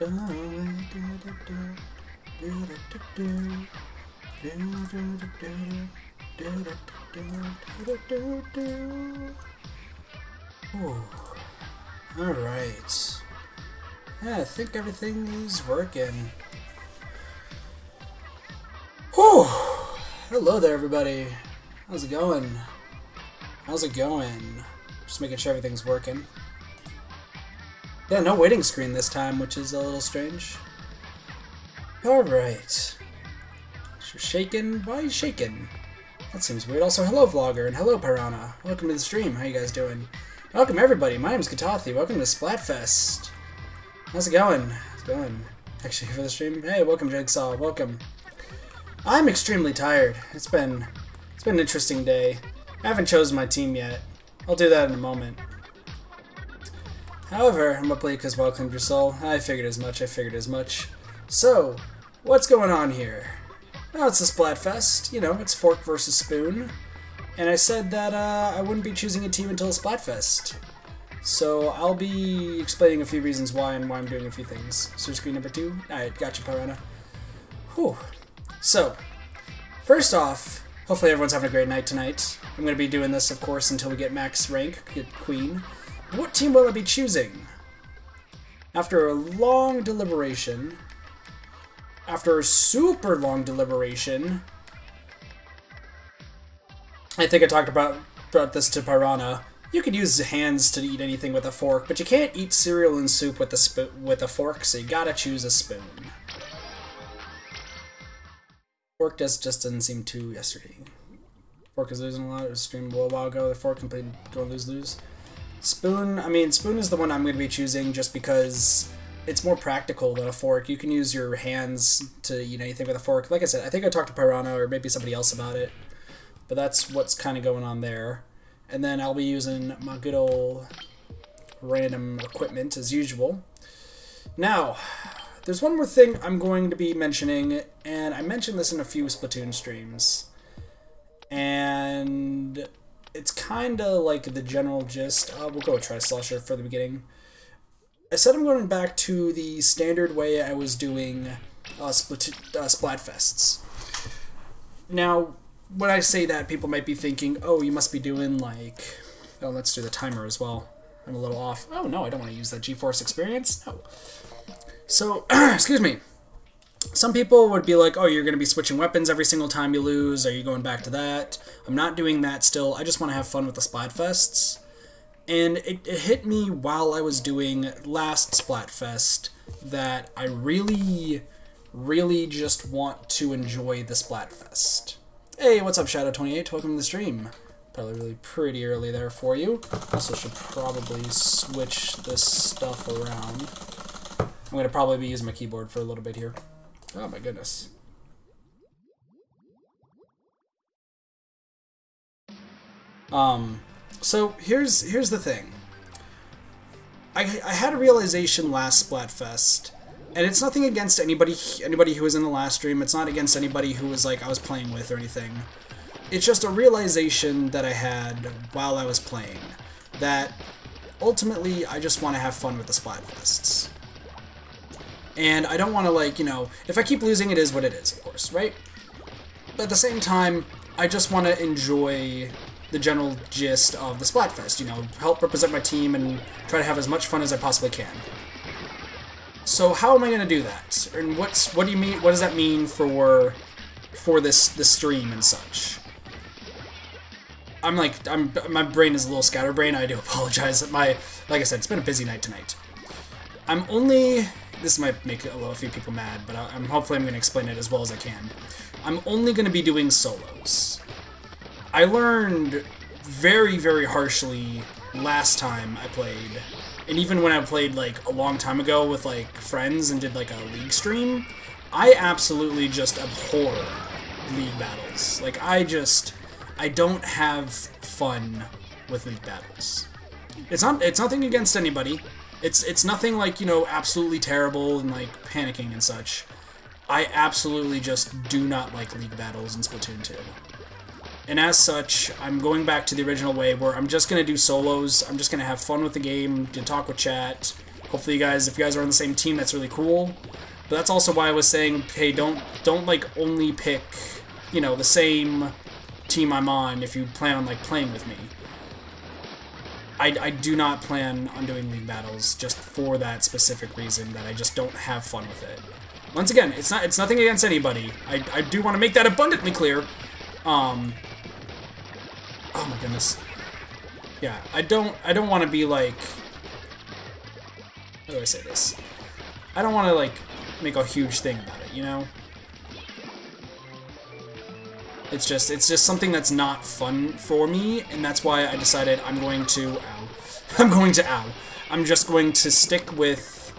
Alright. Yeah, I think everything is working. Whew! Hello there, everybody. How's it going? How's it going? Just making sure everything's working. Yeah, no waiting screen this time, which is a little strange. Alright. You're shaking? Why are you shaking? That seems weird. Also, hello, Vlogger, and hello, Piranha. Welcome to the stream. How you guys doing? Welcome, everybody. My name's Katathi. Welcome to Splatfest. How's it going? How's it going? Actually, for the stream? Hey, welcome, Jigsaw. Welcome. I'm extremely tired. It's been an interesting day. I haven't chosen my team yet. I'll do that in a moment. However, I'm gonna play because welcome your soul. I figured as much. So, what's going on here? Well, it's a Splatfest. You know, it's fork versus spoon. And I said that I wouldn't be choosing a team until Splatfest. So I'll be explaining a few reasons why and why I'm doing a few things. So screen number 2. Alright, gotcha, Piranha. Whew. So, first off, hopefully everyone's having a great night tonight. I'm going to be doing this, of course, until we get max rank, get Queen. What team will I be choosing? After a long deliberation, after a super long deliberation, I think I talked about this to Piranha. You could use hands to eat anything with a fork, but you can't eat cereal and soup with a fork, so you gotta choose a spoon. Fork just doesn't seem too yesterday. Fork is losing a lot. It was streamed a little while ago. The fork completely going lose. Spoon, I mean, spoon is the one I'm going to be choosing just because it's more practical than a fork. You can use your hands to eat anything with a fork. Like I said, I think I talked to Piranha or maybe somebody else about it. But that's what's kind of going on there. And then I'll be using my good old random equipment as usual. Now, there's one more thing I'm going to be mentioning, and I mentioned this in a few Splatoon streams. And it's kind of like the general gist. We'll go with Tri-Slosher for the beginning. I said I'm going back to the standard way I was doing Splatfests. Now, when I say that, people might be thinking, oh, you must be doing like... Oh, let's do the timer as well. I'm a little off. Oh, no, I don't want to use that GeForce experience. No. So, excuse me. Some people would be like, oh, you're going to be switching weapons every single time you lose. Are you going back to that? I'm not doing that still. I just want to have fun with the Splatfests. And it hit me while I was doing last Splatfest that I really, really just want to enjoy the Splatfest. Hey, what's up, Shadow28? Welcome to the stream. Probably really pretty early there for you. Also should probably switch this stuff around. I'm going to probably be using my keyboard for a little bit here. Oh my goodness. So here's the thing. I had a realization last Splatfest, and it's nothing against anybody who was in the last stream. It's not against anybody who was like I was playing with or anything. It's just a realization that I had while I was playing that ultimately I just want to have fun with the Splatfests. And I don't want to, like, you know, if I keep losing, it is what it is, of course, right? But at the same time, I just want to enjoy the general gist of the Splatfest, you know, help represent my team and try to have as much fun as I possibly can. So how am I going to do that? And what do you mean? What does that mean for this stream and such? My brain is a little scatterbrained. I do apologize. Like I said, it's been a busy night tonight. This might make a few people mad, but hopefully I'm going to explain it as well as I can. I'm only going to be doing solos. I learned very, very harshly last time I played, and even when I played like a long time ago with like friends and did like a league stream, I absolutely just abhor league battles. Like I don't have fun with league battles. It's nothing against anybody. It's nothing like, you know, absolutely terrible and like panicking and such. I absolutely just do not like league battles in Splatoon 2. And as such, I'm going back to the original way where I'm just going to do solos. I'm just going to have fun with the game, to talk with chat, Hopefully, if you guys are on the same team, that's really cool. But that's also why I was saying, hey, don't like only pick, you know, the same team I'm on if you plan on like playing with me. I do not plan on doing league battles just for that specific reason, that I just don't have fun with it. Once again, it's nothing against anybody. I do want to make that abundantly clear. Oh my goodness. Yeah, I don't want to be like, how do I say this? I don't want to like make a huge thing about it, you know? It's just something that's not fun for me, and that's why I decided I'm just going to stick with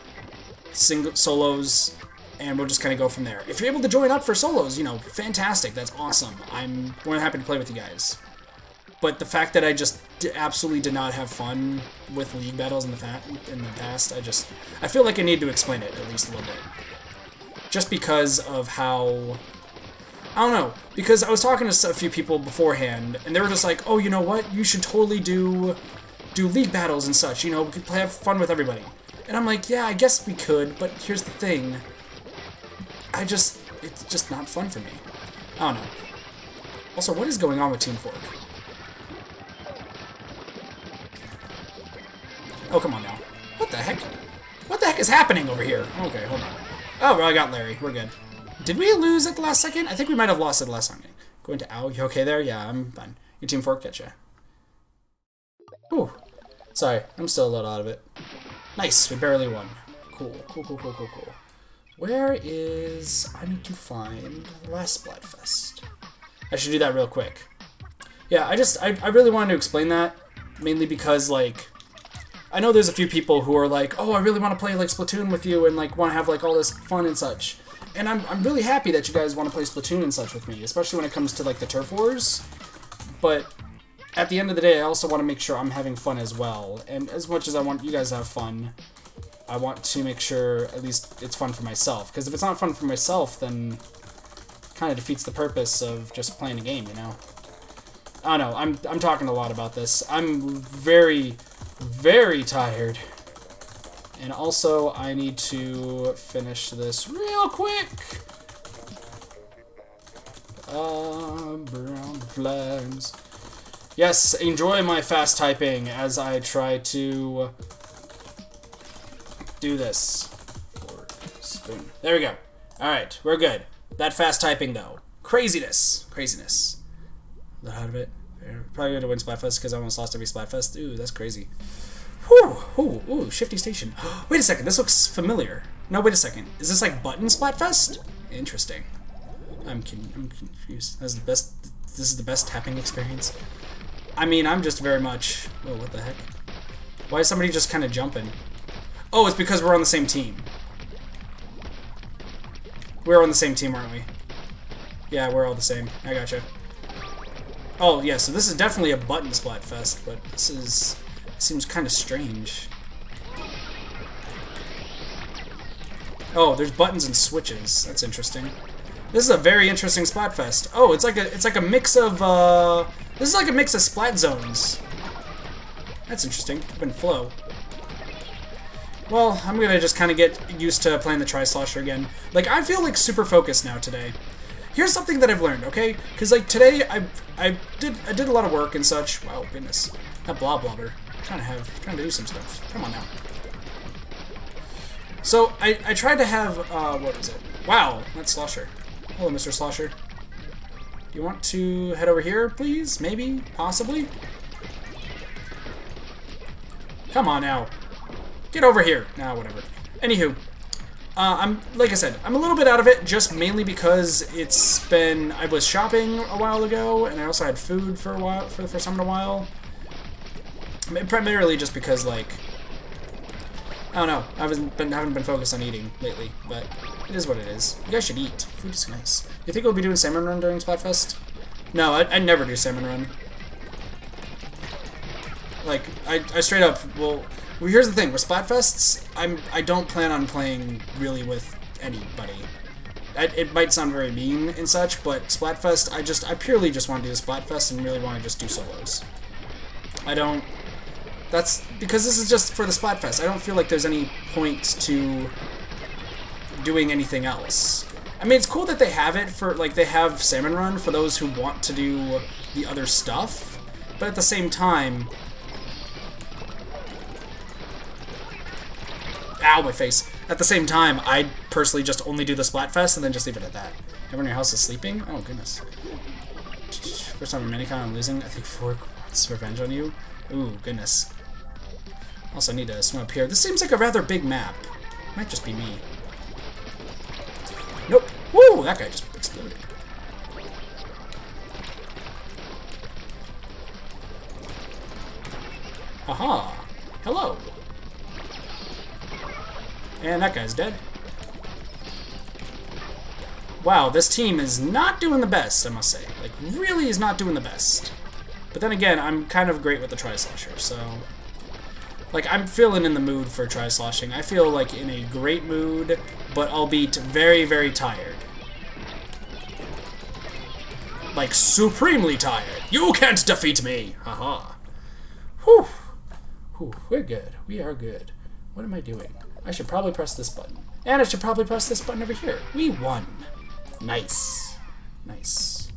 solos, and we'll just kind of go from there. If you're able to join up for solos, you know, fantastic, that's awesome. I'm more than happy to play with you guys. But the fact that I just absolutely did not have fun with league battles in the past, I feel like I need to explain it at least a little bit. Just because of how, I don't know, because I was talking to a few people beforehand, and they were just like, oh, you know what, you should totally do league battles and such, you know, we could have fun with everybody. And I'm like, yeah, I guess we could, but here's the thing, it's just not fun for me. I don't know. Also, what is going on with Team Fork? Oh, come on now. What the heck? What the heck is happening over here? Okay, hold on. Oh, well, I got Larry. We're good. Did we lose at the last second? I think we might have lost at the last second. Going to Ow. You okay there? Yeah, I'm fine. Your Team Fork, getcha. Whew. Sorry, I'm still a little out of it. Nice, we barely won. Cool. Where is... I need to find the last Splatfest. I should do that real quick. Yeah, I really wanted to explain that, mainly because, like, I know there's a few people who are like, oh, I really want to play, like, Splatoon with you and, like, want to have, like, all this fun and such. And I'm really happy that you guys want to play Splatoon and such with me, especially when it comes to, like, the turf wars. But at the end of the day, I also want to make sure I'm having fun as well. And as much as I want you guys to have fun, I want to make sure at least it's fun for myself. Because if it's not fun for myself, then it kind of defeats the purpose of just playing a game, you know? I don't know, I'm talking a lot about this. I'm very, very tired. And also, I need to finish this real quick. Brown flags. Yes, enjoy my fast typing as I try to do this. Spoon. There we go. Alright, we're good. That fast typing, though. Craziness. Craziness. Is that out of it? Probably going to win Splatfest because I almost lost every Splatfest. Ooh, that's crazy. Whew, ooh, shifty station. Wait a second, this looks familiar. No, wait a second. Is this like Button Splatfest? Interesting. I'm confused. This is the best tapping experience. I mean, I'm just very much... Oh, what the heck? Why is somebody just kind of jumping? Oh, it's because we're on the same team. We're on the same team, aren't we? Yeah, we're all the same. I gotcha. Oh, yeah, so this is definitely a Button Splatfest, but this is... seems kind of strange. Oh, there's buttons and switches. That's interesting. This is a very interesting Splatfest. Oh, it's like a mix of this is like a mix of Splat zones. That's interesting. Up in flow. Well, I'm gonna just kind of get used to playing the Tri-Slosher again. Like, I feel like super focused now today. Here's something that I've learned, okay? Because like today I did a lot of work and such. Wow, goodness, that blobber. Trying to do some stuff. Come on now. So I tried to have what is it? Wow, that's Slosher. Hello, Mr. Slosher. Do you want to head over here, please? Maybe, possibly. Come on now. Get over here. Nah, whatever. Anywho, like I said, I'm a little bit out of it, just mainly because I was shopping a while ago, and I also had food for a while, for the first time in a while. Primarily just because, like, I don't know, I haven't been focused on eating lately, but it is what it is. You guys should eat. Food is nice. You think we'll be doing Salmon Run during Splatfest? No, I never do Salmon Run. Like, I straight up, well, here's the thing, with Splatfests, I don't plan on playing really with anybody. It might sound very mean and such, but Splatfest, I purely just want to do the Splatfest and really want to just do solos. I don't That's because this is just for the Splatfest. I don't feel like there's any point to doing anything else. I mean, it's cool that they have it for, like, they have Salmon Run for those who want to do the other stuff, but at the same time... Ow, my face. At the same time, I personally just only do the Splatfest and then just leave it at that. Everyone in your house is sleeping? Oh, goodness. First time in Minicon I'm losing. I think 4 wants revenge on you. Ooh, goodness. Also need to swim up here. This seems like a rather big map. Might just be me. Nope. Woo! That guy just exploded. Aha! Hello! And that guy's dead. Wow, this team is not doing the best, I must say. Like, really is not doing the best. But then again, I'm kind of great with the Tri-Slosher, so... Like, I'm feeling in the mood for Tri-Sloshing. I feel, like, in a great mood, but albeit very, very tired. Like, supremely tired. You can't defeat me! Haha. Whew. Whew. We're good. We are good. What am I doing? I should probably press this button. And I should probably press this button over here. We won. Nice. Nice.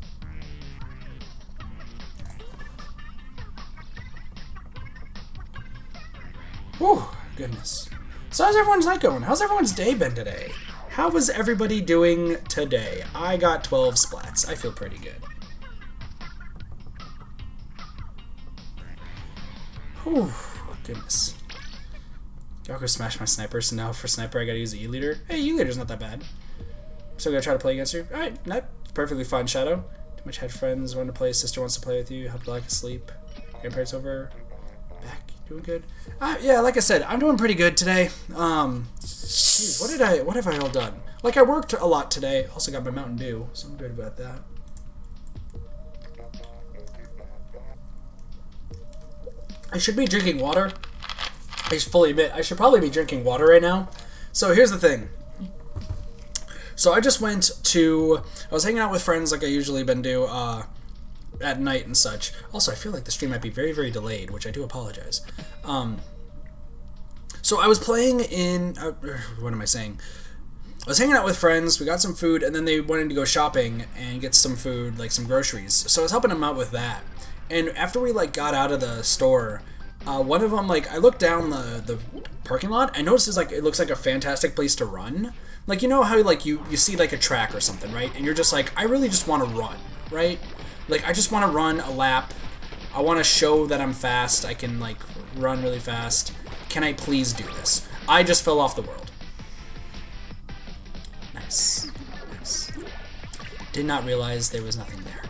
Whew, goodness. So how's everyone's night going? How's everyone's day been today? How was everybody doing today? I got 12 splats. I feel pretty good. Whew, goodness. Yoko smashed my sniper, so now for sniper I gotta use the E-leader. Hey, E-leader's not that bad. I'm still gonna try to play against you. Alright, that's perfectly fine, Shadow. Too much had friends, want to play, sister wants to play with you, help Black asleep. Grandparents over. Back, doing good. Yeah, like I said, I'm doing pretty good today. Geez, what have I all done? Like, I worked a lot today. Also got my Mountain Dew, so I'm good about that. I should be drinking water. I should fully admit, I should probably be drinking water right now. So here's the thing. So I just went to... I was hanging out with friends like I usually been do at night and such. Also, I feel like the stream might be very, very delayed, which I do apologize. So I was playing in... what am I saying? I was hanging out with friends, we got some food, and then they wanted to go shopping and get some food, like some groceries. So I was helping them out with that. And after we, like, got out of the store... one of them, like, I looked down the parking lot, I noticed it's, like, it looks like a fantastic place to run. Like, you know how, like, you see, like, a track or something, right? And you're just like, I really just want to run, right? Like, I just want to run a lap. I want to show that I'm fast. I can, like, run really fast. Can I please do this? I just fell off the world. Nice. Nice. Did not realize there was nothing there.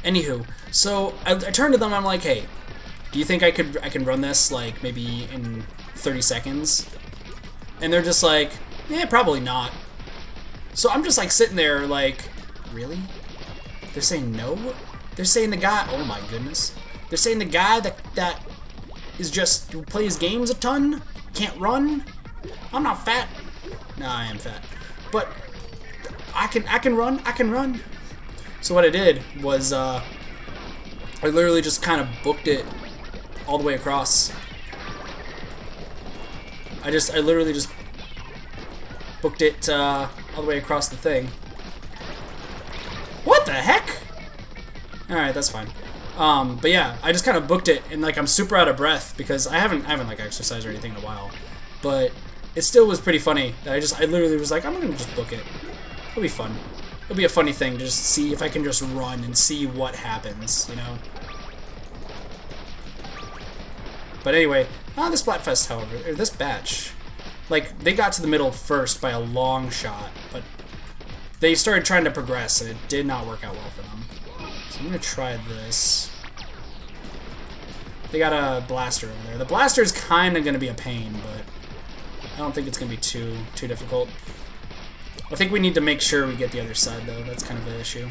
Anywho, so I turned to them, I'm like, hey, do you think I can run this, like, maybe in 30 seconds? And they're just like, yeah, probably not. So I'm just, like, sitting there, like, really? They're saying no? They're saying the guy, oh my goodness. They're saying the guy that is just, who plays games a ton, can't run? I'm not fat. No, I am fat. But I can run. So what I did was, I literally just kind of booked it all the way across. I literally just booked it all the way across the thing. What the heck? Alright, that's fine. But yeah, I just kind of booked it, and like I'm super out of breath because I haven't like exercised or anything in a while. But it still was pretty funny that I literally was like, I'm gonna just book it. It'll be fun. It'll be a funny thing to just see if I can just run and see what happens, you know? But anyway, the Splatfest, however, or this batch, like, they got to the middle first by a long shot, but they started trying to progress, and it did not work out well for them. So I'm going to try this. They got a blaster over there. The blaster is kind of going to be a pain, but I don't think it's going to be too difficult. I think we need to make sure we get the other side, though. That's kind of the issue.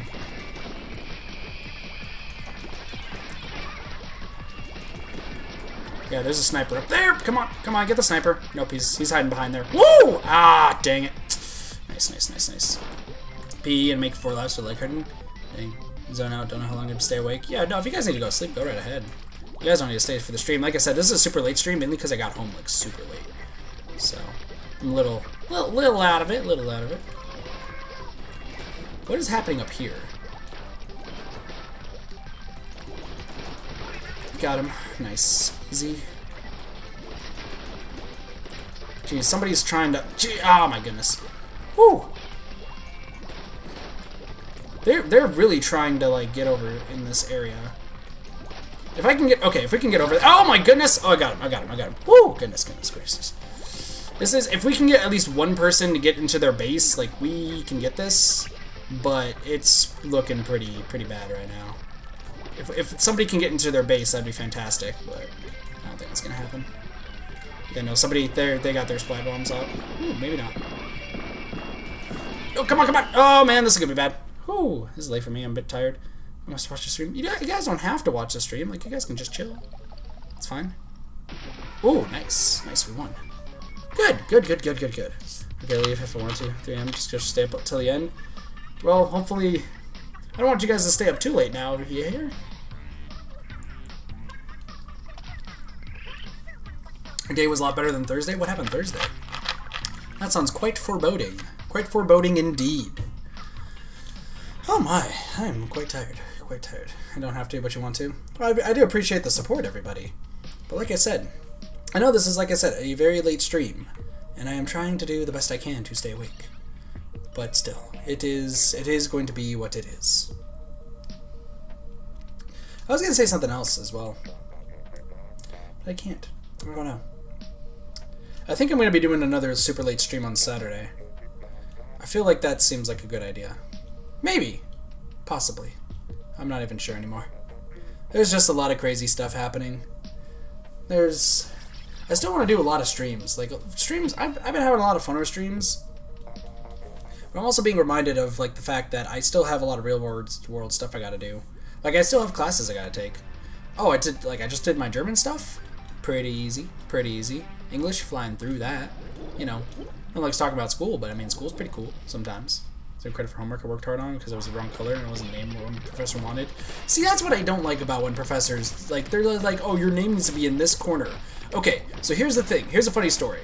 Yeah, there's a sniper up there. Come on, get the sniper. Nope, he's hiding behind there. Woo! Ah, dang it. Nice. Pee and make 4 laps with leg hurting. Dang. Zone out, don't know how long to stay awake. Yeah, no, if you guys need to go to sleep, go right ahead. You guys don't need to stay for the stream. Like I said, this is a super late stream, mainly because I got home, like, super late. So, I'm a little out of it, What is happening up here? Got him. Nice. Easy. Geez, somebody's trying to... Oh my goodness. Woo! They're really trying to, like, get over in this area. If I can get... Okay, if we can get over... Oh my goodness! Oh, I got him. Woo! Goodness gracious. This is... If we can get at least one person to get into their base, like, we can get this. But it's looking pretty bad right now. If somebody can get into their base, that'd be fantastic, but I don't think that's gonna happen. Yeah, no, somebody there, they got their splat bombs out. Ooh, maybe not. Oh, come on! Oh man, this is gonna be bad. Ooh, this is late for me. I'm a bit tired. I must watch the stream. You guys don't have to watch the stream. Like, you guys can just chill. It's fine. Ooh, nice, we won. Good. Okay, leave if I want to. 3 a.m. Just stay up till the end. Well, hopefully, I don't want you guys to stay up too late now. Are you here? Your day was a lot better than Thursday? What happened Thursday? That sounds quite foreboding. Quite foreboding indeed. Oh my, I'm quite tired. I don't have to, but you want to. Well, I do appreciate the support, everybody. But like I said, I know this is, like I said, a very late stream. And I am trying to do the best I can to stay awake. But still, it is going to be what it is. I was going to say something else as well. But I can't. I don't know. I think I'm going to be doing another super late stream on Saturday. I feel like that seems like a good idea. Maybe. Possibly. I'm not even sure anymore. There's just a lot of crazy stuff happening. I still want to do a lot of streams. Like, streams, I've been having a lot of fun with streams. But I'm also being reminded of, like, the fact that I still have a lot of real world stuff I gotta do. Like, I still have classes I gotta take. Oh, I just did my German stuff. Pretty easy. English, flying through that. You know, I don't like to talk about school, but I mean, school's pretty cool sometimes. So credit for homework I worked hard on because it was the wrong color and it wasn't named what the professor wanted. See, that's what I don't like about when professors, like, they're like, oh, your name needs to be in this corner. Okay, so here's the thing. Here's a funny story.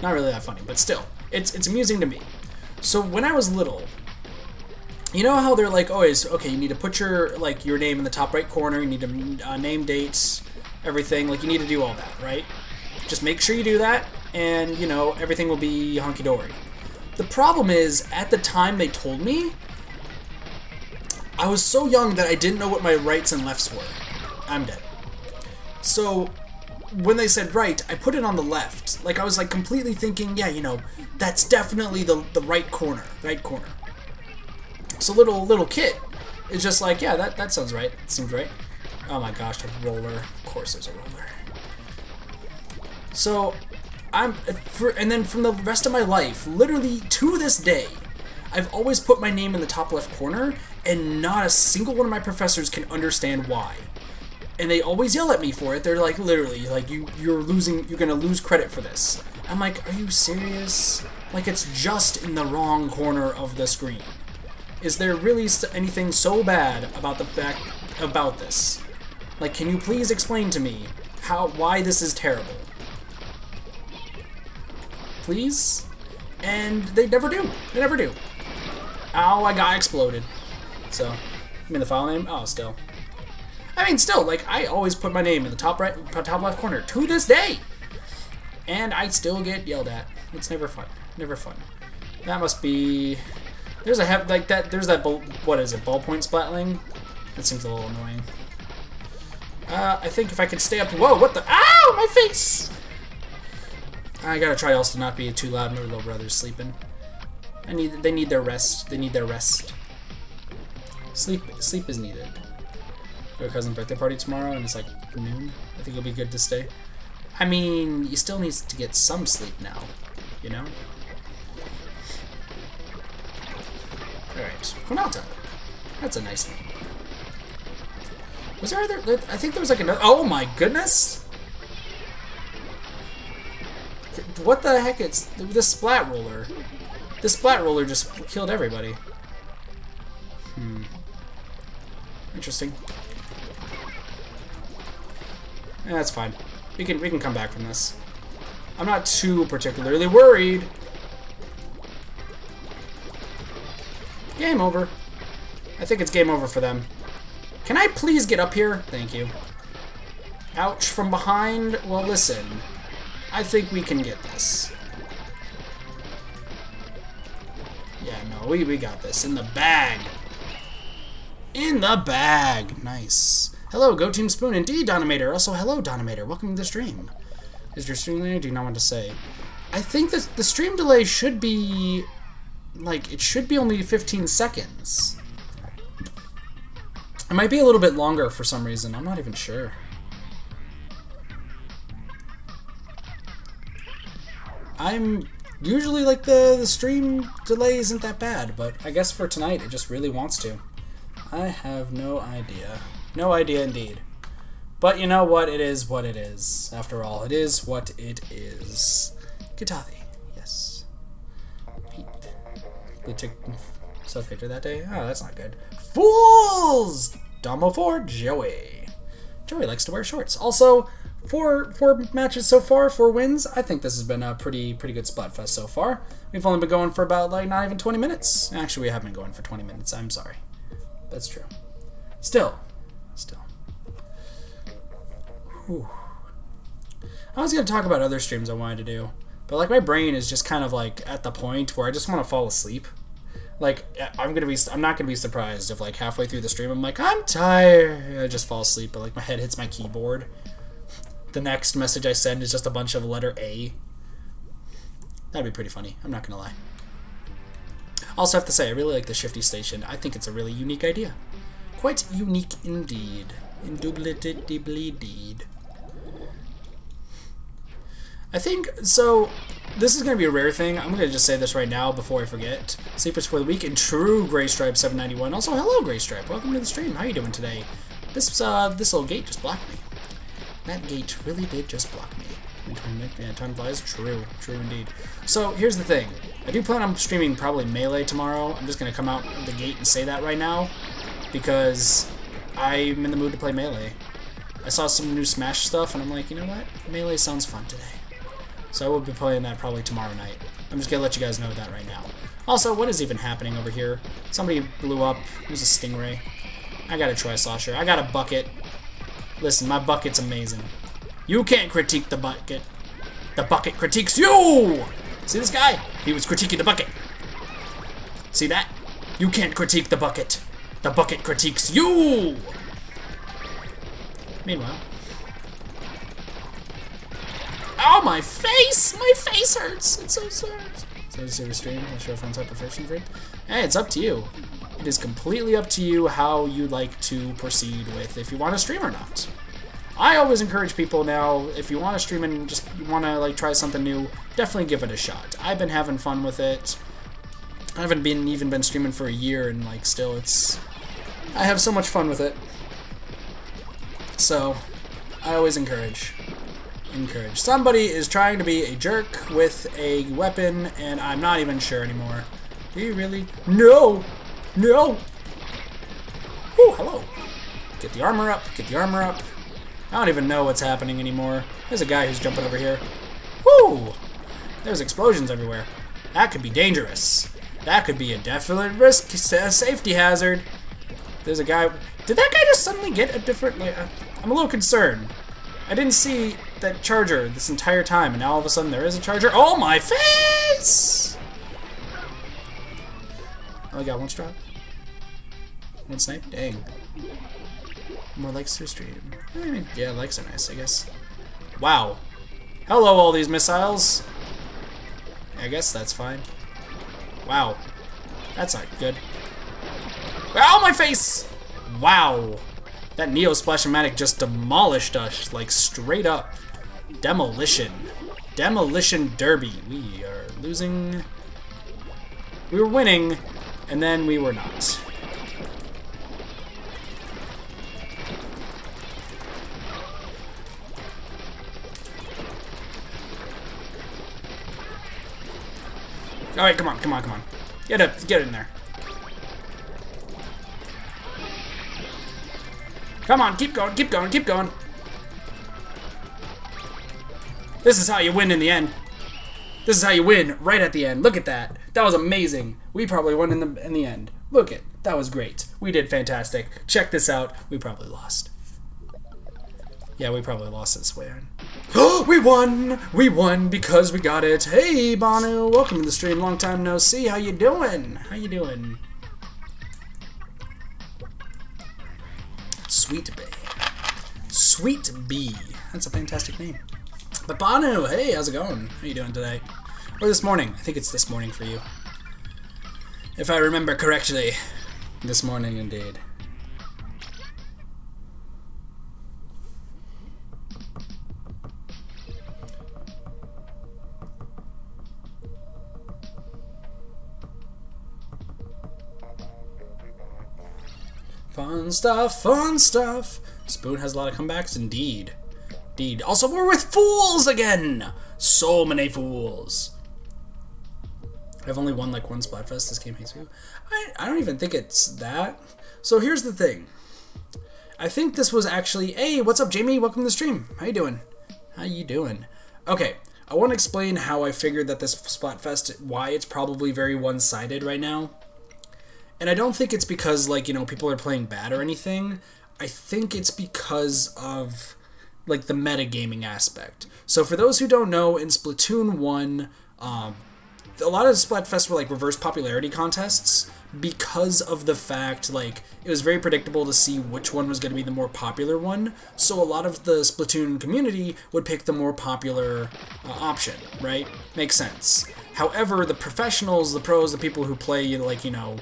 Not really that funny, but still, it's amusing to me. So when I was little, you know how they're like always, okay, you need to put your name in the top right corner, you need to name dates, everything, like you need to do all that, right? Just make sure you do that, and you know, everything will be hunky-dory. The problem is, at the time they told me, I was so young that I didn't know what my rights and lefts were. I'm dead. So when they said right, I put it on the left. Like, I was like completely thinking, yeah, you know, that's definitely the right corner. So little kid is just like, yeah, that sounds right. Seems right. Oh my gosh, a roller. Of course there's a roller. So, and then from the rest of my life, literally to this day, I've always put my name in the top left corner, and not a single one of my professors can understand why. And they always yell at me for it. They're like, literally, like, you're gonna lose credit for this. I'm like, are you serious? Like, it's just in the wrong corner of the screen. Is there really anything so bad about about this? Like, can you please explain to me why this is terrible? Please? And they never do. They never do. Ow, I got exploded. So, I mean the file name? Oh, still. I mean, still, like, I always put my name in the top left corner to this day. And I still get yelled at. It's never fun. Never fun. That must be... There's that, what is it, ballpoint splatling? That seems a little annoying. I think if I could stay up... Whoa, what the... Ow, my face! I gotta try also to not be too loud. My little brother's sleeping. They need their rest. They need their rest. Sleep is needed. We have a cousin's birthday party tomorrow, and it's like noon. I think it'll be good to stay. I mean, you still need to get some sleep now, you know? Alright, Konata. That's a nice name. Was there other... I think there was like another... Oh my goodness! What the heck? It's this splat roller. This splat roller just killed everybody. Interesting. That's fine. We can come back from this. I'm not too particularly worried. Game over. I think it's game over for them. Can I please get up here? Thank you. Ouch from behind. Well, listen. I think we can get this. Yeah, no, we got this. In the bag. In the bag. Nice. Hello, Go Team Spoon. Indeed, Donomator. Also, hello, Donomator. Welcome to the stream. Is your stream delay? Do you not want to say? I think that the stream delay should be... like, it should be only 15 seconds. It might be a little bit longer for some reason. I'm not even sure. I'm usually like the stream delay isn't that bad, but I guess for tonight it just really wants to. I have no idea. No idea indeed. But you know what? It is what it is. After all, it is what it is. Katathi, yes. Pete. We took South Victor that day? Oh, that's not good. Fools! Domo for Joey. Joey likes to wear shorts. Also, four matches so far, 4 wins. I think this has been a pretty good Splatfest so far. We've only been going for about, like, not even 20 minutes. Actually, we have been going for 20 minutes. I'm sorry. That's true. Still. Whew. I was going to talk about other streams I wanted to do. But, like, my brain is just kind of, like, at the point where I just want to fall asleep. Like, I'm not gonna be surprised if, like, halfway through the stream I'm like, I'm tired. I just fall asleep, but, like, my head hits my keyboard. The next message I send is just a bunch of letter A. That'd be pretty funny. I'm not gonna lie. Also have to say, I really like the Shifty Station. I think it's a really unique idea. Quite unique indeed. Indubitably indeed. I think, so, this is going to be a rare thing. I'm going to just say this right now before I forget. Sleepers for the week and true Gray Stripe 791. Also, hello Gray Stripe. Welcome to the stream. How you doing today? This little gate just blocked me. That gate really did just block me. Yeah, time flies. True. True indeed. So, here's the thing. I do plan on streaming probably Melee tomorrow. I'm just going to come out of the gate and say that right now. Because I'm in the mood to play Melee. I saw some new Smash stuff and I'm like, you know what? Melee sounds fun today. So I will be playing that probably tomorrow night. I'm just going to let you guys know that right now. Also, what is even happening over here? Somebody blew up. It was a stingray. I got a Tri-Slosher. I got a bucket. Listen, my bucket's amazing. You can't critique the bucket. The bucket critiques you! See this guy? He was critiquing the bucket. See that? You can't critique the bucket. The bucket critiques you! Meanwhile... Oh, my face! My face hurts! It's so sore. So to see the stream, I'll show friends type of fish and fruit. Hey, it's up to you. It is completely up to you how you like to proceed with if you want to stream or not. I always encourage people now, if you want to stream and just want to like try something new, definitely give it a shot. I've been having fun with it. I haven't even been streaming for a year and like still I have so much fun with it. So, I always encourage. Somebody is trying to be a jerk with a weapon, and I'm not even sure anymore. Do you really? No! No! Ooh, hello. Get the armor up, get the armor up. I don't even know what's happening anymore. There's a guy who's jumping over here. Woo! There's explosions everywhere. That could be dangerous. That could be a definite risk, a safety hazard. There's a guy. Did that guy just suddenly get a different, like, I'm a little concerned. I didn't see that charger this entire time, and now all of a sudden there is a charger. Oh, my face! Oh, I got one strap. One snipe? Dang. More likes to stream. I mean, yeah, likes are nice, I guess. Wow. Hello, all these missiles. I guess that's fine. Wow. That's not good. Oh, my face! Wow. That Neo Splash-O-Matic just demolished us, like, straight up. Demolition. Demolition Derby. We are losing. We were winning, and then we were not. Alright, come on, come on, come on. Get up, get in there. Come on, keep going, keep going, keep going. This is how you win in the end. This is how you win right at the end. Look at that. That was amazing. We probably won in the end. Look it. That was great. We did fantastic. Check this out. We probably lost. Yeah, we probably lost this way. Oh, we won! We won because we got it. Hey, Banu. Welcome to the stream. Long time no see. How you doing? How you doing? Sweet Bee. Sweet Bee. That's a fantastic name. But Banu, hey, how's it going? How you doing today? Or this morning. I think it's this morning for you. If I remember correctly. This morning, indeed. Fun stuff, fun stuff. Spoon has a lot of comebacks, indeed. Indeed. Also, we're with fools again! So many fools. I've only won like one Splatfest. This game hates you. I don't even think it's that. So here's the thing. I think this was actually... Hey, what's up, Jamie? Welcome to the stream. How you doing? How you doing? Okay, I want to explain how I figured that this Splatfest, why it's probably very one-sided right now. And I don't think it's because, like, you know, people are playing bad or anything. I think it's because of, like, the metagaming aspect. So for those who don't know, in Splatoon 1, a lot of Splatfests were, like, reverse popularity contests because of the fact, like, it was very predictable to see which one was going to be the more popular one. So a lot of the Splatoon community would pick the more popular option, right? Makes sense. However, the professionals, the pros, the people who play, like, you know,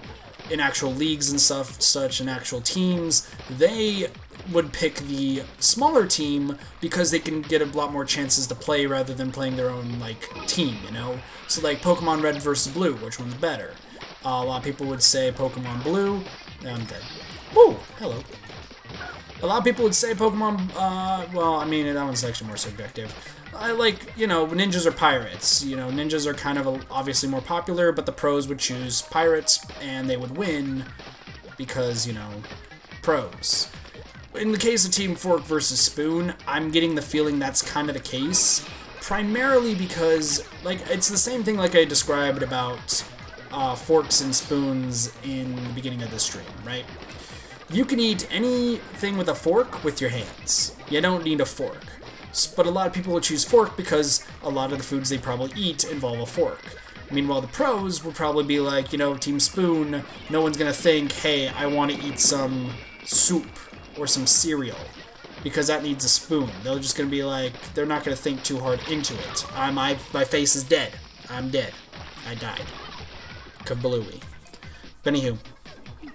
in actual leagues and such, in actual teams, they would pick the smaller team because they can get a lot more chances to play rather than playing their own, like, team, you know? So, like, Pokemon Red versus Blue, which one's better? A lot of people would say Pokemon Blue. I'm dead. Woo! Hello. A lot of people would say Pokemon, well, I mean, that one's actually more subjective. I like, you know, ninjas or pirates. You know, ninjas are kind of obviously more popular, but the pros would choose pirates, and they would win because, you know, pros. In the case of Team Fork versus Spoon, I'm getting the feeling that's kind of the case, primarily because, like, it's the same thing like I described about forks and spoons in the beginning of the stream, right? You can eat anything with a fork with your hands. You don't need a fork. But a lot of people will choose fork because a lot of the foods they probably eat involve a fork. Meanwhile, the pros will probably be like, you know, Team Spoon, no one's going to think, hey, I want to eat some soup or some cereal because that needs a spoon. They're just going to be like, they're not going to think too hard into it. My face is dead. I'm dead. I died. Kablooey. But anywho,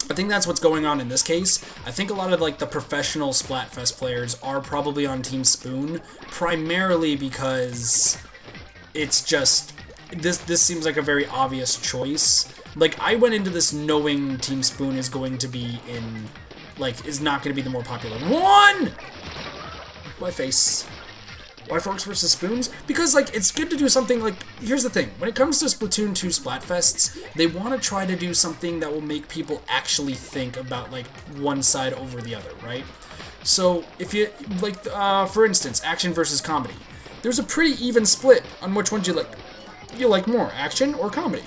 I think that's what's going on in this case. I think a lot of, like, the professional Splatfest players are probably on Team Spoon, primarily because it's just, this seems like a very obvious choice. Like, I went into this knowing Team Spoon is going to be in, like, is not going to be the more popular one! My face. Why forks versus spoons? Because, like, it's good to do something, like, here's the thing. When it comes to Splatoon 2 Splatfests, they want to try to do something that will make people actually think about, like, one side over the other, right? So, if you, like, for instance, action versus comedy. There's a pretty even split on which ones you like. You like more, action or comedy.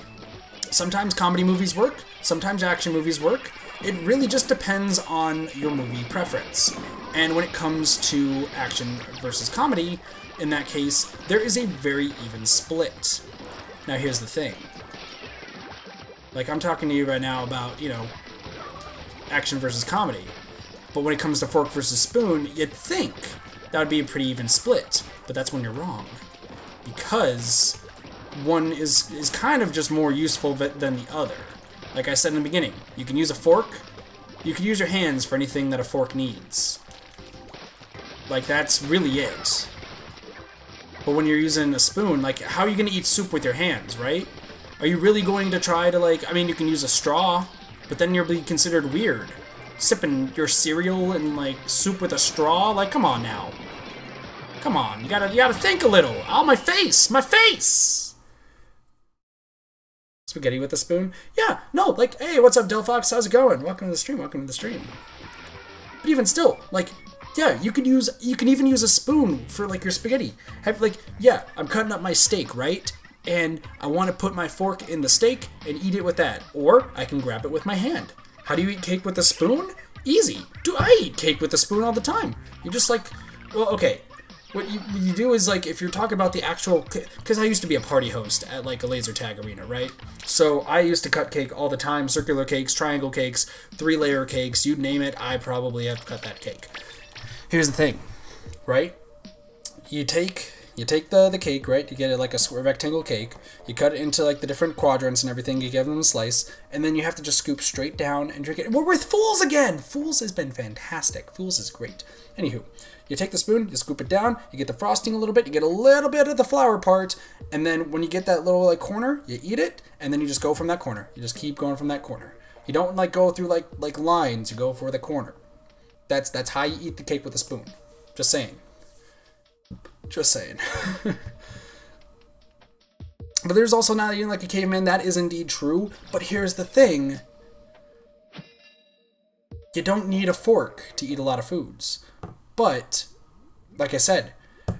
Sometimes comedy movies work, sometimes action movies work. It really just depends on your movie preference. And when it comes to action versus comedy, in that case, there is a very even split. Now here's the thing. Like, I'm talking to you right now about, you know, action versus comedy. But when it comes to fork versus spoon, you'd think that would be a pretty even split. But that's when you're wrong. Because one is kind of just more useful than the other. Like I said in the beginning, you can use a fork, you can use your hands for anything that a fork needs. Like, that's really it. But when you're using a spoon, like, how are you going to eat soup with your hands, right? Are you really going to try to, like, I mean, you can use a straw, but then you'll be considered weird. Sipping your cereal and, like, soup with a straw? Like, come on now. Come on, you gotta think a little. Oh, my face! My face! Spaghetti with a spoon? Yeah, no, like, hey, what's up, Delphox? How's it going? Welcome to the stream, welcome to the stream. But even still, like, Yeah, you can even use a spoon for like your spaghetti. Yeah, I'm cutting up my steak, right? And I want to put my fork in the steak and eat it with that. Or I can grab it with my hand. How do you eat cake with a spoon? Easy. I eat cake with a spoon all the time. You just like, well, okay. What you do is like, if you're talking about the actual, because I used to be a party host at like a laser tag arena, right? So I used to cut cake all the time, circular cakes, triangle cakes, 3-layer cakes, you name it, I probably have cut that cake. Here's the thing, right? You take the cake, right? You get it like a square rectangle cake. You cut it into like the different quadrants and everything. You give them a slice, and then you have to just scoop straight down and drink it. We're with Fools again. Fools has been fantastic. Fools is great. Anywho, you take the spoon, you scoop it down, you get the frosting a little bit, you get a little bit of the flour part, and then when you get that little like corner, you eat it, and then you just go from that corner. You just keep going from that corner. You don't like go through like lines. You go for the corner. That's how you eat the cake with a spoon. Just saying. Just saying. But there's also not eating like a caveman. That is indeed true. But here's the thing. You don't need a fork to eat a lot of foods. But, like I said,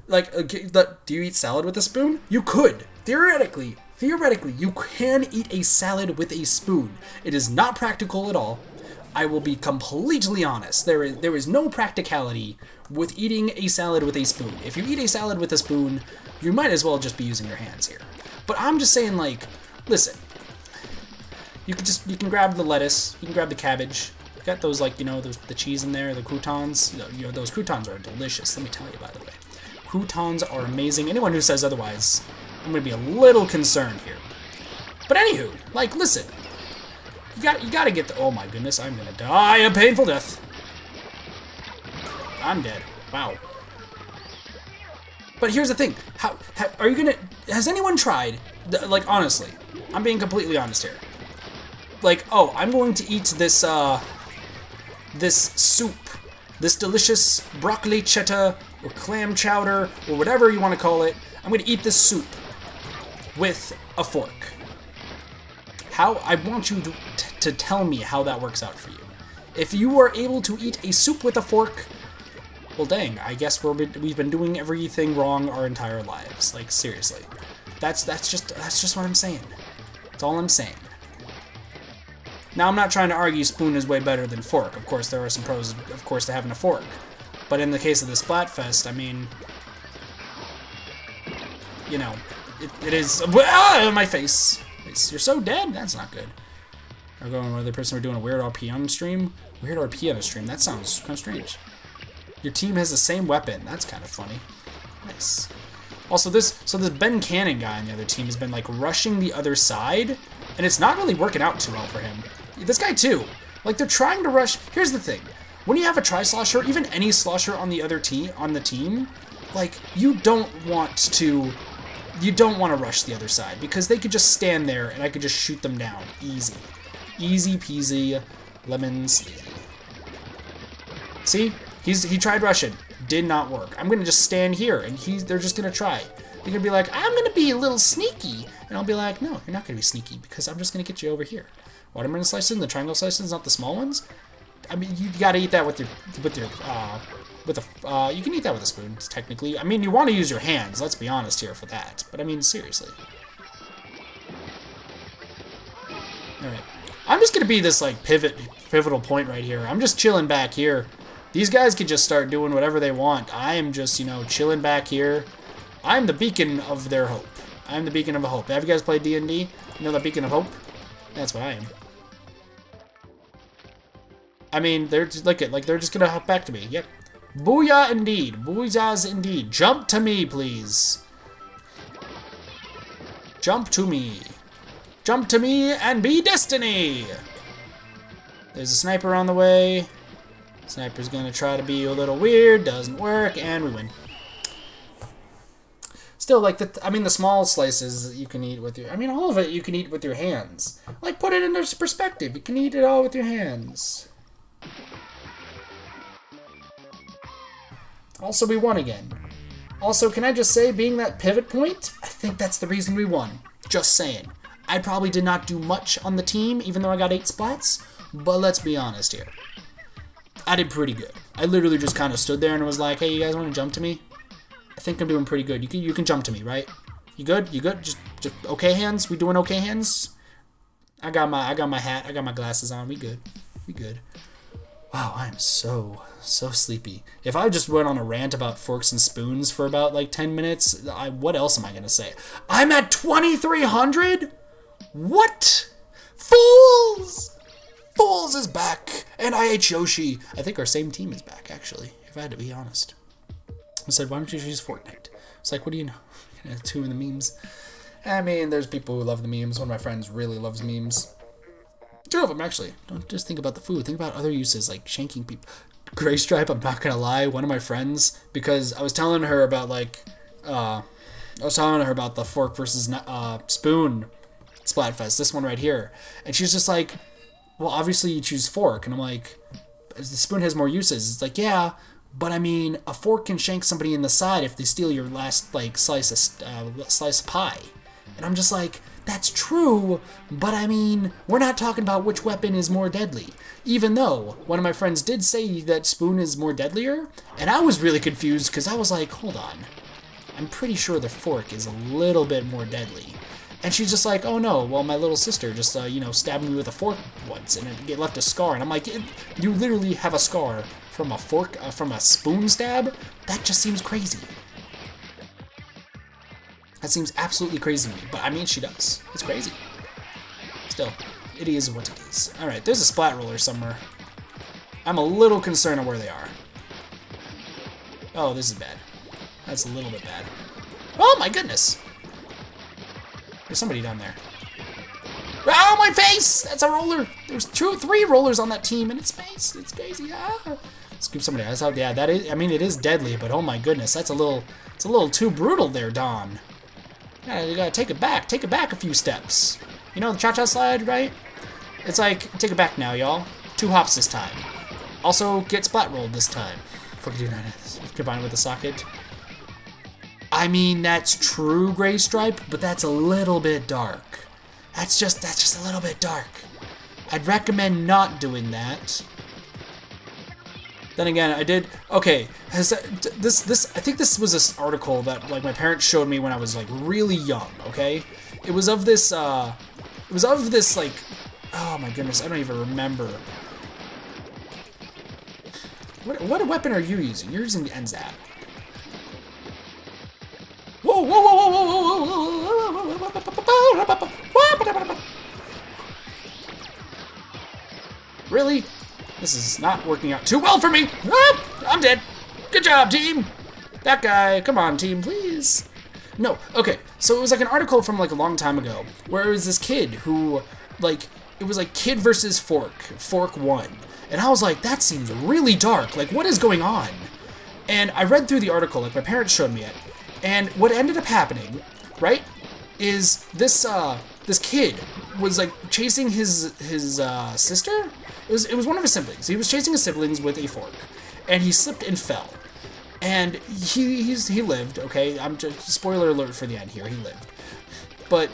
like, do you eat salad with a spoon? You could. Theoretically, you can eat a salad with a spoon. It is not practical at all. I will be completely honest. There is no practicality with eating a salad with a spoon. If you eat a salad with a spoon, you might as well just be using your hands here. But I'm just saying, like, listen. You can grab the lettuce, you can grab the cabbage. You got those, like, you know, the cheese in there, the croutons. You know, those croutons are delicious. Let me tell you, by the way, croutons are amazing. Anyone who says otherwise, I'm gonna be a little concerned here. But anywho, like, listen. You gotta get the. Oh my goodness, I'm gonna die a painful death. I'm dead. Wow. But here's the thing. Are you gonna? Has anyone tried? Like, honestly, I'm being completely honest here. Like, oh, I'm going to eat this this soup, this delicious broccoli cheddar or clam chowder or whatever you want to call it. I'm gonna eat this soup with a fork. I want you to tell me how that works out for you. If you are able to eat a soup with a fork, well, dang, I guess we've been doing everything wrong our entire lives. Like, seriously, that's just what I'm saying. That's all I'm saying. Now, I'm not trying to argue spoon is way better than fork. Of course, there are some pros, of course, to having a fork. But in the case of the Splatfest, I mean, you know, it is. My face. You're so dead? That's not good. We're going with the person we're doing a weird RP on stream. Weird RP on a stream. That sounds kind of strange. Your team has the same weapon. That's kind of funny. Nice. Also, this Ben Cannon guy on the other team has been like rushing the other side, and it's not really working out too well for him. This guy too. Like, they're trying to rush. Here's the thing: when you have a Tri-Slosher, even any Slosher on the other team, like, you don't want to rush the other side, because they could just stand there and I could just shoot them down. Easy. Easy peasy, lemon sleazy. See? He tried rushing. Did not work. I'm gonna just stand here and they're just gonna try. They're gonna be like, I'm gonna be a little sneaky. And I'll be like, no, you're not gonna be sneaky, because I'm just gonna get you over here. Watermelon slices, the triangle slices, not the small ones. I mean, you gotta eat that you can eat that with a spoon, technically. I mean, you want to use your hands, let's be honest here for that. But I mean, seriously. Alright. I'm just gonna be this, like, pivotal point right here. I'm just chilling back here. These guys could just start doing whatever they want. I am just, you know, chilling back here. I'm the beacon of their hope. I'm the beacon of hope. Have you guys played D&D? You know the beacon of hope? That's what I am. I mean, they're just, look at, like, they're just gonna hop back to me. Yep. Booyah indeed. Booyahs indeed. Jump to me, please. Jump to me. Jump to me and be destiny. There's a sniper on the way. Sniper's gonna try to be a little weird. Doesn't work, and we win. Still, like, the small slices you can eat with your... I mean, all of it you can eat with your hands. Like, put it into perspective. You can eat it all with your hands. Also, we won again. Also, can I just say, being that pivot point, I think that's the reason we won. Just saying. I probably did not do much on the team, even though I got 8 spots, but let's be honest here. I did pretty good. I literally just kind of stood there and was like, hey, you guys want to jump to me? I think I'm doing pretty good. You can jump to me, right? You good? You good? Just okay hands? We doing okay hands? I got my hat. I got my glasses on. We good. We good. Wow, I am so sleepy. If I just went on a rant about forks and spoons for about like 10 minutes, what else am I gonna say? I'm at 2,300? What? Fools! Fools is back, and I ate Yoshi. I think our same team is back, actually, if I had to be honest. I said, why don't you choose Fortnite? It's like, what do you know? Two of the memes. I mean, there's people who love the memes. One of my friends really loves memes. Two of them, actually. Don't just think about the food. Think about other uses, like shanking people. Gray Stripe, I'm not gonna lie, one of my friends, because I was telling her about, like, I was telling her about the fork versus spoon Splatfest, this one right here. And she's just like, well, obviously you choose fork. And I'm like, the spoon has more uses. It's like, yeah, but I mean, a fork can shank somebody in the side if they steal your last, like, slice of pie. And I'm just like, that's true, but I mean, we're not talking about which weapon is more deadly. Even though one of my friends did say that spoon is more deadlier, and I was really confused because I was like, hold on. I'm pretty sure the fork is a little bit more deadly. And she's just like, oh no, well, my little sister just, you know, stabbed me with a fork once, and it left a scar. And I'm like, you literally have a scar from a fork, from a spoon stab? That just seems crazy. That seems absolutely crazy to me, but I mean, she does. It's crazy. Still, it is what it is. Alright, there's a splat roller somewhere. I'm a little concerned on where they are. Oh, this is bad. That's a little bit bad. Oh my goodness! There's somebody down there. Oh, my face! That's a roller! There's three rollers on that team, and it's face. It's crazy. Ah. Scoop somebody else out. Yeah, that is, I mean, it is deadly, but oh my goodness, that's a little too brutal there, Don. Yeah, you gotta take it back. Take it back a few steps. You know the cha-cha slide, right? It's like, take it back now, y'all. 2 hops this time. Also, get splat rolled this time. Combine it with the socket. I mean, that's true, Gray Stripe, but that's a little bit dark. That's just a little bit dark. I'd recommend not doing that. Then again, I did, okay, I think this was this article that, like, my parents showed me when I was, like, really young, okay? It was of this, like, oh my goodness, I don't even remember. What weapon are you using? You're using the NZAP. Whoa, whoa, whoa, whoa, whoa, whoa, whoa, really? This is not working out too well for me. Ah, I'm dead. Good job, team. That guy. Come on, team, please. No. Okay. So it was like an article from like a long time ago where it was this kid who, like, it was like kid versus fork. Fork won. And I was like, that seems really dark. Like, what is going on? And I read through the article. Like, my parents showed me it. And what ended up happening, right, is this this kid was like chasing his sister. It was one of his siblings. He was chasing his siblings with a fork, and he slipped and fell. And he lived. Okay, I'm just spoiler alert for the end here. He lived, but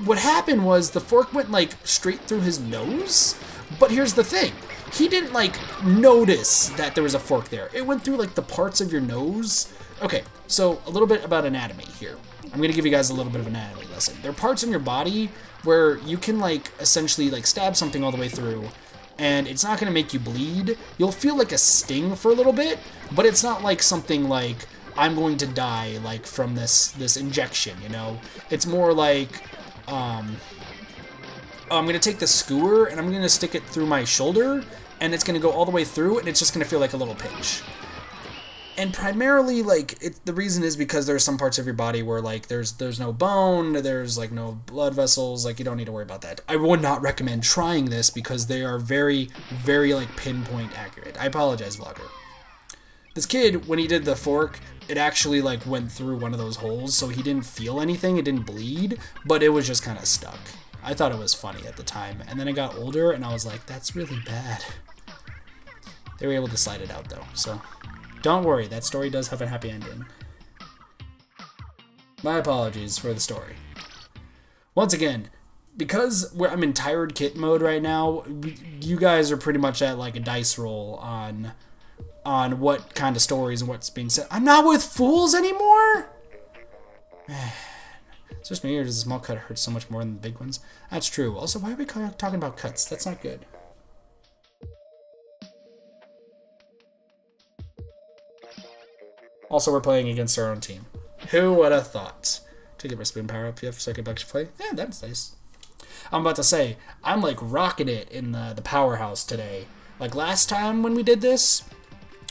what happened was the fork went like straight through his nose. But here's the thing: he didn't like notice that there was a fork there. It went through like the parts of your nose. Okay, so a little bit about anatomy here. I'm gonna give you guys a little bit of an anatomy lesson. There are parts in your body where you can like essentially like stab something all the way through, and it's not gonna make you bleed. You'll feel like a sting for a little bit, but it's not like something like I'm going to die like from this injection, you know? It's more like I'm gonna take the skewer and I'm gonna stick it through my shoulder, and it's gonna go all the way through, and it's just gonna feel like a little pinch. And primarily, like, the reason is because there's some parts of your body where, like, there's no bone, there's, like, no blood vessels, like, you don't need to worry about that. I would not recommend trying this because they are very, very, like, pinpoint accurate. I apologize, vlogger. This kid, when he did the fork, it actually, like, went through one of those holes, so he didn't feel anything, it didn't bleed, but it was just kind of stuck. I thought it was funny at the time, and then I got older, and I was like, that's really bad. They were able to slide it out, though, so... Don't worry, that story does have a happy ending. My apologies for the story. Once again, because I'm in tired kit mode right now, you guys are pretty much at like a dice roll on what kind of stories and what's being said. I'm not with fools anymore? Man. It's just me, or does a small cut hurt so much more than the big ones? That's true. Also, why are we talking about cuts? That's not good. Also, we're playing against our own team. Who would have thought? To get my spoon power up, you have second back to play. Yeah, that's nice. I'm about to say, I'm like rocking it in the powerhouse today. Like last time when we did this,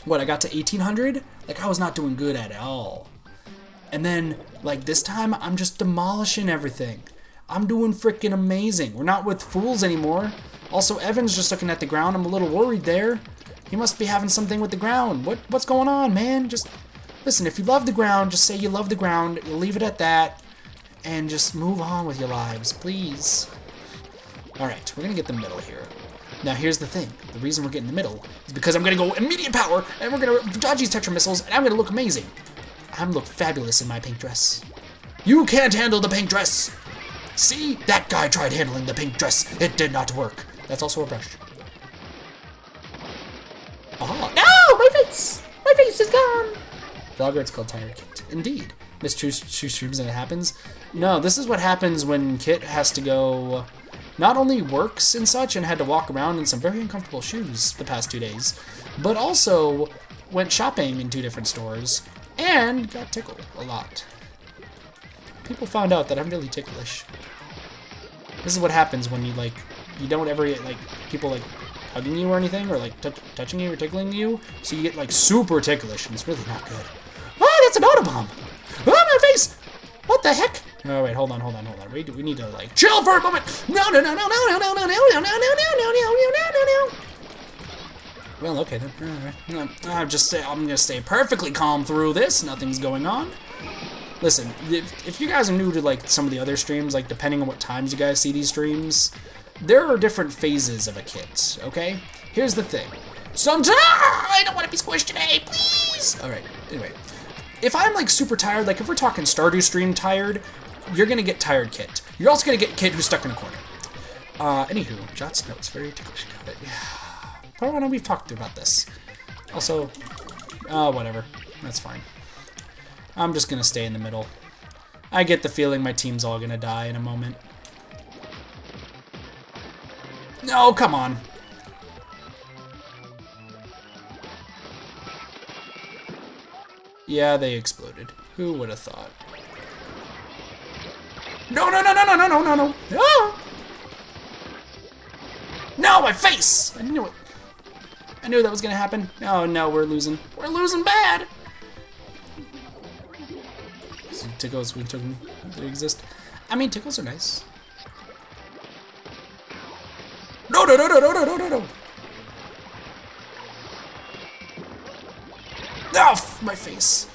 what, I got to 1800? Like I was not doing good at all. And then, like this time, I'm just demolishing everything. I'm doing freaking amazing. We're not with fools anymore. Also, Evan's just looking at the ground. I'm a little worried there. He must be having something with the ground. What's going on, man? Just listen, if you love the ground, just say you love the ground. You'll leave it at that. And just move on with your lives, please. Alright, we're going to get the middle here. Now, here's the thing. The reason we're getting the middle is because I'm going to go immediate power, and we're going to dodge these Tetra missiles, and I'm going to look amazing. I'm going to look fabulous in my pink dress. You can't handle the pink dress! See? That guy tried handling the pink dress. It did not work. That's also a brush. Oh, no! My face! My face is gone! Vlogger, it's called Tired Kit. Indeed. Missed two streams and it happens. No, this is what happens when Kit has to go... Not only works and such and had to walk around in some very uncomfortable shoes the past 2 days, but also went shopping in 2 different stores and got tickled a lot. People found out that I'm really ticklish. This is what happens when you don't ever get people hugging you or anything, or touching you or tickling you, so you get super ticklish and it's really not good. Oh, that's an Autobomb! Oh, my face! What the heck? Oh, wait, hold on. We need to, chill for a moment! No! Well, okay, then. I'm gonna stay perfectly calm through this. Nothing's going on. Listen, if you guys are new to, some of the other streams, depending on what times you guys see these streams, there are different phases of a kit, okay? Here's the thing. Sometimes I don't want to be squished today, please! Alright, anyway. If I'm super tired, if we're talking Stardew stream tired, you're gonna get tired Kit. You're also gonna get Kit who's stuck in a corner. Anywho, Jot's notes, very ticklish. Got it. Yeah. I know we've talked about this. Also, whatever. That's fine. I'm just gonna stay in the middle. I get the feeling my team's all gonna die in a moment. No, come on. Yeah, they exploded. Who would have thought? No! Ah! No, my face! I knew it. I knew that was gonna happen. Oh no, we're losing. We're losing bad! Tickles, we took them. They exist. I mean, tickles are nice. No! Oh, my face.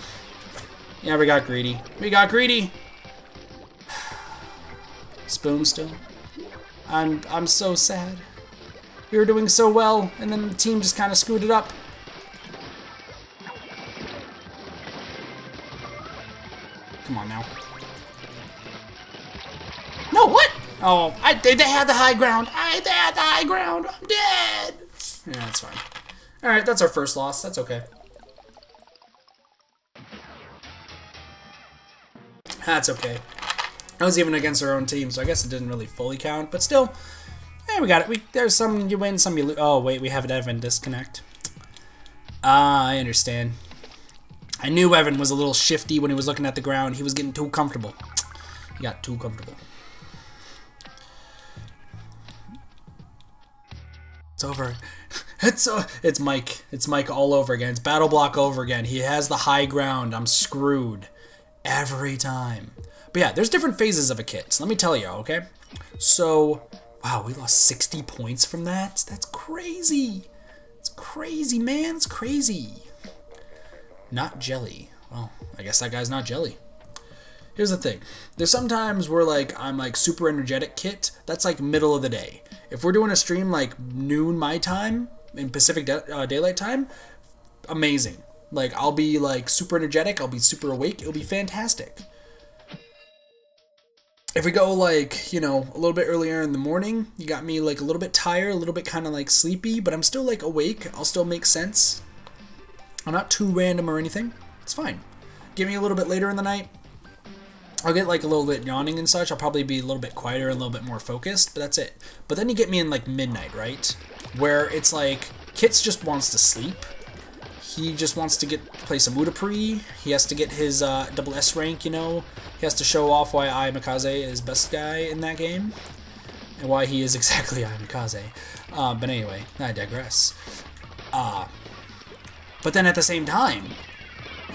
Yeah, we got greedy. Spoon still. I'm so sad. We were doing so well, and then the team just kind of screwed it up. Come on now. No, what? Oh, they had the high ground. They had the high ground. I'm dead. Yeah, that's fine. All right, that's our first loss. That's okay. That's okay. I was even against our own team, so I guess it didn't really fully count, but still, yeah, we got it. There's some you win, some you lose. Oh, wait, we have an Evan disconnect. I understand. I knew Evan was a little shifty when he was looking at the ground. He was getting too comfortable. He got too comfortable. It's over. It's Mike. It's Mike all over again. It's battle block over again. He has the high ground. I'm screwed. Every time. But yeah, there's different phases of a kit. So let me tell you, okay? So, wow, we lost 60 points from that? That's crazy. It's crazy, man. It's crazy. Not jelly. Well, I guess that guy's not jelly. Here's the thing. There's sometimes where, I'm, super energetic Kit. That's, middle of the day. If we're doing a stream, noon my time, in Pacific Daylight Time, amazing. I'll be, super energetic. I'll be super awake. It'll be fantastic. if we go like, you know, a little bit earlier in the morning, you got me like a little bit tired, a little bit kind of like sleepy, but I'm still like awake. I'll still make sense. I'm not too random or anything. It's fine. Give me a little bit later in the night. I'll get like a little bit yawning and such. I'll probably be a little bit quieter and a little bit more focused, but that's it. But then you get me in like midnight, right? Where it's like, Kits just wants to sleep. He just wants to play some Udapri. He has to get his double S rank, you know. He has to show off why Mikaze is best guy in that game. And why he is exactly Mikaze. But anyway, I digress. But then at the same time,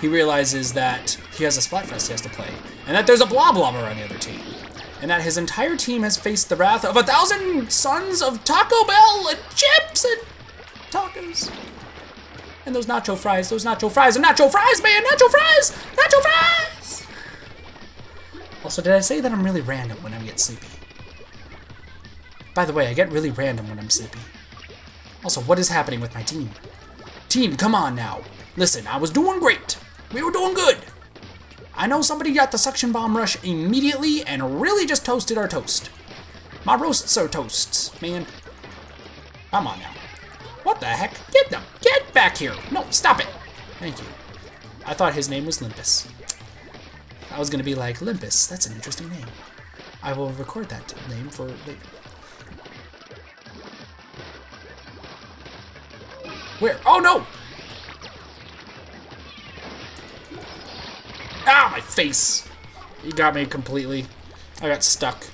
he realizes that he has a Splatfest he has to play. And that there's a Bloblobber on the other team. And that his entire team has faced the wrath of 1,000 sons of Taco Bell and chips and tacos. And those nacho fries are nacho fries, man! Nacho fries! Nacho fries! Also, did I say that I'm really random when I get sleepy? By the way, I get really random when I'm sleepy. Also, what is happening with my team? Team, come on now. Listen, I was doing great. We were doing good. I know somebody got the suction bomb rush immediately and really just toasted our toast. My roasts are toasts, man. Come on now. What the heck? Get them! Get back here! No, stop it! Thank you. I thought his name was Limpus. I was gonna be like, Limpus, that's an interesting name. I will record that name for later. Where? Oh no! Ah, my face! You got me completely. I got stuck.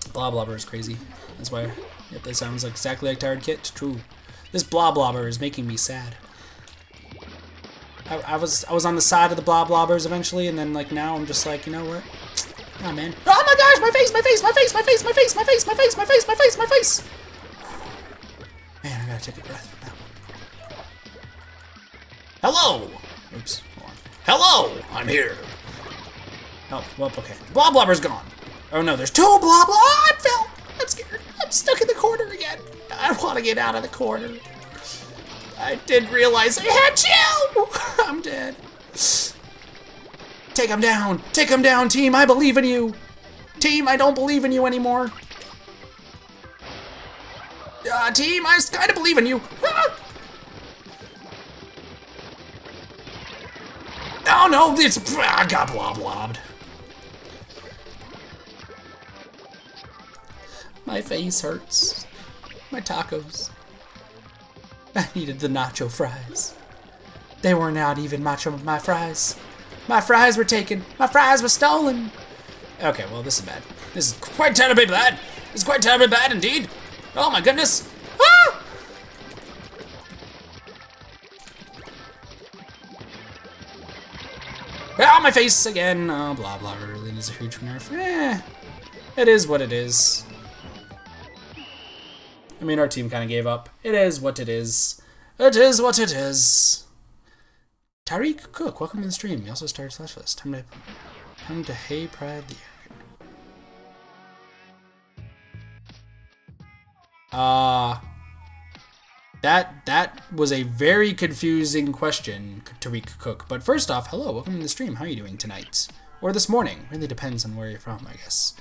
Bloblobber is crazy. That's why. Yep, that sounds exactly like Tired Kit. True. This Bloblobber is making me sad. I was on the side of the Bloblobbers eventually, and then like now I'm just like, you know what? Oh man. Oh my gosh, my face, my face, my face, my face, my face, my face, my face, my face, my face, my face! Man, I gotta take a breath from that one. Hello! Oops, hold on. Hello! I'm here. Oh, well, okay. Bloblobber's gone. Oh no, there's two Bloblob. Oh, I fell! I'm scared. I'm stuck in the corner again. I want to get out of the corner. I didn't realize I had you! I'm dead. Take him down. Take him down, team. I believe in you. Team, I don't believe in you anymore. Team, I kind of believe in you. Oh no, I got blobbed. My face hurts. My tacos. I needed the nacho fries. They were not even my fries. My fries were taken. My fries were stolen. Okay, well, this is bad. This is quite terribly bad. This is quite terribly bad indeed. Oh my goodness. Ah! Ah, my face again. Oh, blah, blah, really needs a huge nerf. It is what it is. I mean, our team kind of gave up. It is what it is. It is what it is. Tariq Cook, welcome to the stream. You also started Splatfest. Time to hey pride the That was a very confusing question, Tariq Cook. But first off, hello, welcome to the stream. How are you doing tonight? Or this morning. Really depends on where you're from, I guess.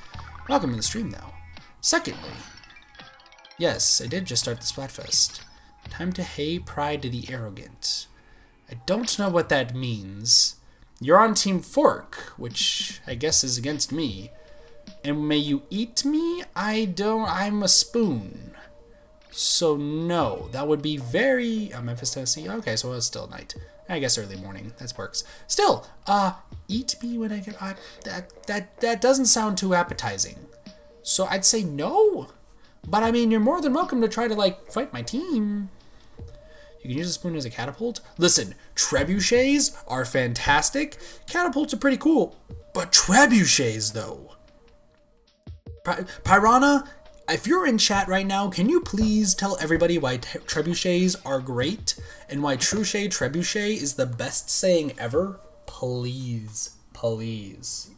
Welcome to the stream, though. Secondly, yes, I did just start the Splatfest. Time to hey pride to the arrogant. I don't know what that means. You're on Team Fork, which I guess is against me. And may you eat me? I'm a spoon. So no, that would be very, Memphis, Tennessee. Okay, so it's still night. I guess early morning, that works. Still, eat me when I get, that doesn't sound too appetizing. So I'd say no. But I mean, you're more than welcome to try to like fight my team. You can use a spoon as a catapult. Listen, trebuchets are fantastic. Catapults are pretty cool. But trebuchets, though. Piranha, if you're in chat right now, can you please tell everybody why trebuchets are great and why Truche trebuchet is the best saying ever? Please, please.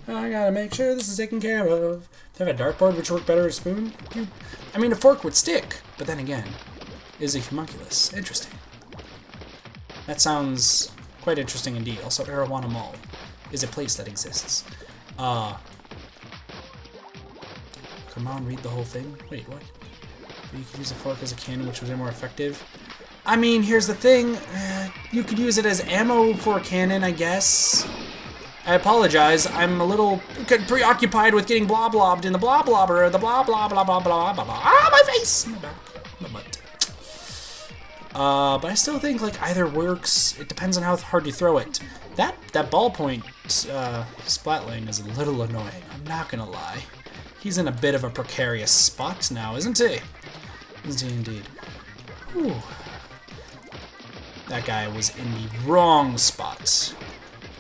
I gotta make sure this is taken care of. I have a dartboard which work better as a spoon? I mean, a fork would stick, but then again, is a homunculus. Interesting. That sounds quite interesting indeed. Also, Arowana Mall is a place that exists. Come on, read the whole thing. Wait, what? You could use a fork as a cannon, which was more effective. I mean, here's the thing. You could use it as ammo for a cannon, I guess. I apologize. I'm a little preoccupied with getting blobbed in the blobber, the blah blah blah blah blah blah blah. Ah, my face! My back. My butt. But I still think like either works. It depends on how hard you throw it. That ballpoint splatling is a little annoying. I'm not gonna lie. He's in a bit of a precarious spot now, isn't he? Isn't he indeed? Whew. That guy was in the wrong spot.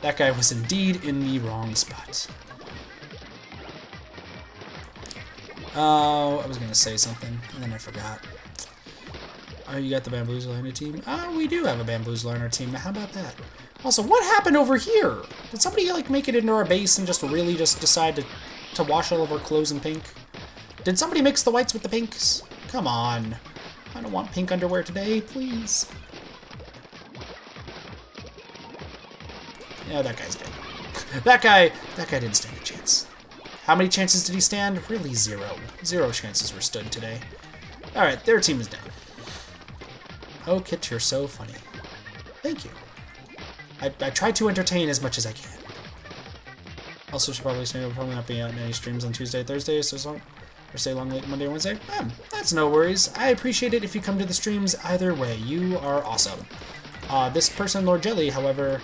That guy was indeed in the wrong spot. Oh, I was gonna say something, and then I forgot. Oh, you got the Bamboozler on your team? Oh, we do have a Bamboozler on our team. How about that? Also, what happened over here? Did somebody, like, make it into our base and just really just decide to wash all of our clothes in pink? Did somebody mix the whites with the pinks? Come on. I don't want pink underwear today, please. Yeah, that guy's dead. that guy didn't stand a chance. How many chances did he stand? Really, zero. Zero chances were stood today. Alright, their team is down. Oh, Kit, you're so funny. Thank you. I try to entertain as much as I can. Also, should probably say I'll probably not be out in any streams on Tuesday, Thursday, or stay long late Monday or Wednesday. That's no worries. I appreciate it if you come to the streams either way. You are awesome. This person, Lord Jelly, however...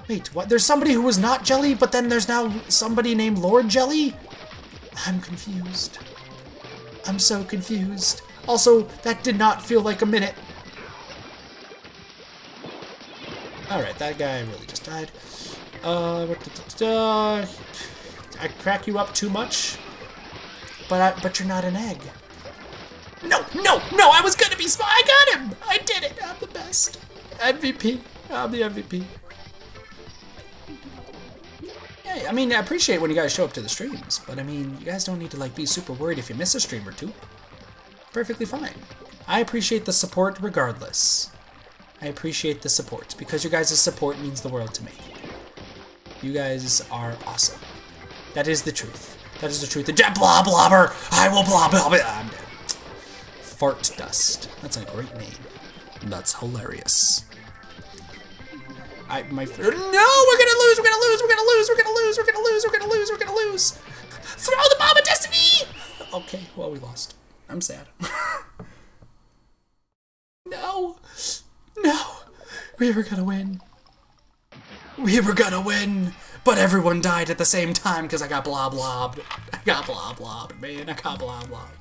Wait, what? There's somebody who was not Jelly, but then there's now somebody named Lord Jelly? I'm confused. I'm so confused. Also, that did not feel like a minute. Alright, that guy really just died. I crack you up too much? But you're not an egg. No, I was gonna be smart. I got him! I did it! I'm the best. MVP. I'm the MVP. Yeah, I mean, I appreciate when you guys show up to the streams, but I mean, you guys don't need to like be super worried if you miss a stream or two. Perfectly fine. I appreciate the support regardless. I appreciate the support, because your guys' support means the world to me. You guys are awesome. That is the truth. That is the truth. Blah blobber! I will blah blah blah. I'm dead. Fart dust. That's a great name. That's hilarious. No, we're gonna lose, we're gonna lose, we're gonna lose, we're gonna lose, we're gonna lose, we're gonna lose, we're gonna lose. Throw the bomb of destiny! Okay, well, we lost. I'm sad. No. We were gonna win. We were gonna win, but everyone died at the same time because I got blah blobbed. I got blah blobbed, man. I got blah blobbed.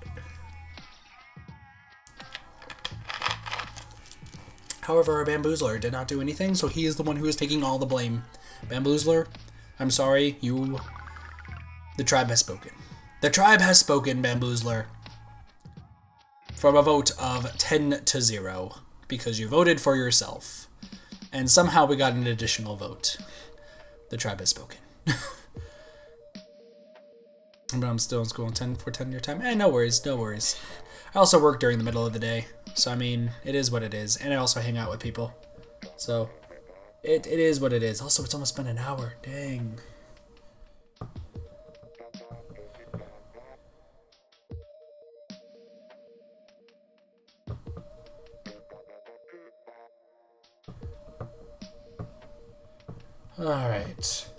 However, our Bamboozler did not do anything, so he is the one who is taking all the blame. Bamboozler, I'm sorry, the tribe has spoken. The tribe has spoken, Bamboozler. From a vote of 10-0, because you voted for yourself. And somehow we got an additional vote. The tribe has spoken. But I'm still in school in 10 your time. No worries, no worries. I also work during the middle of the day. So, I mean, it is what it is. And I also hang out with people. So, it is what it is. Also, it's almost been an hour. Dang. Alright.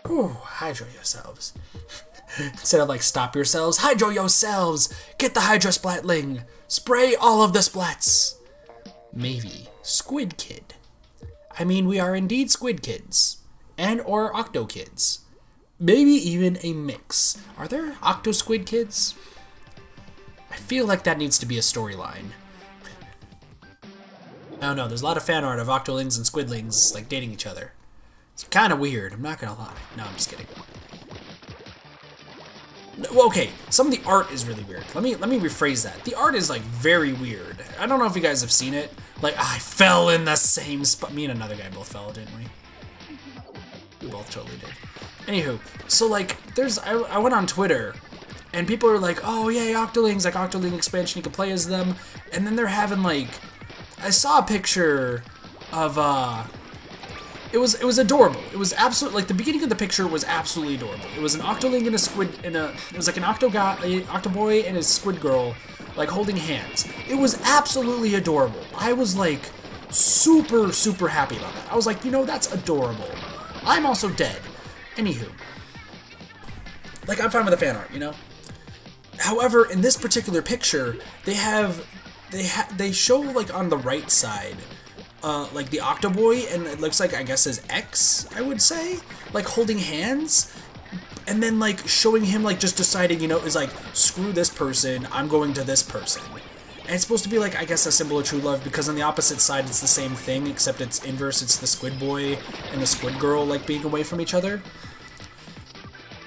Whew, hydro yourselves. Instead of like stop yourselves, hydro yourselves! Get the hydro splatling! Spray all of the splats! Maybe squid kid. I mean, we are indeed squid kids. And or octo kids. Maybe even a mix. Are there octo squid kids? I feel like that needs to be a storyline. I don't know, there's a lot of fan art of octolings and squidlings like dating each other. It's kind of weird, I'm not gonna lie. No, I'm just kidding. Well, okay, some of the art is really weird. Let me rephrase that. The art is like very weird. I don't know if you guys have seen it. Like, I fell in the same spot. Me and another guy both fell, didn't we? We both totally did. Anywho, so like, I went on Twitter, and people are like, oh yay, Octolings, like Octoling expansion, you can play as them, and then they're having like, I saw a picture of, it was adorable. It was absolutely, like, the beginning of the picture was absolutely adorable. It was an Octoling and a squid, it was like an Octoboy and a squid girl, like, holding hands. It was absolutely adorable. I was, like, super, super happy about that. I was like, you know, that's adorable. I'm also dead. Anywho. Like, I'm fine with the fan art, you know? However, in this particular picture, they show, like, on the right side, like the Octoboy, and it looks like, I guess, his ex, I would say, like, holding hands, and then, like, showing him, like, just deciding, you know, is like, screw this person, I'm going to this person. And it's supposed to be, like, I guess, a symbol of true love, because on the opposite side, it's the same thing, except it's inverse, it's the squid boy and the squid girl, like, being away from each other.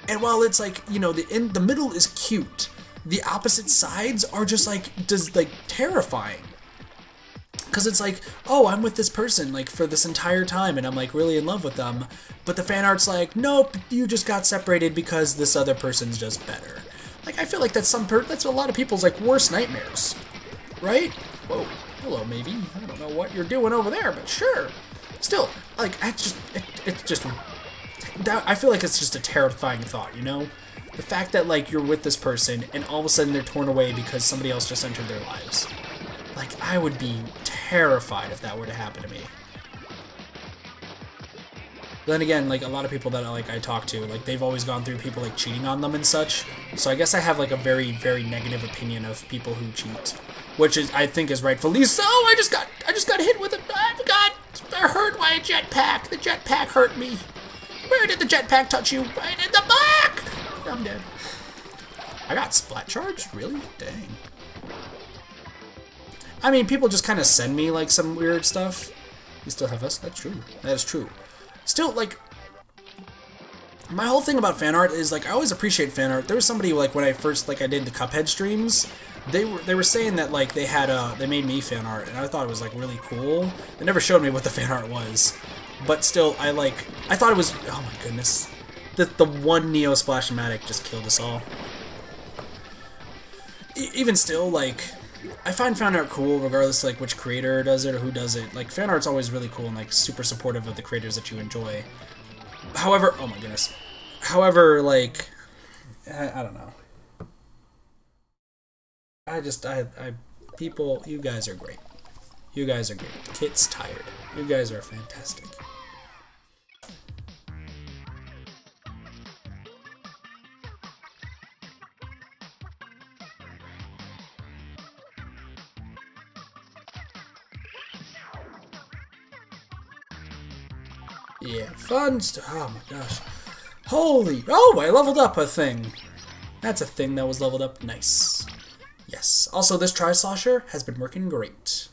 And while it's, like, you know, the middle is cute, the opposite sides are just, like, terrifying. Because it's like, oh, I'm with this person, like, for this entire time, and I'm, like, really in love with them. But the fan art's like, nope, you just got separated because this other person's just better. Like, I feel like that's that's a lot of people's, like, worst nightmares. Right? Whoa, hello, maybe. I don't know what you're doing over there, but sure. Still, like, it's just, I feel like it's just a terrifying thought, you know? The fact that, like, you're with this person, and all of a sudden they're torn away because somebody else just entered their lives. Like, I would be terrified if that were to happen to me. Then again, like, a lot of people that, like, I talk to, like, they've always gone through people, like, cheating on them and such. So I guess I have, like, a very, very negative opinion of people who cheat. Which is, I think, is rightfully so. I just got hit with I got hurt by a jetpack. The jetpack hurt me. Where did the jetpack touch you? Right in the back! I'm dead. I got splat charged? Really? Dang. I mean, people just kind of send me, like, some weird stuff. You still have us? That's true. That is true. Still, like, my whole thing about fan art is, like, I always appreciate fan art. There was somebody, like, when I first, like, I did the Cuphead streams, they were saying that, like, they made me fan art, and I thought it was, like, really cool. They never showed me what the fan art was. But still, I thought it was, oh my goodness. The one Neo Splash-O-Matic just killed us all. Even still, like, I find fan art cool regardless of, like, which creator does it or who does it. Like, fan art's always really cool and, like, super supportive of the creators that you enjoy. However, oh my goodness. However, like, I don't know. People, you guys are great. You guys are great. Kit's tired. You guys are fantastic. Yeah, fun stuff. Oh my gosh. Holy. Oh, I leveled up a thing. That's a thing that was leveled up. Nice. Yes. Also, this Tri-Slosher has been working great.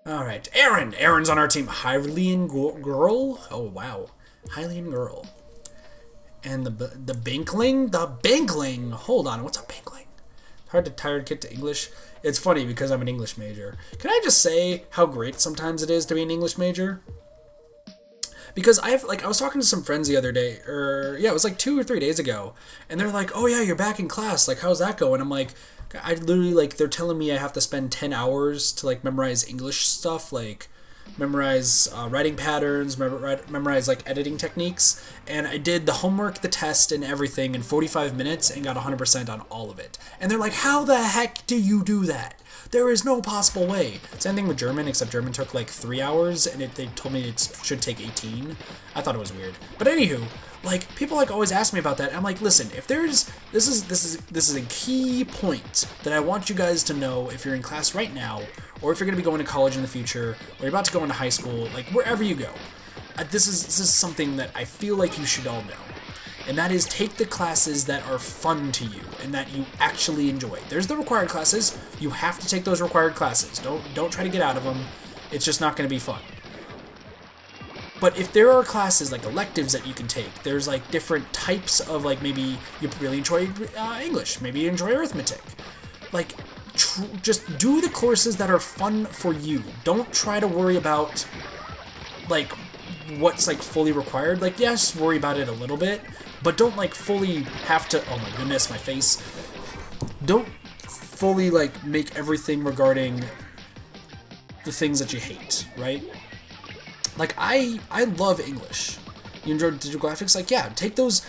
Alright, Aaron! Aaron's on our team. Hylian Girl? Oh, wow. Hylian Girl. And the Bankling? The Bankling! Hold on, what's a Bankling? Hard to tired kid to English. It's funny because I'm an English major. Can I just say how great sometimes it is to be an English major? Because I was talking to some friends the other day, yeah, it was like 2 or 3 days ago, and they're like, oh yeah, you're back in class, like, how's that going? I'm like, I literally, like, they're telling me I have to spend 10 hours to, like, memorize English stuff, like, memorize writing patterns, memorize, like, editing techniques, and I did the homework, the test, and everything in 45 minutes and got 100% on all of it. And they're like, how the heck do you do that? There is no possible way. Same thing with German, except German took like 3 hours, and they told me it should take 18. I thought it was weird. But anywho, like, people like always ask me about that. I'm like, listen, if there's this is a key point that I want you guys to know if you're in class right now, or if you're gonna be going to college in the future, or you're about to go into high school, like wherever you go. This is something that I feel like you should all know. And that is, take the classes that are fun to you and that you actually enjoy. There's the required classes. You have to take those required classes. Don't try to get out of them. It's just not going to be fun. But if there are classes like electives that you can take, there's like different types of like maybe you really enjoy English, maybe you enjoy arithmetic. Like just do the courses that are fun for you. Don't try to worry about like what's like fully required. Like yes, worry about it a little bit, but don't like fully have to, oh my goodness, my face. Don't fully like make everything regarding the things that you hate, right? Like I love English. You enjoy digital graphics? Like yeah, take those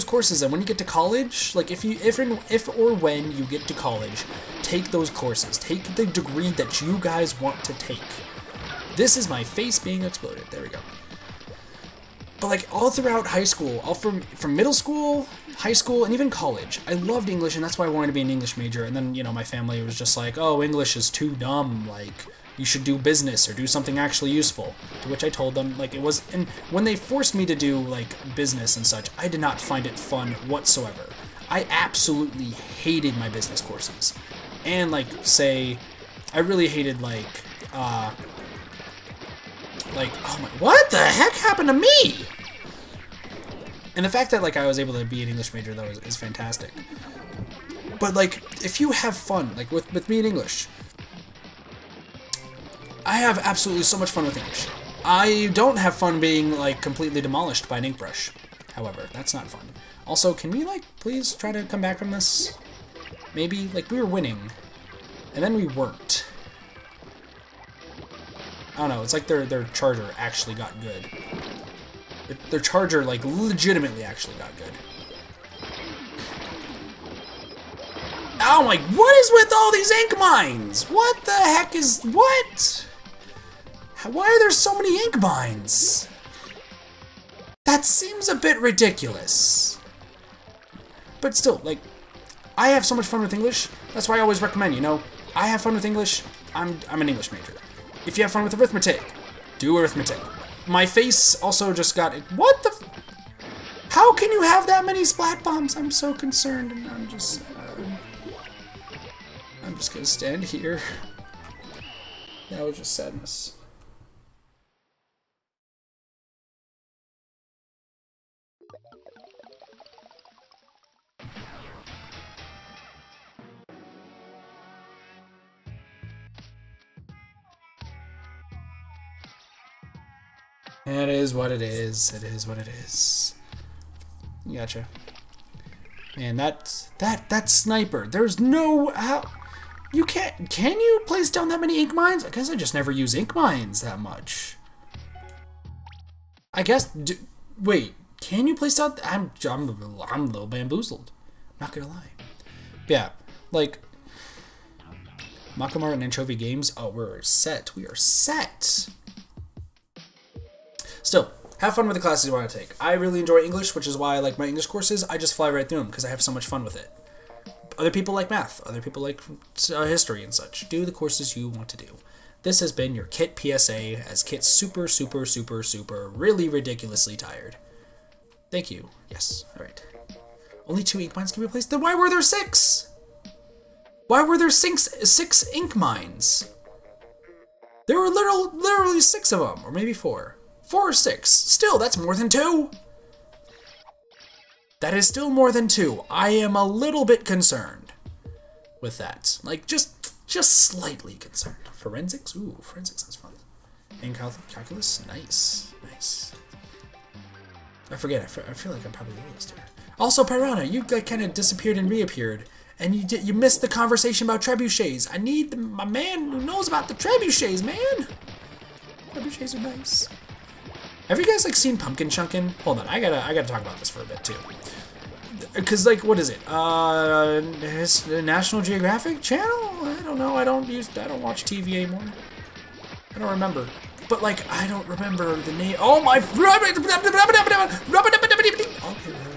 courses, and when you get to college, like if or when you get to college, take those courses. Take the degree that you guys want to take. This is my face being exploded. There we go. But like all throughout high school, all from middle school, high school, and even college, I loved English, and that's why I wanted to be an English major. And then, you know, my family was just like, oh, English is too dumb, like you should do business or do something actually useful. To which I told them, like, it was, and when they forced me to do, like, business and such, I did not find it fun whatsoever. I absolutely hated my business courses. And, like, say, I really hated, like, oh my, what the heck happened to me? And the fact that, like, I was able to be an English major, though, is fantastic. But, like, if you have fun, like, with me in English, I have absolutely so much fun with English. I don't have fun being, like, completely demolished by an ink brush. However, that's not fun. Also, can we, like, please try to come back from this? Maybe? Like, we were winning. And then we weren't. I don't know, it's like their charger actually got good. Their charger, like, legitimately actually got good. Oh my, what is with all these ink mines? What the heck is, what? Why are there so many ink mines? That seems a bit ridiculous. But still, like, I have so much fun with English. That's why I always recommend, you know, I have fun with English, I'm an English major. If you have fun with arithmetic, do arithmetic. My face also just got, what the, how can you have that many splat bombs? I'm so concerned, and I'm just gonna stand here. That was just sadness. It is what it is. It is what it is. Gotcha. Man, that sniper. There's no how you can't. Can you place down that many ink mines? I guess I just never use ink mines that much. I guess. Wait, can you place down? I'm a little bamboozled. I'm not gonna lie. Yeah, like Makamar and Anchovy Games. Oh, we're set. We are set. Still, have fun with the classes you want to take. I really enjoy English, which is why I like my English courses. I just fly right through them because I have so much fun with it. Other people like math. Other people like history and such. Do the courses you want to do. This has been your Kit PSA, as Kit's super, super, super, super, really ridiculously tired. Thank you. Yes. All right. Only 2 ink mines can be replaced? Then why were there 6? Why were there six ink mines? There were literally 6 of them, or maybe 4. 4 or 6. Still, that's more than 2. That is still more than 2. I am a little bit concerned with that. Like, just slightly concerned. Forensics? Ooh, forensics sounds fun. And calculus? Nice. Nice. I forget. I feel like I'm probably the oldest here. Also, Piranha, you kind of disappeared and reappeared. And you missed the conversation about trebuchets. I need my man who knows about the trebuchets, man. Trebuchets are nice. Have you guys, like, seen Pumpkin Chunkin'? Hold on, I gotta talk about this for a bit, too. Because, like, what is it? The National Geographic Channel? I don't know, I don't watch TV anymore. I don't remember. But, like, I don't remember the name. Oh my, okay, well,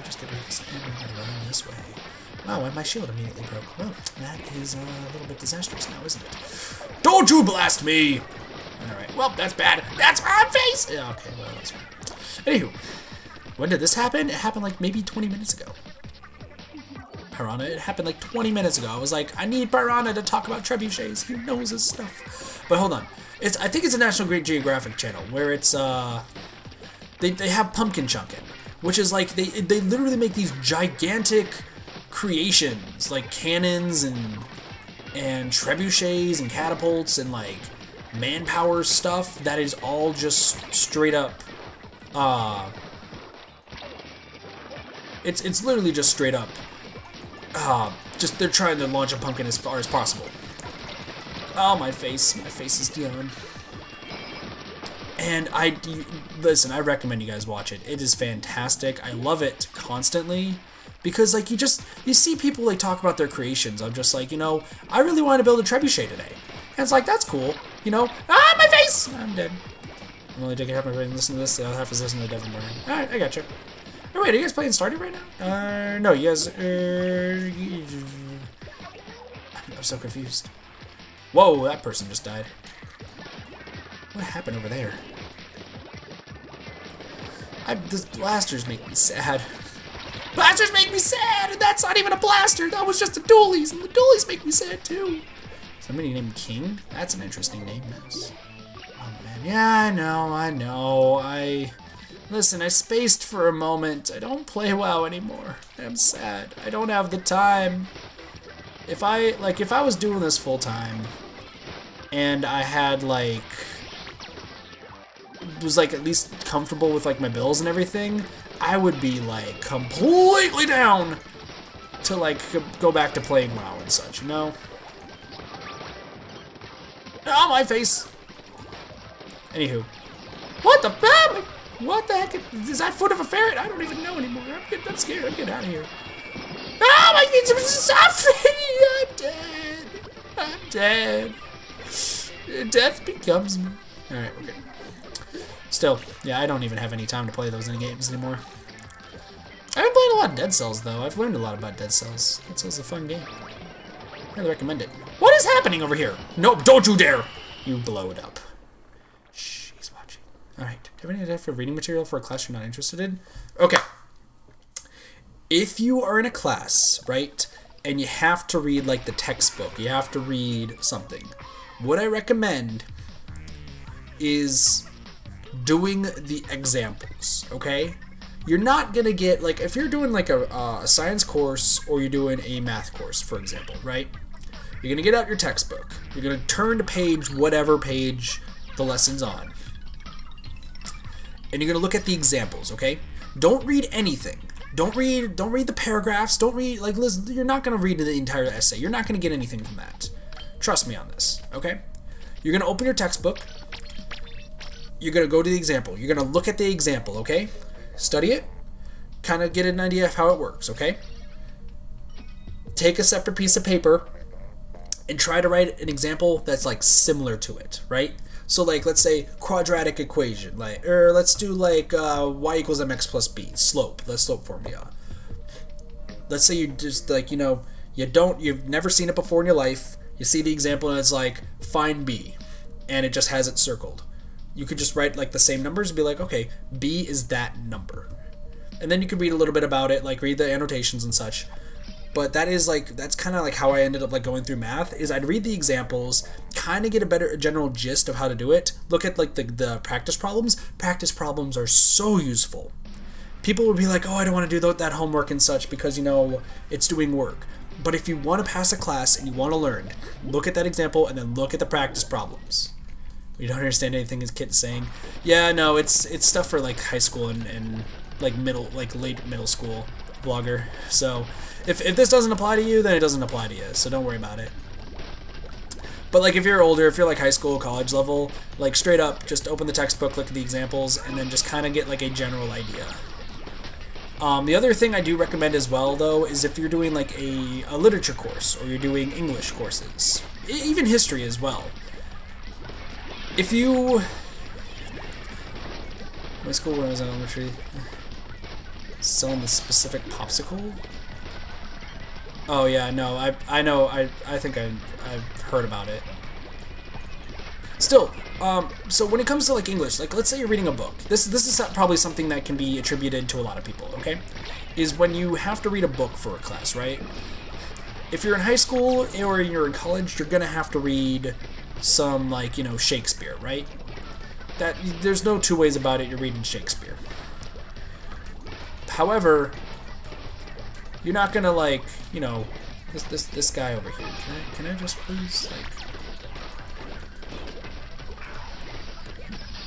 just get around this way. Wow, and my shield immediately broke. Well, that is a little bit disastrous now, isn't it? Don't you blast me! Alright, well, that's bad. That's my face! Yeah, okay, well, that's fine. Anywho, when did this happen? It happened like maybe 20 minutes ago. Piranha, it happened like 20 minutes ago. I was like, I need Piranha to talk about trebuchets. He knows his stuff. But hold on. I think it's a National Geographic channel where it's, they have pumpkin chunkin', which is like they literally make these gigantic creations like cannons and trebuchets and catapults and like manpower stuff that is all just straight up it's literally just straight up just they're trying to launch a pumpkin as far as possible. Oh, my face is done. And listen, I recommend you guys watch it. It is fantastic. I love it constantly. Because, like, you see people, like, talk about their creations. I'm just like, you know, I really want to build a trebuchet today. And it's like, that's cool, you know? Ah, my face! I'm dead. I'm only taking half my brain and listen to this, the other half is listening to Devil Burn. Alright, I gotcha. Oh, wait, are you guys playing Stardew right now? No, you guys, I'm so confused. Whoa, that person just died. What happened over there? The blasters make me sad. Blasters make me sad, and that's not even a blaster. That was just a dualies, and the dualies make me sad too. Somebody named King? That's an interesting name, Mouse. Oh man, yeah, I know. Listen, I spaced for a moment. I don't play WoW anymore. I'm sad. I don't have the time. If I was doing this full time, and I had was at least comfortable with like my bills and everything, I would be like completely down to like go back to playing WoW and such, you know? Oh, my face! Anywho. What the fuck? What the heck? Is that foot of a ferret? I don't even know anymore. I'm scared. I'm getting out of here. Oh, my feet! I'm dead. Death becomes me. Alright, we're good. Still, yeah, I don't even have any time to play those games anymore. I haven't played a lot of Dead Cells, though. I've learned a lot about Dead Cells. Dead Cells is a fun game. I really recommend it. What is happening over here? No, don't you dare! You blow it up. Shh, he's watching. Alright, do you have any idea for reading material for a class you're not interested in? Okay. If you are in a class, right, and you have to read, like, the textbook, you have to read something, what I recommend is doing the examples, okay? You're not gonna get, like, if you're doing, like, a science course or you're doing a math course, for example, right? You're gonna get out your textbook. You're gonna turn to page, whatever page the lesson's on. And you're gonna look at the examples, okay? Don't read anything. Don't read the paragraphs. Don't read, like, listen, you're not gonna read the entire essay. You're not gonna get anything from that. Trust me on this, okay? You're gonna open your textbook. You're gonna go to the example. You're gonna look at the example, okay? Study it. Kind of get an idea of how it works, okay? Take a separate piece of paper and try to write an example that's, like, similar to it, right? So, like, let's say quadratic equation, like, or let's do, like, y equals mx plus b, slope, the slope formula. Let's say you just, like, you know, you've never seen it before in your life. You see the example and it's like, find b, and it just has it circled. You could just write, like, the same numbers and be like, okay, b is that number. And then you could read a little bit about it, like, read the annotations and such. But that is, like, that's kind of, like, how I ended up, like, going through math, is I'd read the examples, kind of get a general gist of how to do it, look at, like, the practice problems. Practice problems are so useful. People would be like, oh, I don't want to do that homework and such because, you know, it's doing work. But if you want to pass a class and you want to learn, look at that example and then look at the practice problems. You don't understand anything his kid's saying. Yeah, no, it's stuff for, like, high school and like, late middle school vlogger. So if this doesn't apply to you, then it doesn't apply to you, so don't worry about it. But, like, if you're older, if you're, like, high school, college level, like, straight up, just open the textbook, look at the examples, and then just kind of get, like, a general idea. The other thing I do recommend as well, though, is if you're doing, like, a literature course, or you're doing English courses, even history as well. If you... My school when I was in elementary, selling the specific popsicle? Oh yeah, no, I know, I think I've heard about it. Still, so when it comes to, like, English, like, let's say you're reading a book. This is probably something that can be attributed to a lot of people, okay? Is when you have to read a book for a class, right? If you're in high school or you're in college, you're gonna have to read some, like, you know, Shakespeare, right? there's no two ways about it. You're reading Shakespeare. However, you're not gonna like, you know, this guy over here. Can I just please, like,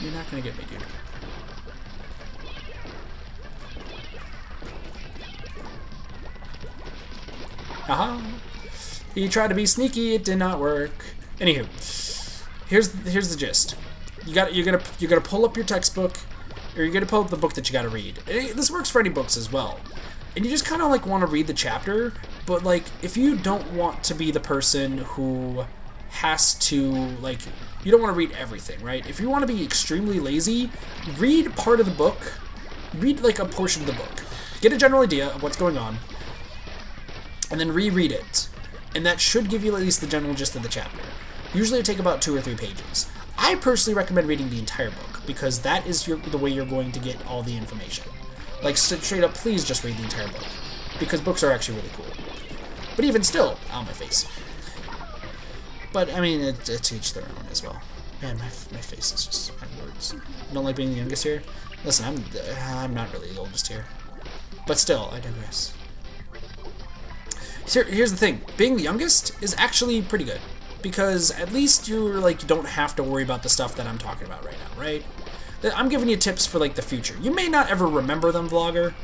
you're not gonna get me, dude. Haha. He tried to be sneaky. It did not work. Anywho, here's the gist. You're gonna pull up your textbook, or you're gonna pull up the book that you gotta read. This works for any books as well. And you just kind of like want to read the chapter, but like if you don't want to be the person who has to, like, you don't want to read everything, right? If you want to be extremely lazy, read part of the book, read like a portion of the book, get a general idea of what's going on, and then reread it. And that should give you at least the general gist of the chapter. Usually it take about 2 or 3 pages. I personally recommend reading the entire book, because that is the way you're going to get all the information. Like, straight up, please just read the entire book, because books are actually really cool. But even still, ow, my face. But, I mean, it's each their own as well. Man, my face is just, I have words. I don't like being the youngest here. Listen, I'm not really the oldest here. But still, I digress. So here's the thing. Being the youngest is actually pretty good. Because at least you're, like, you don't have to worry about the stuff that I'm talking about right now, right? I'm giving you tips for, like, the future. You may not ever remember them, vlogger.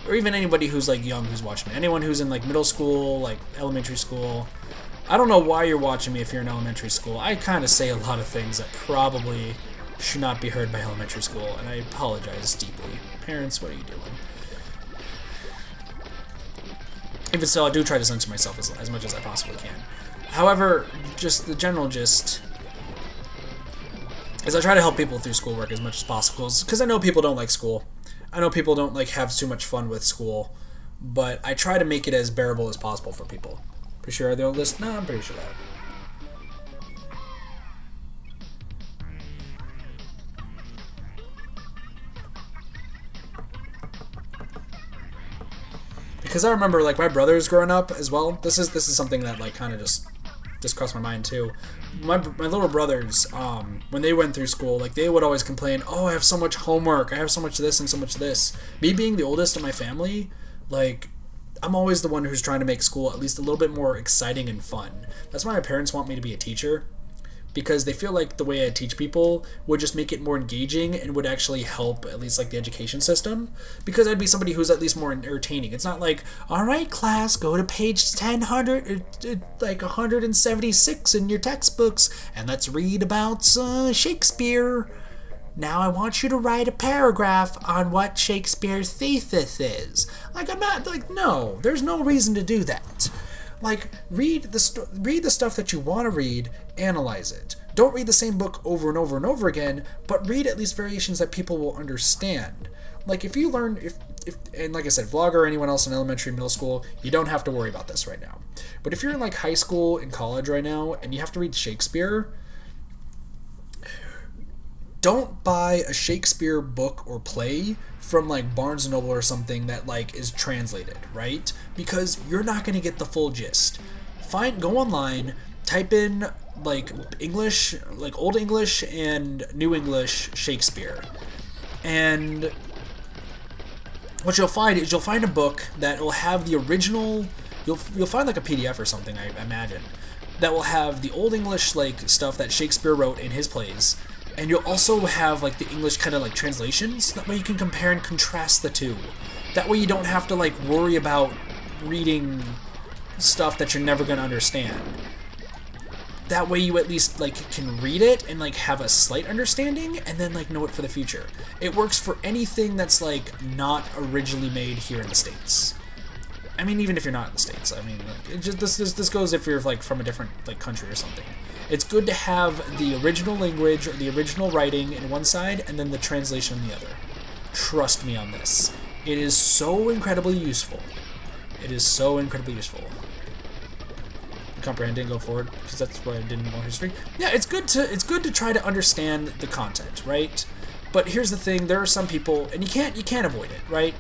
Or even anybody who's, like, young who's watching. Anyone who's in, like, middle school, like, elementary school. I don't know why you're watching me if you're in elementary school. I kind of say a lot of things that probably should not be heard by elementary school, and I apologize deeply. Parents, what are you doing? Even still, I do try to censor myself as much as I possibly can. However, just the general gist is I try to help people through schoolwork as much as possible, because I know people don't like school. I know people don't like have too much fun with school, but I try to make it as bearable as possible for people. Pretty sure they're on the list? No, I'm pretty sure that. Because I remember, like, my brothers growing up as well. This is something that, like, kind of just crossed my mind too. My little brothers, when they went through school, like, they would always complain, oh, I have so much homework, I have so much of this and so much of this. Me being the oldest in my family, like, I'm always the one who's trying to make school at least a little bit more exciting and fun. That's why my parents want me to be a teacher, because they feel like the way I teach people would just make it more engaging and would actually help at least like the education system, because I'd be somebody who's at least more entertaining. It's not like, all right, class, go to page 176 in your textbooks and let's read about Shakespeare. Now I want you to write a paragraph on what Shakespeare's thesis is. Like, I'm not, like, no, there's no reason to do that. Like, read the stuff that you want to read, analyze it. Don't read the same book over and over and over again, but read at least variations that people will understand. Like, if you learn, and like I said, vlogger or anyone else in elementary, middle school, you don't have to worry about this right now. But if you're in, like, high school and college right now, and you have to read Shakespeare, don't buy a Shakespeare book or play from, like, Barnes & Noble or something that, like, is translated, right? Because you're not going to get the full gist. Go online, type in, like, English, like, Old English and New English Shakespeare. And what you'll find is you'll find a book that will have the original, you'll find, like, a PDF or something, I imagine, that will have the Old English, like, stuff that Shakespeare wrote in his plays. And you'll also have, like, the English kind of, like, translations. That way you can compare and contrast the two. That way you don't have to, like, worry about reading stuff that you're never going to understand. That way you at least, like, can read it and, like, have a slight understanding and then, like, know it for the future. It works for anything that's, like, not originally made here in the States. I mean, even if you're not in the States. I mean, like, it just, this goes if you're, like, from a different, like, country or something. It's good to have the original language or the original writing in one side and then the translation on the other. Trust me on this. It is so incredibly useful. It is so incredibly useful. Comprehending, go forward, because that's why I didn't want history. Yeah, it's good to try to understand the content, right? But here's the thing, there are some people, and you can't avoid it, right?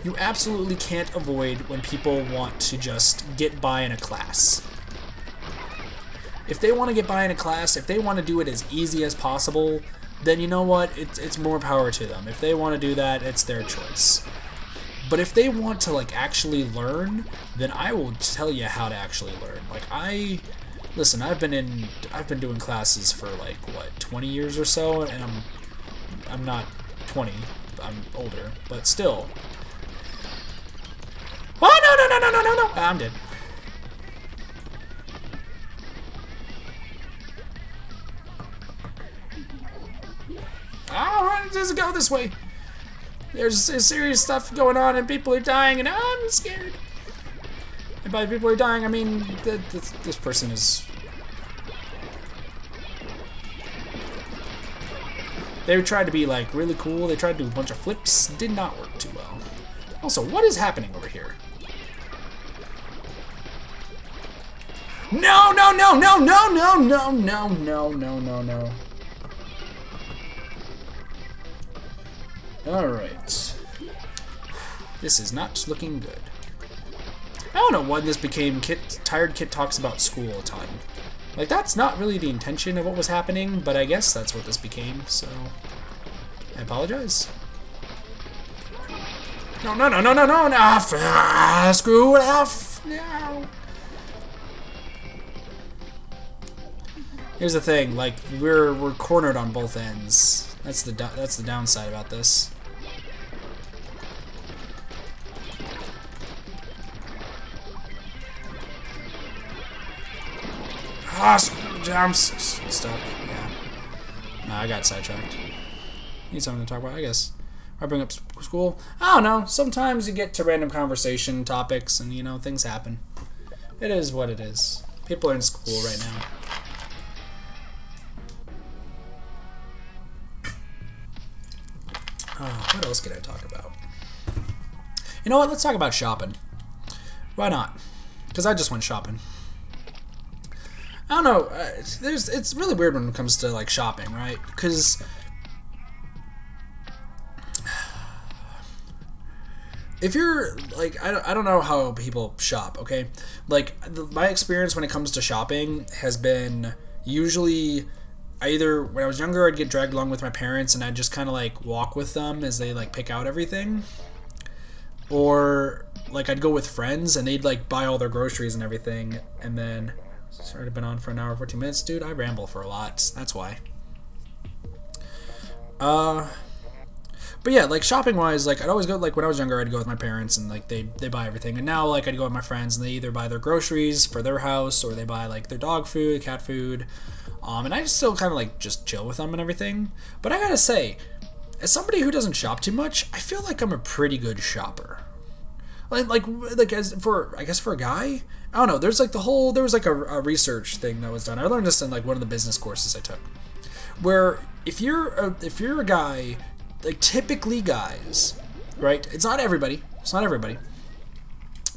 You absolutely can't avoid when people want to just get by in a class. If they want to get by in a class, if they want to do it as easy as possible, then you know what? It's more power to them. If they want to do that, it's their choice. But if they want to like actually learn, then I will tell you how to actually learn. Like listen, I've been doing classes for like what, 20 years or so, and I'm not 20. I'm older, but still. Oh no! I'm dead. Oh, it doesn't go this way. There's serious stuff going on, and people are dying, and I'm scared. And by people are dying, I mean this person is. They tried to be like really cool. They tried to do a bunch of flips. Did not work too well. Also, what is happening over here? No! Alright. This is not looking good. I don't know why this became Tired Kit talks about school a ton. Like, that's not really the intention of what was happening, but I guess that's what this became, so I apologize. No! Screw it off! No! Here's the thing, like, we're cornered on both ends. That's the downside about this. I'm stuck. Yeah. No, I got sidetracked. Need something to talk about, I guess. I bring up school. I don't know. Sometimes you get to random conversation topics, and you know things happen. It is what it is. People are in school right now. What else can I talk about? You know what? Let's talk about shopping. Why not? Because I just went shopping. I don't know. It's really weird when it comes to like shopping, right? Because if you're like, I don't know how people shop. Okay, like my experience when it comes to shopping has been usually either when I was younger, I'd get dragged along with my parents and I'd just kind of like walk with them as they like pick out everything, or like I'd go with friends and they'd like buy all their groceries and everything, and then it's already been on for an hour 14 minutes, dude. I ramble for a lot. That's why. But yeah, like shopping wise, like I'd always go, like when I was younger, I'd go with my parents and like they buy everything, and now like I'd go with my friends and they either buy their groceries for their house or they buy like their dog food, cat food. And I just still kind of like just chill with them and everything. But I gotta say, as somebody who doesn't shop too much, I feel like I'm a pretty good shopper. Like as for, I guess for a guy, I don't know. There's like there was like a research thing that was done. I learned this in like one of the business courses I took, where if you're a guy, like typically guys, right? It's not everybody.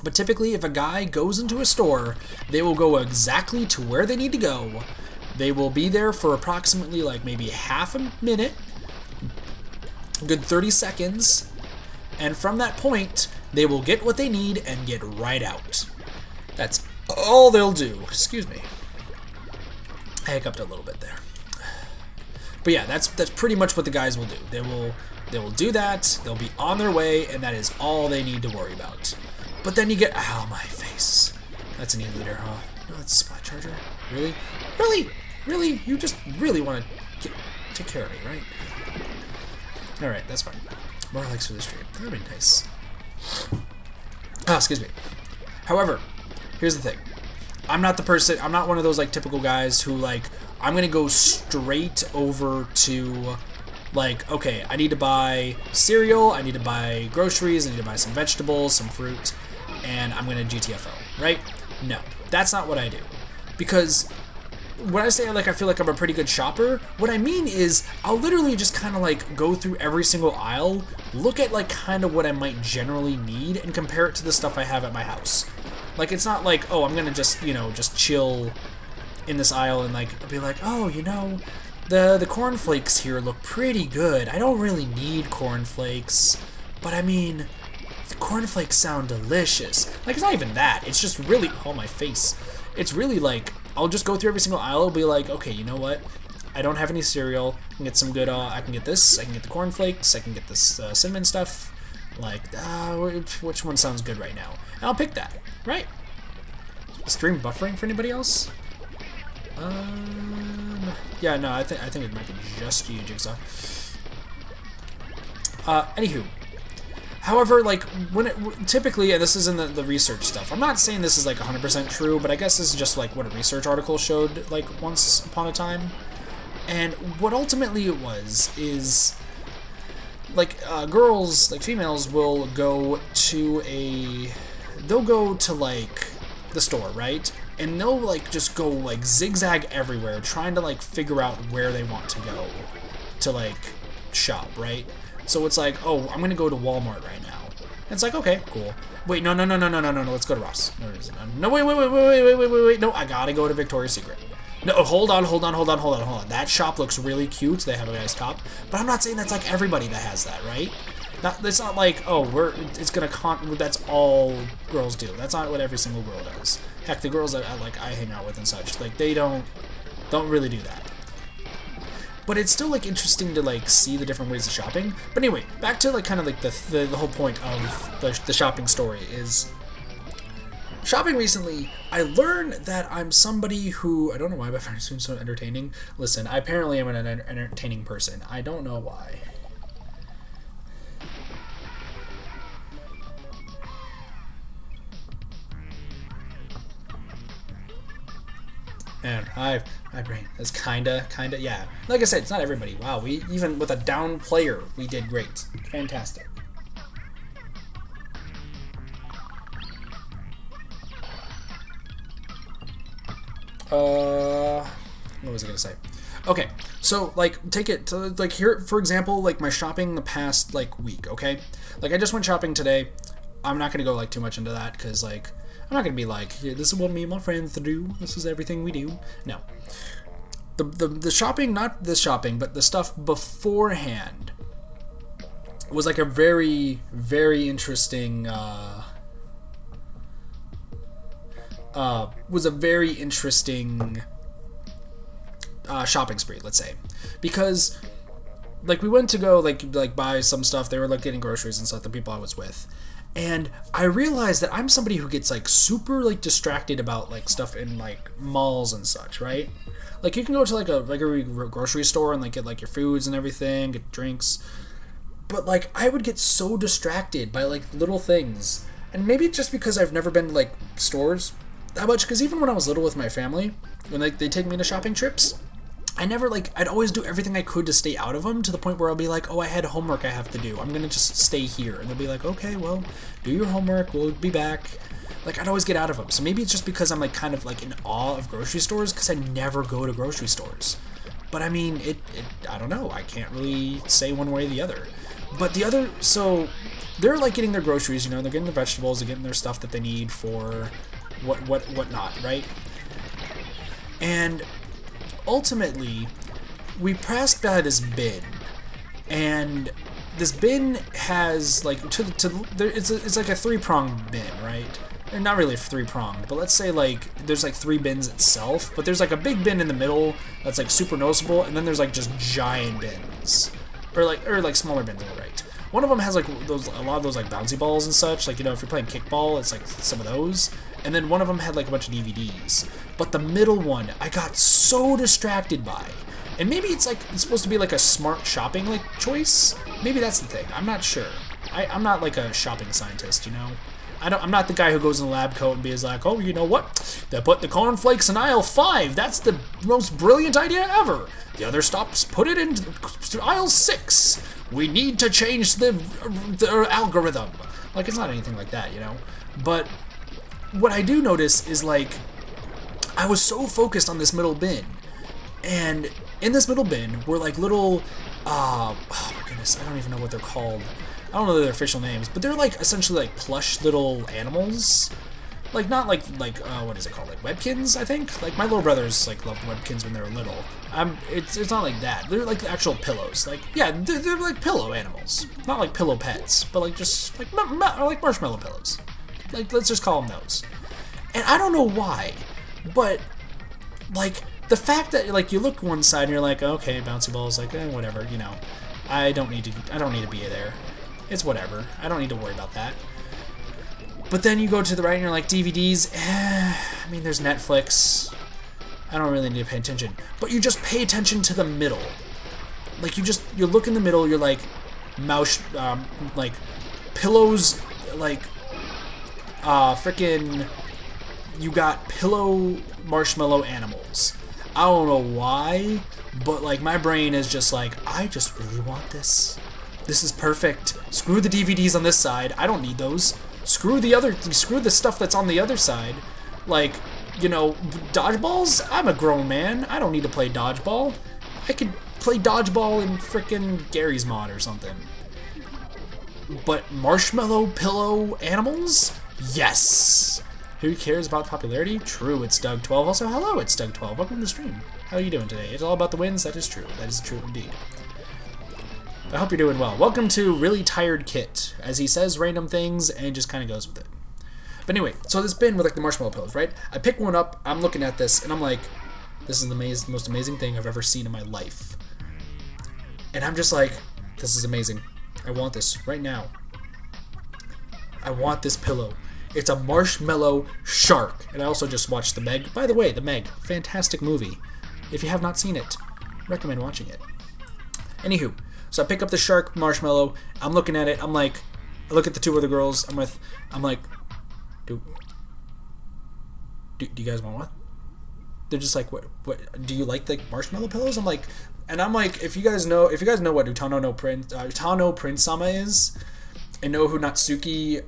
But typically, if a guy goes into a store, they will go exactly to where they need to go. They will be there for approximately like maybe half a minute, good 30 seconds, and from that point, they will get what they need and get right out. That's all they'll do. Excuse me. I hiccuped a little bit there. But yeah, that's pretty much what the guys will do. They will do that, they'll be on their way, and that is all they need to worry about. But then you get, ow, my face. That's an e-liter, huh? No, that's a splat charger. Really? Really? Really? You just really want to take care of me, right? Alright, that's fine. More likes for the stream. That would be nice. Ah, excuse me. However, here's the thing. I'm not one of those like typical guys who like, I'm gonna go straight over to like, okay, I need to buy cereal, I need to buy groceries, I need to buy some vegetables, some fruit, and I'm gonna GTFO, right? No, that's not what I do. Because when I say like I feel like I'm a pretty good shopper, what I mean is I'll literally just kind of like go through every single aisle, look at like kind of what I might generally need, and compare it to the stuff I have at my house. Like it's not like, oh, I'm gonna just, you know, just chill in this aisle and like be like, oh, you know, the cornflakes here look pretty good. I don't really need cornflakes, but I mean, the cornflakes sound delicious. Like it's not even that. It's just really, oh my face. It's really like, I'll just go through every single aisle and be like, okay, you know what? I don't have any cereal. I can get some good, I can get this, I can get the cornflakes, I can get this cinnamon stuff. Like, which one sounds good right now? And I'll pick that, right? Stream buffering for anybody else? Yeah, no, I think it might be just you, Jigsaw. Anywho. However, like, when it, typically, and this is in the research stuff, I'm not saying this is, like, 100% true, but I guess this is just, like, what a research article showed, like, once upon a time. And what ultimately it was is, like, girls, like, females will go to they'll go to, like, the store, right? And they'll, like, just go, like, zigzag everywhere, trying to, like, figure out where they want to go to, like, shop, right? So it's like, oh, I'm gonna go to Walmart right now. And it's like, okay, cool. Wait, no, let's go to Ross. No, wait, no, I gotta go to Victoria's Secret. No, hold on. That shop looks really cute. They have a nice top. But I'm not saying that's like everybody that has that, right? It's not like, oh, that's all girls do. That's not what every single girl does. Heck, the girls that I hang out with and such, like, they don't really do that. But it's still, like, interesting to, like, see the different ways of shopping. But anyway, back to, like, kind of, like, the whole point of the shopping story is... Shopping recently, I learned that I'm somebody who... I don't know why, but I find it so entertaining. Listen, I apparently am an entertaining person. I don't know why. Man, my brain is kinda, yeah. Like I said, it's not everybody. Wow, we even with a down player, we did great. Fantastic. What was I gonna say? Okay, so like take it to like here for example, like my shopping the past like week. Okay, like I just went shopping today. I'm not gonna go like too much into that because like. I'm not gonna be like, yeah, this is what me and my friends do. This is everything we do. No, the shopping, not the shopping, but the stuff beforehand was like a very interesting. Was a very interesting shopping spree, let's say, because like we went to go like buy some stuff. They were like getting groceries and stuff. The people I was with. And I realized that I'm somebody who gets like super like distracted about like stuff in like malls and such, right? Like you can go to like a grocery store and like get like your foods and everything, get drinks. But like I would get so distracted by like little things. And maybe just because I've never been to like stores that much, because even when I was little with my family, when like they take me to shopping trips, I never like, I'd always do everything I could to stay out of them to the point where I'll be like, oh, I had homework I have to do. I'm going to just stay here. And they'll be like, okay, well, do your homework. We'll be back. Like, I'd always get out of them. So maybe it's just because I'm like kind of like in awe of grocery stores because I never go to grocery stores. But I mean, I don't know. I can't really say one way or the other. But the other, so they're like getting their groceries, you know, they're getting their vegetables, they're getting their stuff that they need for whatnot, right? And ultimately, we passed by this bin, and this bin has like it's like a three-pronged bin, right? And not really three-pronged, but let's say like there's like three bins itself, but there's like a big bin in the middle that's like super noticeable, and then there's like just giant bins, or like smaller bins on the right. One of them has like a lot of those like bouncy balls and such, like, you know, if you're playing kickball, it's like some of those. And then one of them had like a bunch of DVDs. But the middle one, I got so distracted by. And maybe it's like, it's supposed to be like a smart shopping like choice. Maybe that's the thing. I'm not sure. I'm not like a shopping scientist, you know? I'm not the guy who goes in the lab coat and be like, oh, you know what? They put the cornflakes in aisle 5. That's the most brilliant idea ever. The other stops put it in aisle 6. We need to change the algorithm. Like, it's not anything like that, you know? But what I do notice is, like, I was so focused on this middle bin. And in this middle bin were, like, little, oh my goodness, I don't even know what they're called. I don't know their official names, but they're, like, essentially, like, plush little animals. Like, not like what is it called? Like, Webkins, I think? Like, my little brothers, like, loved Webkins when they were little. It's not like that. They're, like, actual pillows. Like, yeah, they're like, pillow animals. Not like pillow pets, but, like, just, like marshmallow pillows. Like, let's just call them those. And I don't know why, but, like, the fact that like you look one side and you're like, okay, bouncy balls, like whatever, you know, I don't need to be there. It's whatever. I don't need to worry about that. But then you go to the right and you're like, DVDs. I mean, there's Netflix. I don't really need to pay attention. But you just pay attention to the middle. Like you look in the middle. You're like, mouse, like pillows, like frickin'. You got pillow marshmallow animals. I don't know why, but like my brain is just like, I just really want this. This is perfect. Screw the DVDs on this side. I don't need those. Screw the stuff that's on the other side. Like, you know, dodgeballs? I'm a grown man. I don't need to play dodgeball. I could play dodgeball in frickin' Gary's mod or something. But marshmallow pillow animals? Yes! Who cares about popularity? True, it's Doug12. Also, hello, it's Doug12. Welcome to the stream. How are you doing today? It's all about the wins. That is true. That is true indeed. I hope you're doing well. Welcome to Really Tired Kit, as he says random things and just kind of goes with it. But anyway, so this bin with like the marshmallow pillows, right? I pick one up, I'm looking at this, and I'm like, this is the most amazing thing I've ever seen in my life. And I'm just like, this is amazing. I want this right now. I want this pillow. It's a marshmallow shark. And I also just watched The Meg. By the way, The Meg, fantastic movie. If you have not seen it, recommend watching it. Anywho, so I pick up the shark marshmallow. I'm looking at it. I'm like, I look at the two other girls I'm with. I'm like, do you guys want one? They're just like, what do you like the marshmallow pillows? I'm like, if you guys know what Utano no Prince Sama is, and know who Natsuki,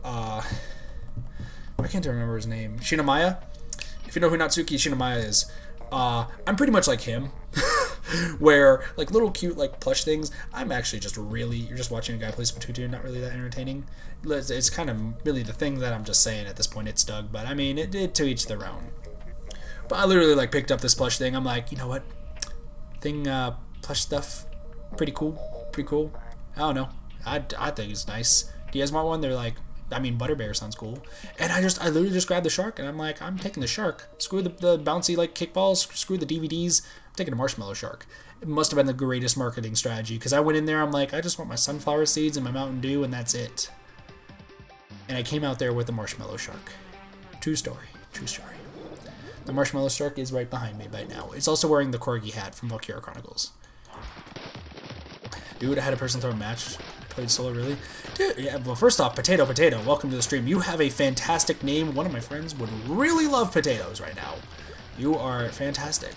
I can't remember his name, Shinamaya. If you know who Natsuki Shinamaya is, I'm pretty much like him. Where, like, little cute, like, plush things, I'm actually just really, you're just watching a guy play Splatoon, not really that entertaining. It's kind of really the thing that I'm just saying at this point, it's Doug, but I mean, it to each their own. But I literally, like, picked up this plush thing, I'm like, you know what, plush stuff, pretty cool, I don't know, I think it's nice. Do you guys want one? They're like, I mean, Butterbear sounds cool. And I literally just grabbed the shark, and I'm like, I'm taking the shark. Screw the bouncy, like, kickballs, screw the DVDs, I'm taking a marshmallow shark. It must have been the greatest marketing strategy, because I went in there, I'm like, I just want my sunflower seeds and my Mountain Dew, and that's it. And I came out there with a marshmallow shark. True story. The marshmallow shark is right behind me right now. It's also wearing the Corgi hat from Valkyria Chronicles. Dude, I had a person throw a match. Played solo, really? Dude, yeah, well, first off, Potato, welcome to the stream. You have a fantastic name. One of my friends would really love potatoes right now. You are fantastic.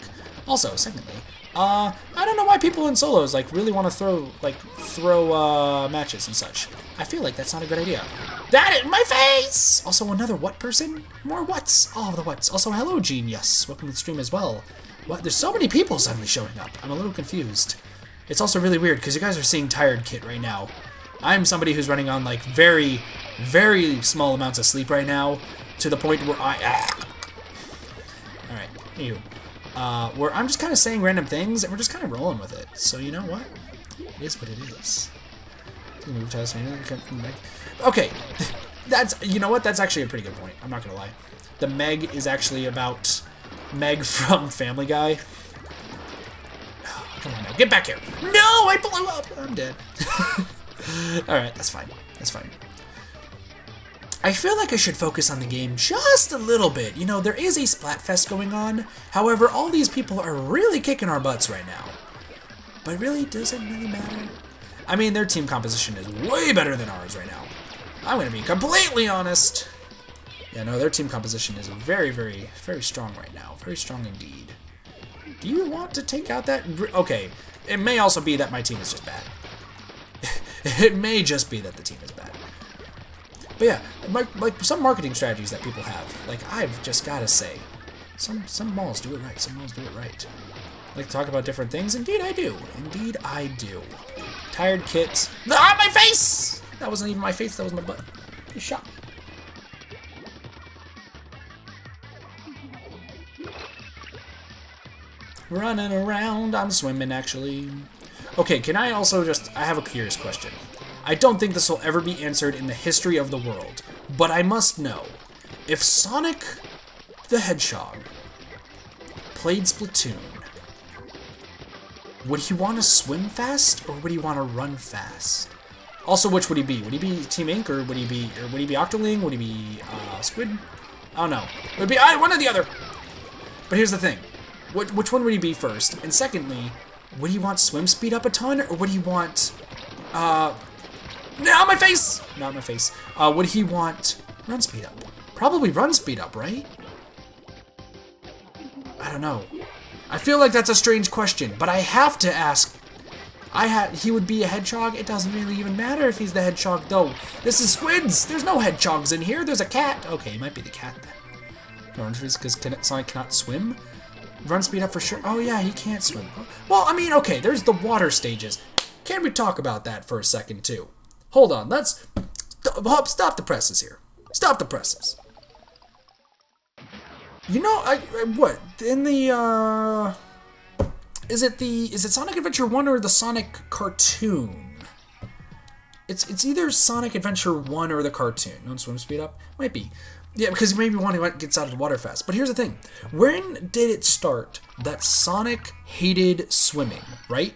Also, secondly, I don't know why people in solos, like, really want to throw matches and such. I feel like that's not a good idea. That in my face! Also, another what person? More whats. All of the whats. Also, hello, Genius. Welcome to the stream as well. What? There's so many people suddenly showing up. I'm a little confused. It's also really weird, because you guys are seeing Tired Kit right now. I'm somebody who's running on, like, very, very small amounts of sleep right now, to the point where Alright, anywho. Where I'm just kind of saying random things, and we're just kind of rolling with it. So, you know what? It is what it is. Okay, you know what? That's actually a pretty good point. I'm not gonna lie. The Meg is actually about Meg from Family Guy. Come on now, get back here. No, I blew up. I'm dead. Alright, that's fine. I feel like I should focus on the game just a little bit. You know, there is a Splatfest going on. However, all these people are really kicking our butts right now. But really, does it really matter? I mean, their team composition is way better than ours right now. I'm going to be completely honest. Yeah, no, their team composition is very, very, very strong right now. Very strong indeed. Do you want to take out that... Okay, it may also be that my team is just bad. It may just be that the team is bad. But yeah, like some marketing strategies that people have, like, I've just got to say, some malls do it right, some malls do it right. Like to talk about different things? Indeed I do. Indeed I do. Tired Kit. Ah, my face! That wasn't even my face, that was my butt. You shot me. Running around, I'm swimming actually. Okay, can I also just, I have a curious question. I don't think this will ever be answered in the history of the world, but I must know. If Sonic the Hedgehog played Splatoon, Would he want to swim fast or would he want to run fast? Also, which would he be? Would he be Team Ink or would he be Octoling? Would he be Squid? I don't know. It would be one or the other. But here's the thing. Which one would he be first? And secondly, would he want swim speed up a ton or would he want not my face! Not my face. Would he want run speed up? Probably run speed up, right? I don't know. I feel like that's a strange question, but I have to ask. He would be a hedgehog. It doesn't really even matter if he's the hedgehog, though. This is squids. There's no hedgehogs in here. There's a cat. Okay, it might be the cat then. Because Sonic cannot swim. Run speed up for sure. Oh yeah, he can't swim. Well, I mean, okay. There's the water stages. Can we talk about that for a second too? Hold on. Let's stop the presses here. Stop the presses. You know, what in the is it Sonic Adventure 1 or the Sonic cartoon? It's either Sonic Adventure 1 or the cartoon. No swim speed up? Might be. Yeah, because maybe one gets out of the water fast. But here's the thing. When did it start that Sonic hated swimming, right?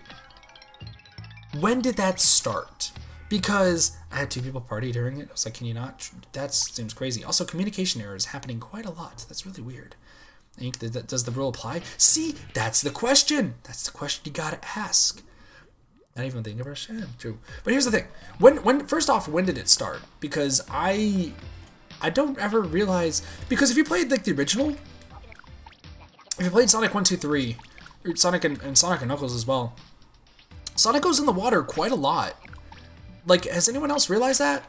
When did that start? Because I had 2 people party during it. I was like, can you not? That seems crazy. Also, communication errors happening quite a lot. That's really weird. Does the rule apply? See, that's the question. That's the question you gotta ask. Not even thinking about it. True. But here's the thing. First off, when did it start? Because I don't ever realize, because if you played like the original, if you played Sonic 1, 2, 3, or Sonic and Sonic and Knuckles as well, Sonic goes in the water quite a lot. Like, has anyone else realized that?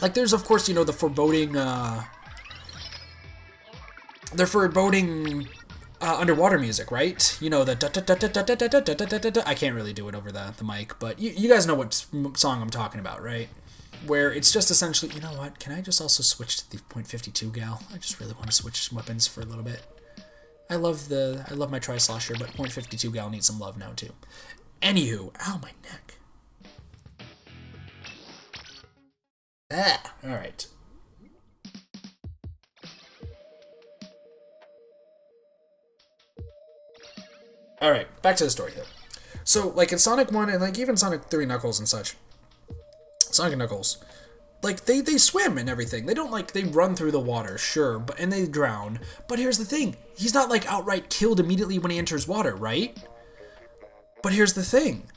Like, there's of course, you know, the foreboding underwater music, right? You know, the da da da da da da da da da da da. I can't really do it over the mic, but you guys know what song I'm talking about, right? Where it's just essentially, you know what? Can I just also switch to the .52 gal? I just really want to switch weapons for a little bit. I love my Tri-Slosher, but .52 gal needs some love now too. Anywho, ow, my neck. All right. All right, back to the story here. So, like in Sonic 1 and like even Sonic 3 Knuckles and such, Sonic and Knuckles, like they swim and everything. They don't like, they run through the water, sure, and they drown. But here's the thing. He's not like outright killed immediately when he enters water, right? But here's the thing.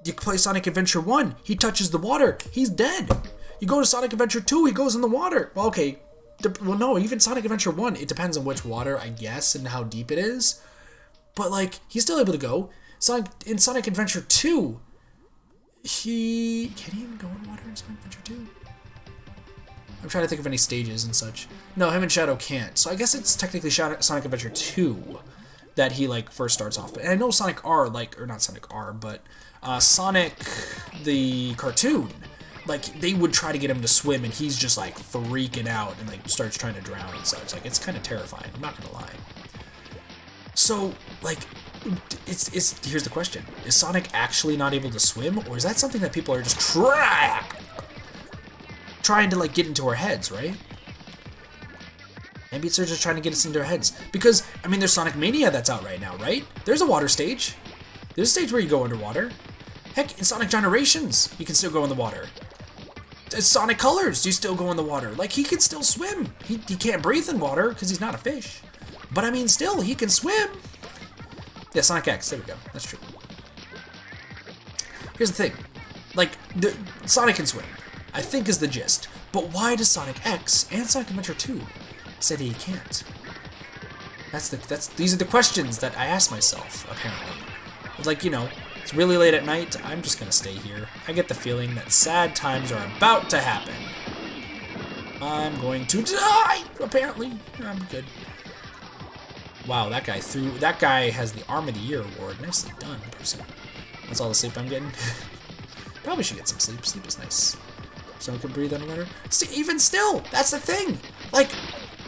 You play Sonic Adventure 1, he touches the water, he's dead. You go to Sonic Adventure 2, he goes in the water. Well, okay. Well, no, even Sonic Adventure 1, it depends on which water, I guess, and how deep it is. But, like, he's still able to go. In Sonic Adventure 2, can he even go in water in Sonic Adventure 2? I'm trying to think of any stages and such. No, him and Shadow can't. So I guess it's technically Sonic Adventure 2 that he, like, first starts off. And I know Sonic R, like, or not Sonic R, but Sonic the cartoon, like, they would try to get him to swim, and he's just, like, freaking out and, like, starts trying to drown and such. Like, it's kind of terrifying. I'm not gonna lie. So, like, here's the question. Is Sonic actually not able to swim, or is that something that people are just trying to, like, get into our heads, right? Maybe they're just trying to get us into our heads. Because, I mean, there's Sonic Mania that's out right now, right? There's a water stage. There's a stage where you go underwater. Heck, in Sonic Generations, you can still go in the water. It's Sonic Colors, you still go in the water. Like, he can still swim. He can't breathe in water because he's not a fish. But, I mean, still, he can swim. Yeah, Sonic X, there we go. That's true. Here's the thing. Like, Sonic can swim, I think is the gist. But why does Sonic X and Sonic Adventure 2 say that he can't? These are the questions that I ask myself, apparently. Like, you know, it's really late at night, I'm just gonna stay here. I get the feeling that sad times are about to happen. I'm going to die, apparently. I'm good. Wow, that guy has the Arm of the Year award. Nicely done, person. That's all the sleep I'm getting. Probably should get some sleep. Sleep is nice. So I can breathe underwater. See, even still, that's the thing. Like,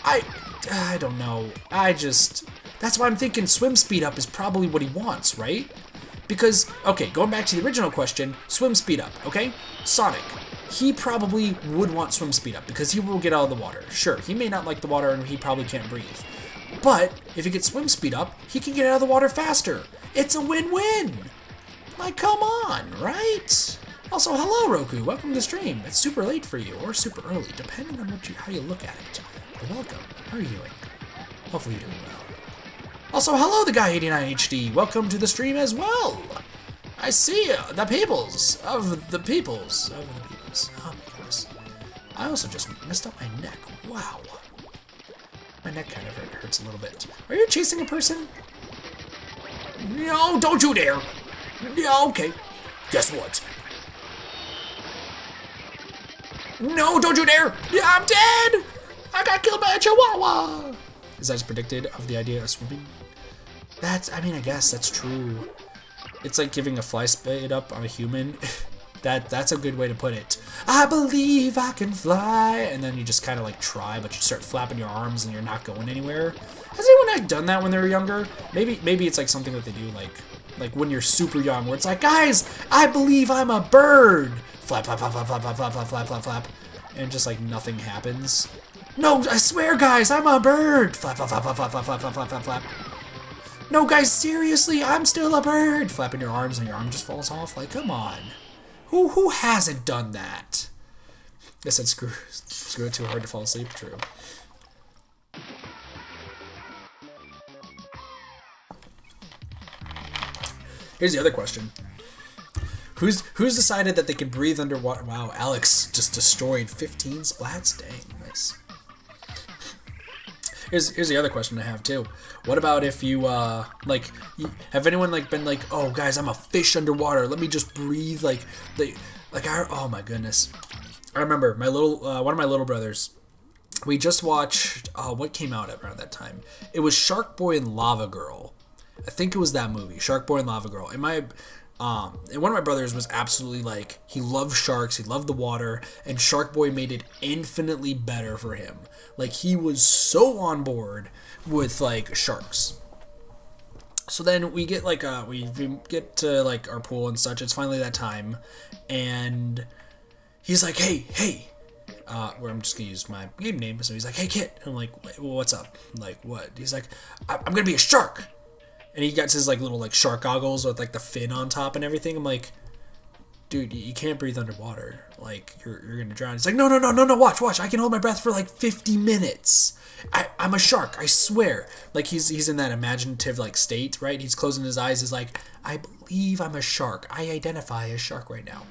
I don't know. That's why I'm thinking swim speed up is probably what he wants, right? Because, okay, going back to the original question, swim speed up, okay? Sonic, he probably would want swim speed up because he will get out of the water. Sure, he may not like the water and he probably can't breathe. But if he gets swim speed up, he can get out of the water faster. It's a win-win. Like, come on, right? Also, hello, Roku. Welcome to the stream. It's super late for you, or super early, depending on how you look at it. But welcome. How are you doing? Hopefully you're doing well. Also, hello, the guy 89HD. Welcome to the stream as well. I see the peoples of the peoples of the peoples. Oh my goodness. I also just messed up my neck. Wow. My neck kind of hurts a little bit. Are you chasing a person? No, don't you dare. Yeah, okay. Guess what? No, don't you dare. Yeah, I'm dead. I got killed by a chihuahua. Is that as predicted of the idea of swimming? I mean, I guess that's true. It's like giving a fly spade up on a human. That's a good way to put it. I believe I can fly, and then you just kind of like try, but you start flapping your arms and you're not going anywhere. Has anyone like done that when they were younger? Maybe it's like something that they do like when you're super young, where it's like, guys, I believe I'm a bird. Flap, flap, flap, flap, flap, flap, flap, flap, flap, flap, and just like nothing happens. No, I swear, guys, I'm a bird. Flap, flap, flap, flap, flap, flap, flap, flap, flap, flap. No, guys, seriously, I'm still a bird. Flapping your arms and your arm just falls off. Like, come on. Who hasn't done that? I said screw it too hard to fall asleep. True. Here's the other question. Who's decided that they can breathe underwater? Wow, Alex just destroyed 15 splats. Dang, nice. Here's the other question I have too. What about if you have anyone like been like, oh guys, I'm a fish underwater. Let me just breathe oh my goodness. I remember my little one of my little brothers. We just watched what came out around that time. It was Shark Boy and Lava Girl. I think it was that movie, Shark Boy and Lava Girl. And one of my brothers was absolutely like, he loved sharks, he loved the water, and Shark Boy made it infinitely better for him. Like, he was so on board with like sharks. So then we get like we get to like our pool and such. It's finally that time, and he's like, hey, where I'm just gonna use my game name. So he's like, hey Kit. And I'm like, well, what's up? I'm like, what? He's like, I'm gonna be a shark. And he got his like little like shark goggles with like the fin on top and everything. I'm like, dude, you can't breathe underwater. Like, you're gonna drown. He's like, no, watch. I can hold my breath for like 50 minutes. I'm a shark, I swear. Like, he's in that imaginative like state, right? He's closing his eyes. He's like, I believe I'm a shark. I identify as shark right now.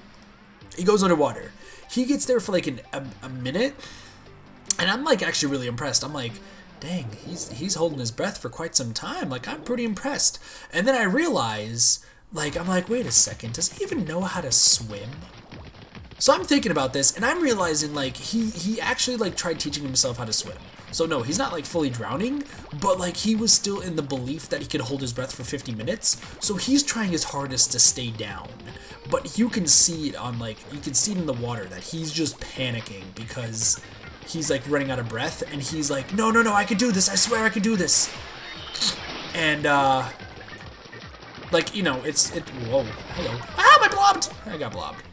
He goes underwater. He gets there for like a minute, and I'm like actually really impressed. I'm like, dang, he's holding his breath for quite some time. Like, I'm pretty impressed. And then I realize, like, I'm like, wait a second, does he even know how to swim? So I'm thinking about this, and I'm realizing, like, he actually, like, tried teaching himself how to swim. So no, he's not, like, fully drowning, but, like, he was still in the belief that he could hold his breath for 50 minutes, so he's trying his hardest to stay down. But you can see it on, like, you can see it in the water that he's just panicking because he's, like, running out of breath, and he's like, no, I can do this, I swear I can do this. And, like, you know, whoa, hello. Ah, I blobbed! I got blobbed.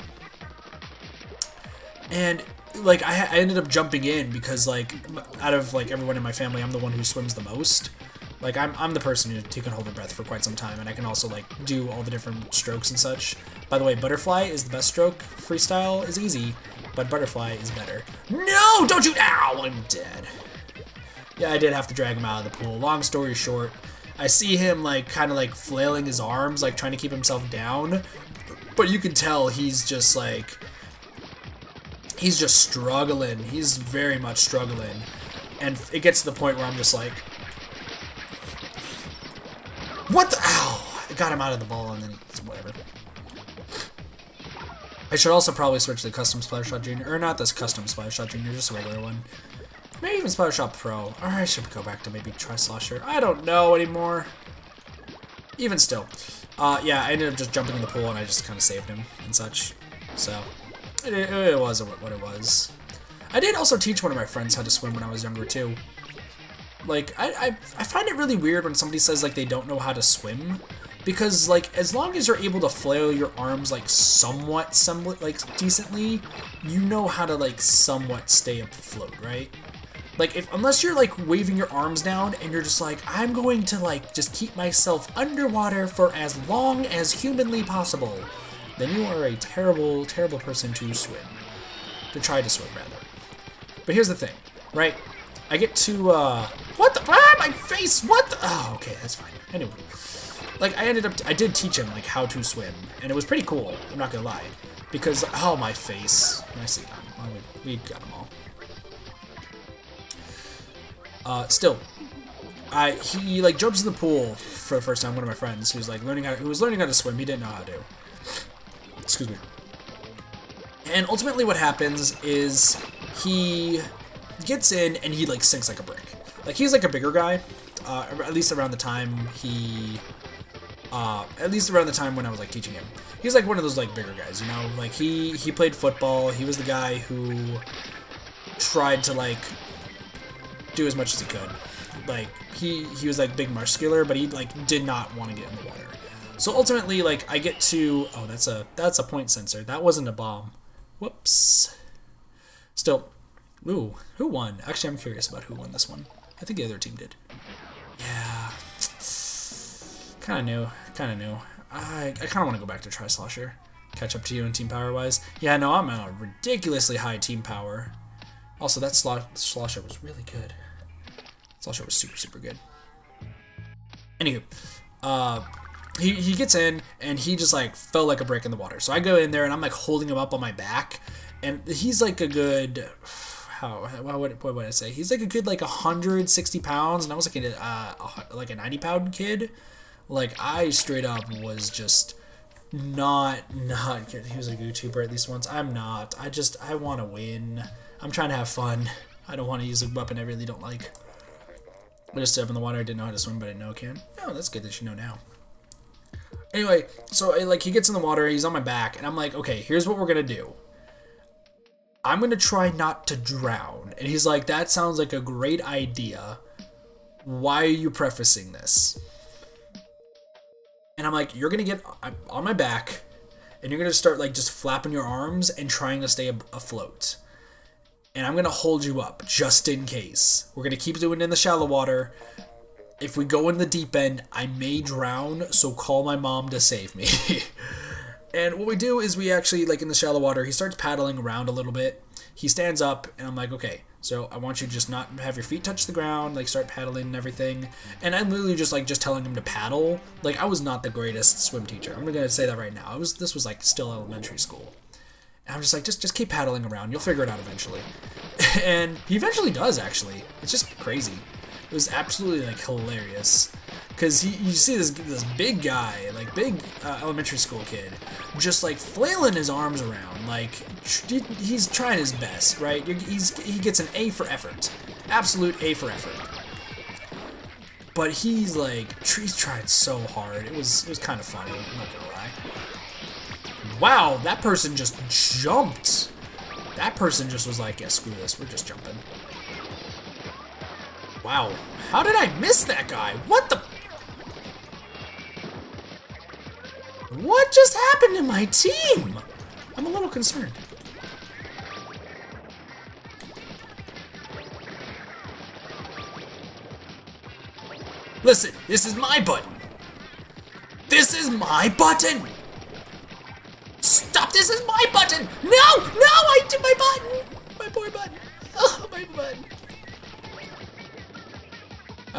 And, like, I ended up jumping in because, like, out of, like, everyone in my family, I'm the one who swims the most. Like, I'm the person who can hold their breath for quite some time, and I can also, like, do all the different strokes and such. By the way, butterfly is the best stroke. Freestyle is easy, but butterfly is better. No! Don't you! Ow! I'm dead. Yeah, I did have to drag him out of the pool. Long story short, I see him, like, kind of, like, flailing his arms, like, trying to keep himself down. But you can tell he's just, like, he's just struggling. He's very much struggling. And it gets to the point where I'm just like, what the? Ow! I got him out of the ball and then whatever. I should also probably switch to the custom Splatshot Junior. Or not this custom Splatshot Junior, just a regular one. Maybe even Splatshot Pro. Or I should go back to maybe Tri-Slosher. I don't know anymore. Even still. Yeah, I ended up just jumping in the pool and I just kind of saved him and such. So, it was what it was. I did also teach one of my friends how to swim when I was younger too. Like, I find it really weird when somebody says, like, they don't know how to swim. Because, like, as long as you're able to flail your arms, like, somewhat, like, decently, you know how to, like, somewhat stay afloat, right? Like, unless you're, like, waving your arms down and you're just like, I'm going to, like, just keep myself underwater for as long as humanly possible, then you are a terrible, terrible person to swim. To try to swim, rather. But here's the thing, right? I get to, what the, my face, what the, oh, okay, that's fine. Anyway, like, I did teach him, like, how to swim, and it was pretty cool, I'm not gonna lie. Because, oh, my face. Nicely done. Well, we got them all. Still, he like jumps in the pool for the first time. One of my friends who was learning how to swim. He didn't know how to. Excuse me. And ultimately, what happens is he gets in and he like sinks like a brick. Like he's like a bigger guy. At least around the time when I was like teaching him. He's like one of those like bigger guys, you know. Like he played football. He was the guy who tried to like do as much as he could. Like he was like big muscular, but he like did not want to get in the water. So ultimately, like I get to, oh, that's a point sensor. That wasn't a bomb. Whoops. Still, ooh, who won? Actually, I'm curious about who won this one. I think the other team did. Yeah, kind of new. I kind of want to go back to Tri-Slosher. Catch up to you in team power wise. Yeah, no, I'm a ridiculously high team power. Also, that Slosher was really good. Slosher was super, super good. Anywho, he gets in and he just like fell like a brick in the water. So I go in there and I'm like holding him up on my back, and he's like a good, what would I say? He's like a good like 160 pounds, and I was like a 90-pound kid. Like I straight up was just not good. He was a YouTuber at least once. I'm not. I want to win. I'm trying to have fun. I don't want to use a weapon I really don't like. I just stood up in the water. I didn't know how to swim, but I didn't know I can. Oh, that's good that you know now. Anyway, so like he gets in the water, he's on my back, and I'm like, okay, here's what we're gonna do. I'm gonna try not to drown. And he's like, that sounds like a great idea. Why are you prefacing this? And I'm like, you're gonna get on my back, and you're gonna start like just flapping your arms and trying to stay afloat. And I'm gonna hold you up just in case. We're gonna keep doing it in the shallow water. If we go in the deep end, I may drown, so call my mom to save me. And what we do is we actually, like in the shallow water, he starts paddling around a little bit. He stands up, and I'm like, okay, so I want you to just not have your feet touch the ground, like start paddling and everything. And I'm literally just telling him to paddle. Like I was not the greatest swim teacher. I'm gonna say that right now. This was like still elementary school. And I'm just like, just keep paddling around. You'll figure it out eventually. And he eventually does, actually. It's just crazy. It was absolutely like hilarious. Because you see this big guy, like big elementary school kid, just like flailing his arms around. Like he's trying his best, right? He gets an A for effort. Absolute A for effort. But he's trying so hard. It was kind of funny, I'm not gonna lie. Wow, that person just jumped. That person just was like, yeah, screw this, we're just jumping. Wow, how did I miss that guy? What the? What just happened to my team? I'm a little concerned. Listen, this is my button. This is my button. Stop, this is my button. No, I did my button. My poor button. Oh, my button.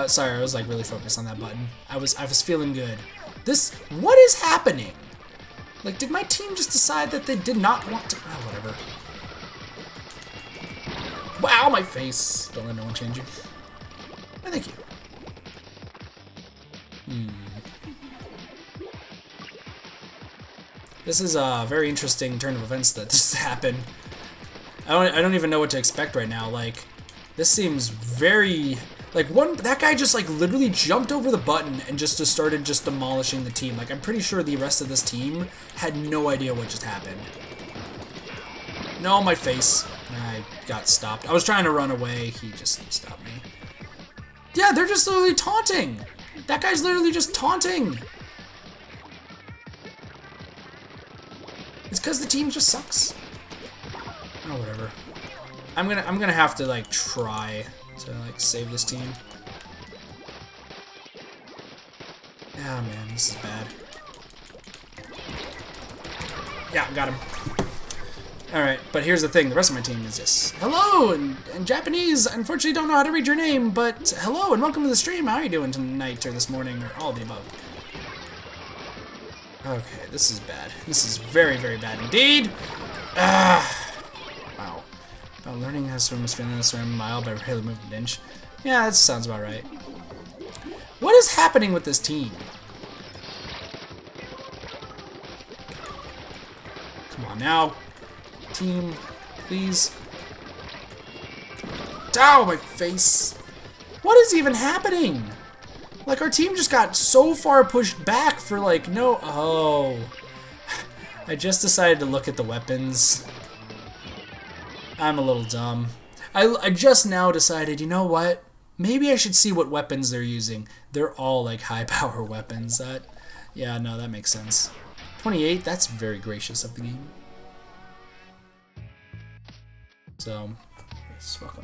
Sorry, I was like really focused on that button. I was feeling good. What is happening? Like, did my team just decide that they did not want to? Oh, whatever. Wow, my face. Don't let no one change you. Oh, thank you. This is a very interesting turn of events that just happened. I don't even know what to expect right now. Like, this seems very. Like that guy just like literally jumped over the button and just started demolishing the team. Like I'm pretty sure the rest of this team had no idea what just happened. No, my face. I got stopped. I was trying to run away. He just stopped me. Yeah, they're just literally taunting. That guy's literally just taunting. It's because the team just sucks. Oh, whatever. I'm gonna have to like try to like save this team. Ah, man, this is bad. Yeah, got him. Alright, but here's the thing, the rest of my team is just hello, and Japanese, unfortunately don't know how to read your name, but hello and welcome to the stream. How are you doing tonight or this morning or all the above? Okay, this is bad. This is very, very bad indeed. Wow. About learning how to swim is feeling to swim a mile but really moved an inch. Yeah, that sounds about right. What is happening with this team? Come on now. Team, please. Ow, my face. What is even happening? Like, our team just got so far pushed back for, like, no... Oh. I just decided to look at the weapons. I'm a little dumb. I just now decided, you know what? Maybe I should see what weapons they're using. They're all, like, high-power weapons. Yeah, no, that makes sense. 28, that's very gracious of the game. So, yes, welcome.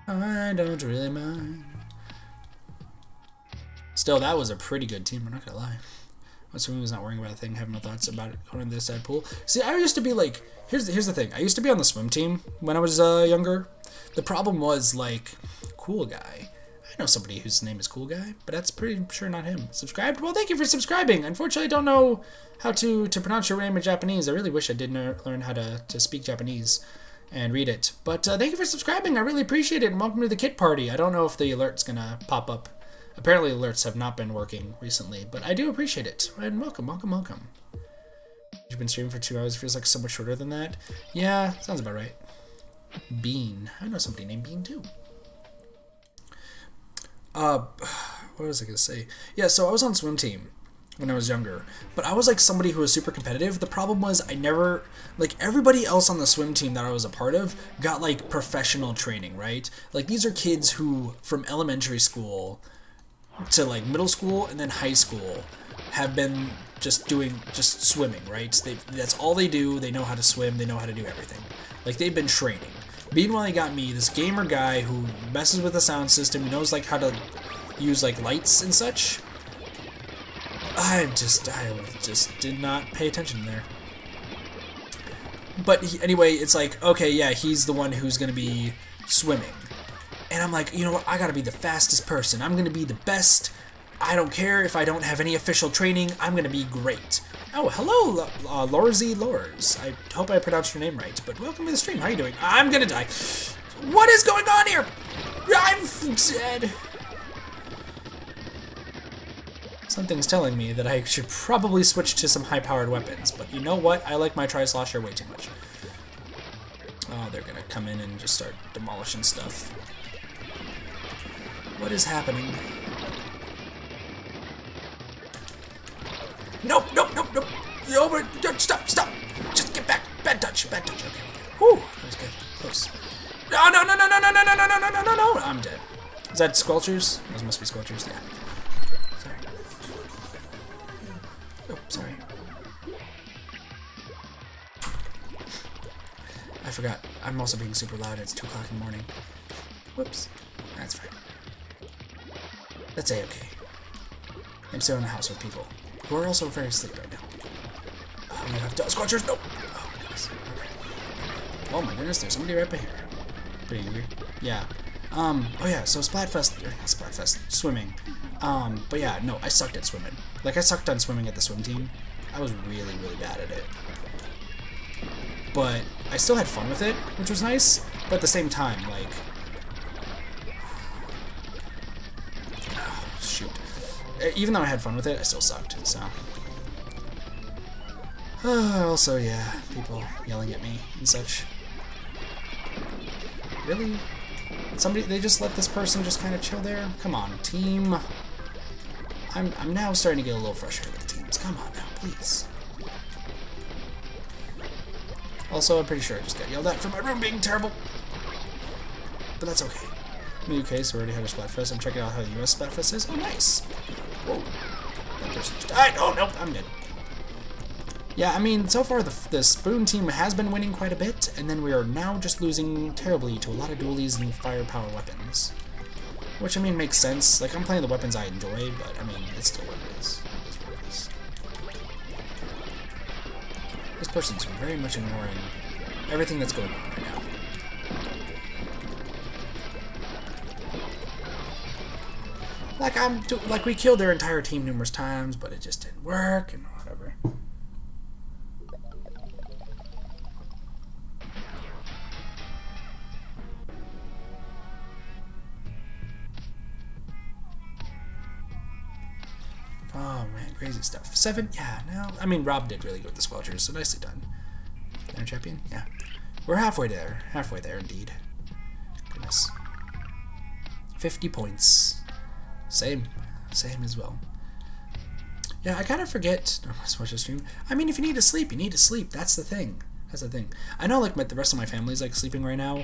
I don't really mind. Still, that was a pretty good team, I'm not gonna lie. My swimming was not worrying about a thing, having no thoughts about it going into this side pool. See, I used to be like, here's the thing. I used to be on the swim team when I was younger. The problem was, like, Cool Guy. I know somebody whose name is Cool Guy, but that's pretty sure not him. Subscribed? Well, thank you for subscribing. Unfortunately, I don't know how to pronounce your name in Japanese. I really wish I did learn how to speak Japanese and read it. But thank you for subscribing. I really appreciate it, and welcome to the kit party. I don't know if the alert's gonna pop up. Apparently, alerts have not been working recently, but I do appreciate it. And welcome, welcome, welcome. You've been streaming for 2 hours. Feels like so much shorter than that. Yeah, sounds about right. Bean. I know somebody named Bean too. What was I gonna say? Yeah, so I was on swim team when I was younger, but I was like somebody who was super competitive. The problem was I never, like, everybody else on the swim team that I was a part of got like professional training, right? Like, these are kids who from elementary school to like middle school and then high school have been just swimming, right? That's all they do. They know how to swim. They know how to do everything. Like, they've been training. Meanwhile, they got me, this gamer guy who messes with the sound system. He knows like how to use like lights and such. I just did not pay attention there. But anyway, it's like, okay, yeah, he's the one who's gonna be swimming. And I'm like, you know what, I gotta be the fastest person. I'm gonna be the best. I don't care if I don't have any official training. I'm gonna be great. Oh, hello, Lorzy Lors. I hope I pronounced your name right, but welcome to the stream. How are you doing? I'm gonna die. What is going on here? I'm dead. Something's telling me that I should probably switch to some high-powered weapons, but you know what? I like my Tri-Slosher way too much. Oh, they're gonna come in and just start demolishing stuff. What is happening? Nope, nope, nope, nope. Stop, stop. Just get back. Bad touch, bad touch. Okay. Whew, that was good. Close. No, no, no, no, no, no, no, no, no, no, no, no, no. I'm dead. Is that squelchers? Those must be squelchers, yeah. Sorry. Oh, sorry. I forgot. I'm also being super loud. It's 2 o'clock in the morning. Whoops. That's fine. That's A-okay. I'm still in the house with people who are also very asleep right now. Oh, you have squelchers? Nope. Oh my goodness. Okay. Oh my goodness, there's somebody right behind here. Pretty weird. Yeah. Oh yeah, so Splatfest, or not Splatfest, swimming. But yeah, no, I sucked at swimming. Like, I sucked on swimming at the swim team. I was really, really bad at it. But I still had fun with it, which was nice. But at the same time, like, oh, shoot. Even though I had fun with it, I still sucked, so. Also, yeah, people yelling at me and such. Really? They just let this person just kind of chill there? Come on, team. I'm now starting to get a little frustrated with the teams. Come on now, please. Also, I'm pretty sure I just got yelled at for my room being terrible. But that's okay. In the UK, so we already had a Splatfest. I'm checking out how the US Splatfest is. Oh, nice. Whoa. That person just died. Oh, nope, I'm dead. Yeah, I mean, so far the Spoon team has been winning quite a bit, and then we are now just losing terribly to a lot of dualies and firepower weapons. Which, I mean, makes sense. Like, I'm playing the weapons I enjoy, but, I mean, it's still what it is. It is what it is. This person's very much ignoring everything that's going on right now. Like, we killed their entire team numerous times, but it just didn't work, and whatever. Oh man, crazy stuff. 7? Yeah, no. I mean, Rob did really good with the squelchers, so nicely done. There, champion? Yeah. We're halfway there. Halfway there, indeed. Goodness. 50 points. Same. Same as well. Yeah, I kind of forget. Oh, I watch the stream. I mean, if you need to sleep, you need to sleep. That's the thing. That's the thing. I know, like, the rest of my family's, like, sleeping right now,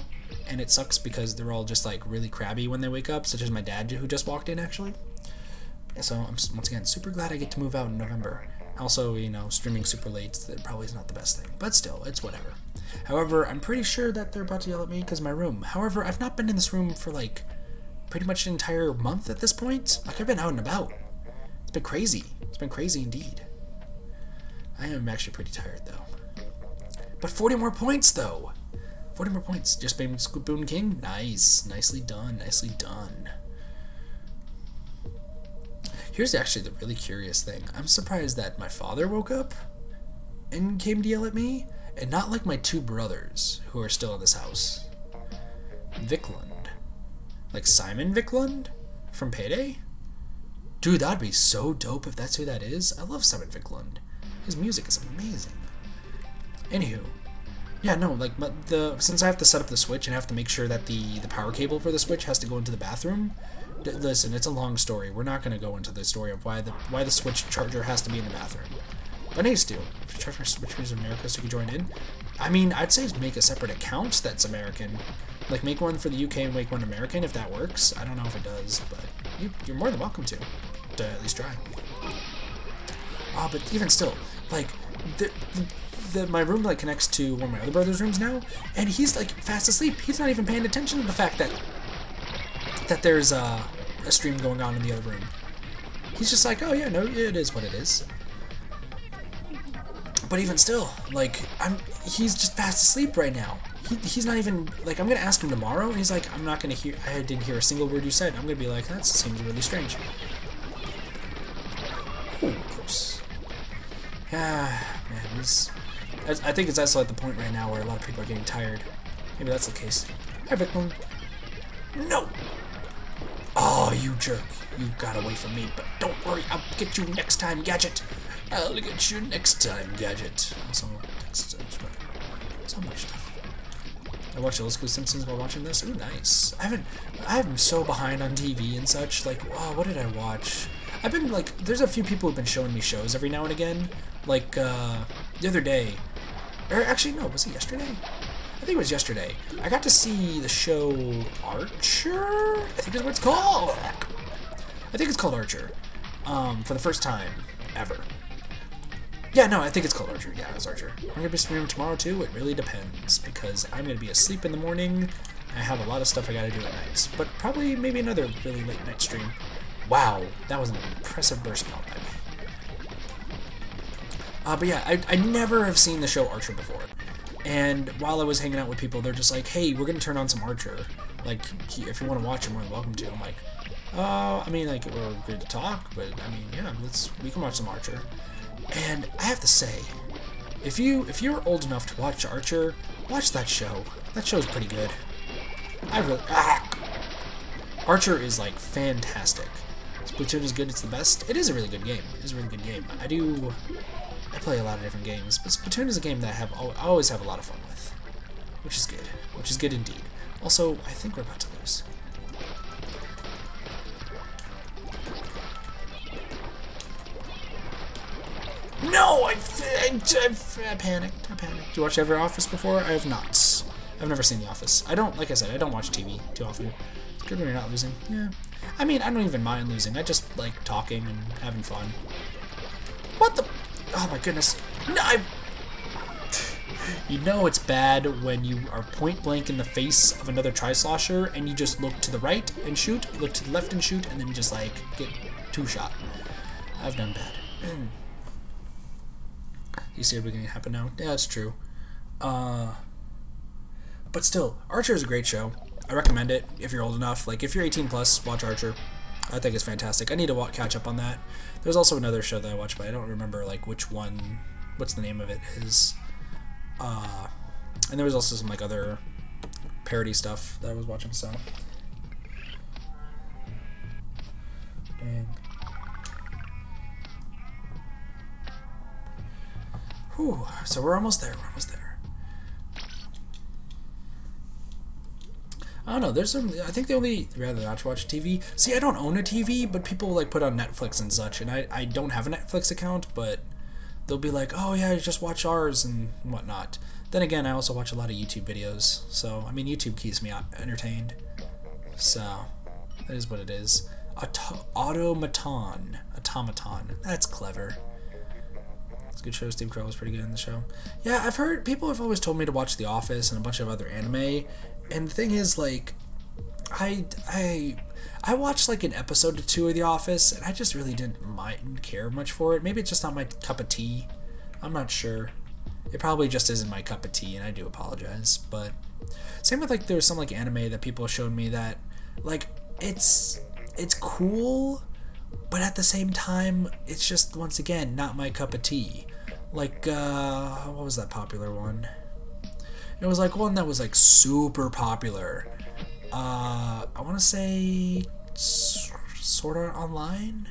and it sucks because they're all just, like, really crabby when they wake up, such as my dad, who just walked in, actually. So I'm, once again, super glad I get to move out in November. Also, you know, streaming super late, that probably is not the best thing. But still, it's whatever. However, I'm pretty sure that they're about to yell at me because of my room. However, I've not been in this room for, like, pretty much an entire month at this point. Like, I've been out and about. It's been crazy. It's been crazy indeed. I am actually pretty tired, though. But 40 more points, though. 40 more points. Just being Spoon King? Nice. Nicely done. Nicely done. Here's actually the really curious thing. I'm surprised that my father woke up and came to yell at me, and not like my two brothers who are still in this house. Viklund. Like Simon Viklund from Payday? Dude, that'd be so dope if that's who that is. I love Simon Viklund. His music is amazing. Anywho. Yeah, no, like, since I have to set up the Switch and have to make sure that the power cable for the Switch has to go into the bathroom. Listen, it's a long story. We're not going to go into the story of why the Switch charger has to be in the bathroom. But it needs to. If you charge my Switch from America so you can join in. I mean, I'd say make a separate account that's American. Like, make one for the UK and make one American if that works. I don't know if it does, but you're more than welcome to at least try. But even still, like, my room, like, connects to one of my other brother's rooms now, and he's, like, fast asleep. He's not even paying attention to the fact that there's a stream going on in the other room. He's just like, oh yeah, no, it is what it is. But even still, like, he's just fast asleep right now. He's not even, like, I'm gonna ask him tomorrow, and he's like, I'm not gonna hear, I didn't hear a single word you said. I'm gonna be like, that seems really strange. Ooh, close. Yeah, man, I think it's also at the point right now where a lot of people are getting tired. Maybe that's the case. Hi, Viklund. No! Oh, you jerk. You got away from me, but don't worry, I'll get you next time, Gadget. I'll get you next time, Gadget. Also, so much stuff. I watched old school Simpsons while watching this. Ooh, nice. I'm so behind on TV and such. Like, wow, what did I watch? I've been, like, there's a few people who've been showing me shows every now and again. Like, the other day, or actually, no, was it yesterday? I think it was yesterday. I got to see the show Archer? I think that's what it's called. I think it's called Archer. For the first time ever. Yeah, no, I think it's called Archer. Yeah, it's Archer. I'm going to be streaming tomorrow too. It really depends because I'm going to be asleep in the morning. I have a lot of stuff I got to do at nights. But probably maybe another really late night stream. Wow, that was an impressive burst pump by me. But yeah, I never have seen the show Archer before. And while I was hanging out with people, they're just like, hey, we're going to turn on some Archer. Like, if you want to watch, you're more than welcome to. I'm like, I mean, like, we're good to talk, but, I mean, yeah, we can watch some Archer. And I have to say, if you're old enough to watch Archer, watch that show. That show's pretty good. Archer is, like, fantastic. Splatoon is good, it's the best. It is a really good game. It is a really good game. I play a lot of different games, but Splatoon is a game that I always have a lot of fun with. Which is good. Which is good indeed. Also, I think we're about to lose. No! I panicked. I panicked. Do you watch Ever Office before? I have not. I've never seen The Office. Like I said, I don't watch TV too often. Good when you're not losing. Yeah. I mean, I don't even mind losing. I just like talking and having fun. What the? Oh my goodness. No, You know it's bad when you are point blank in the face of another Tri-Slosher and you just look to the right and shoot, you look to the left and shoot, and then you just like get two-shot. I've done bad. You see everything happen now? Yeah, that's true. But still, Archer is a great show. I recommend it if you're old enough. Like, if you're 18 plus, watch Archer. I think it's fantastic. I need to catch up on that. There's also another show that I watched, but I don't remember like which one, what's the name of it is. And there was also some like other parody stuff that I was watching. So, dang. Whew. So we're almost there. We're almost there. I don't know. There's some. I think they only rather not watch TV. See, I don't own a TV, but people like put on Netflix and such, and I don't have a Netflix account, but they'll be like, oh yeah, just watch ours and whatnot. Then again, I also watch a lot of YouTube videos, so I mean, YouTube keeps me entertained. So that is what it is. Automaton. That's clever. It's a good show. Steve Carell was pretty good in the show. Yeah, I've heard people have always told me to watch The Office and a bunch of other anime. And the thing is, like, I watched like an episode or two of The Office, and I just really didn't care much for it. Maybe it's just not my cup of tea. I'm not sure. It probably just isn't my cup of tea, and I do apologize. But same with like there's some like anime that people showed me that like it's cool, but at the same time it's just once again not my cup of tea. Like what was that popular one? It was like one that was like super popular. I want to say Sword Art Online.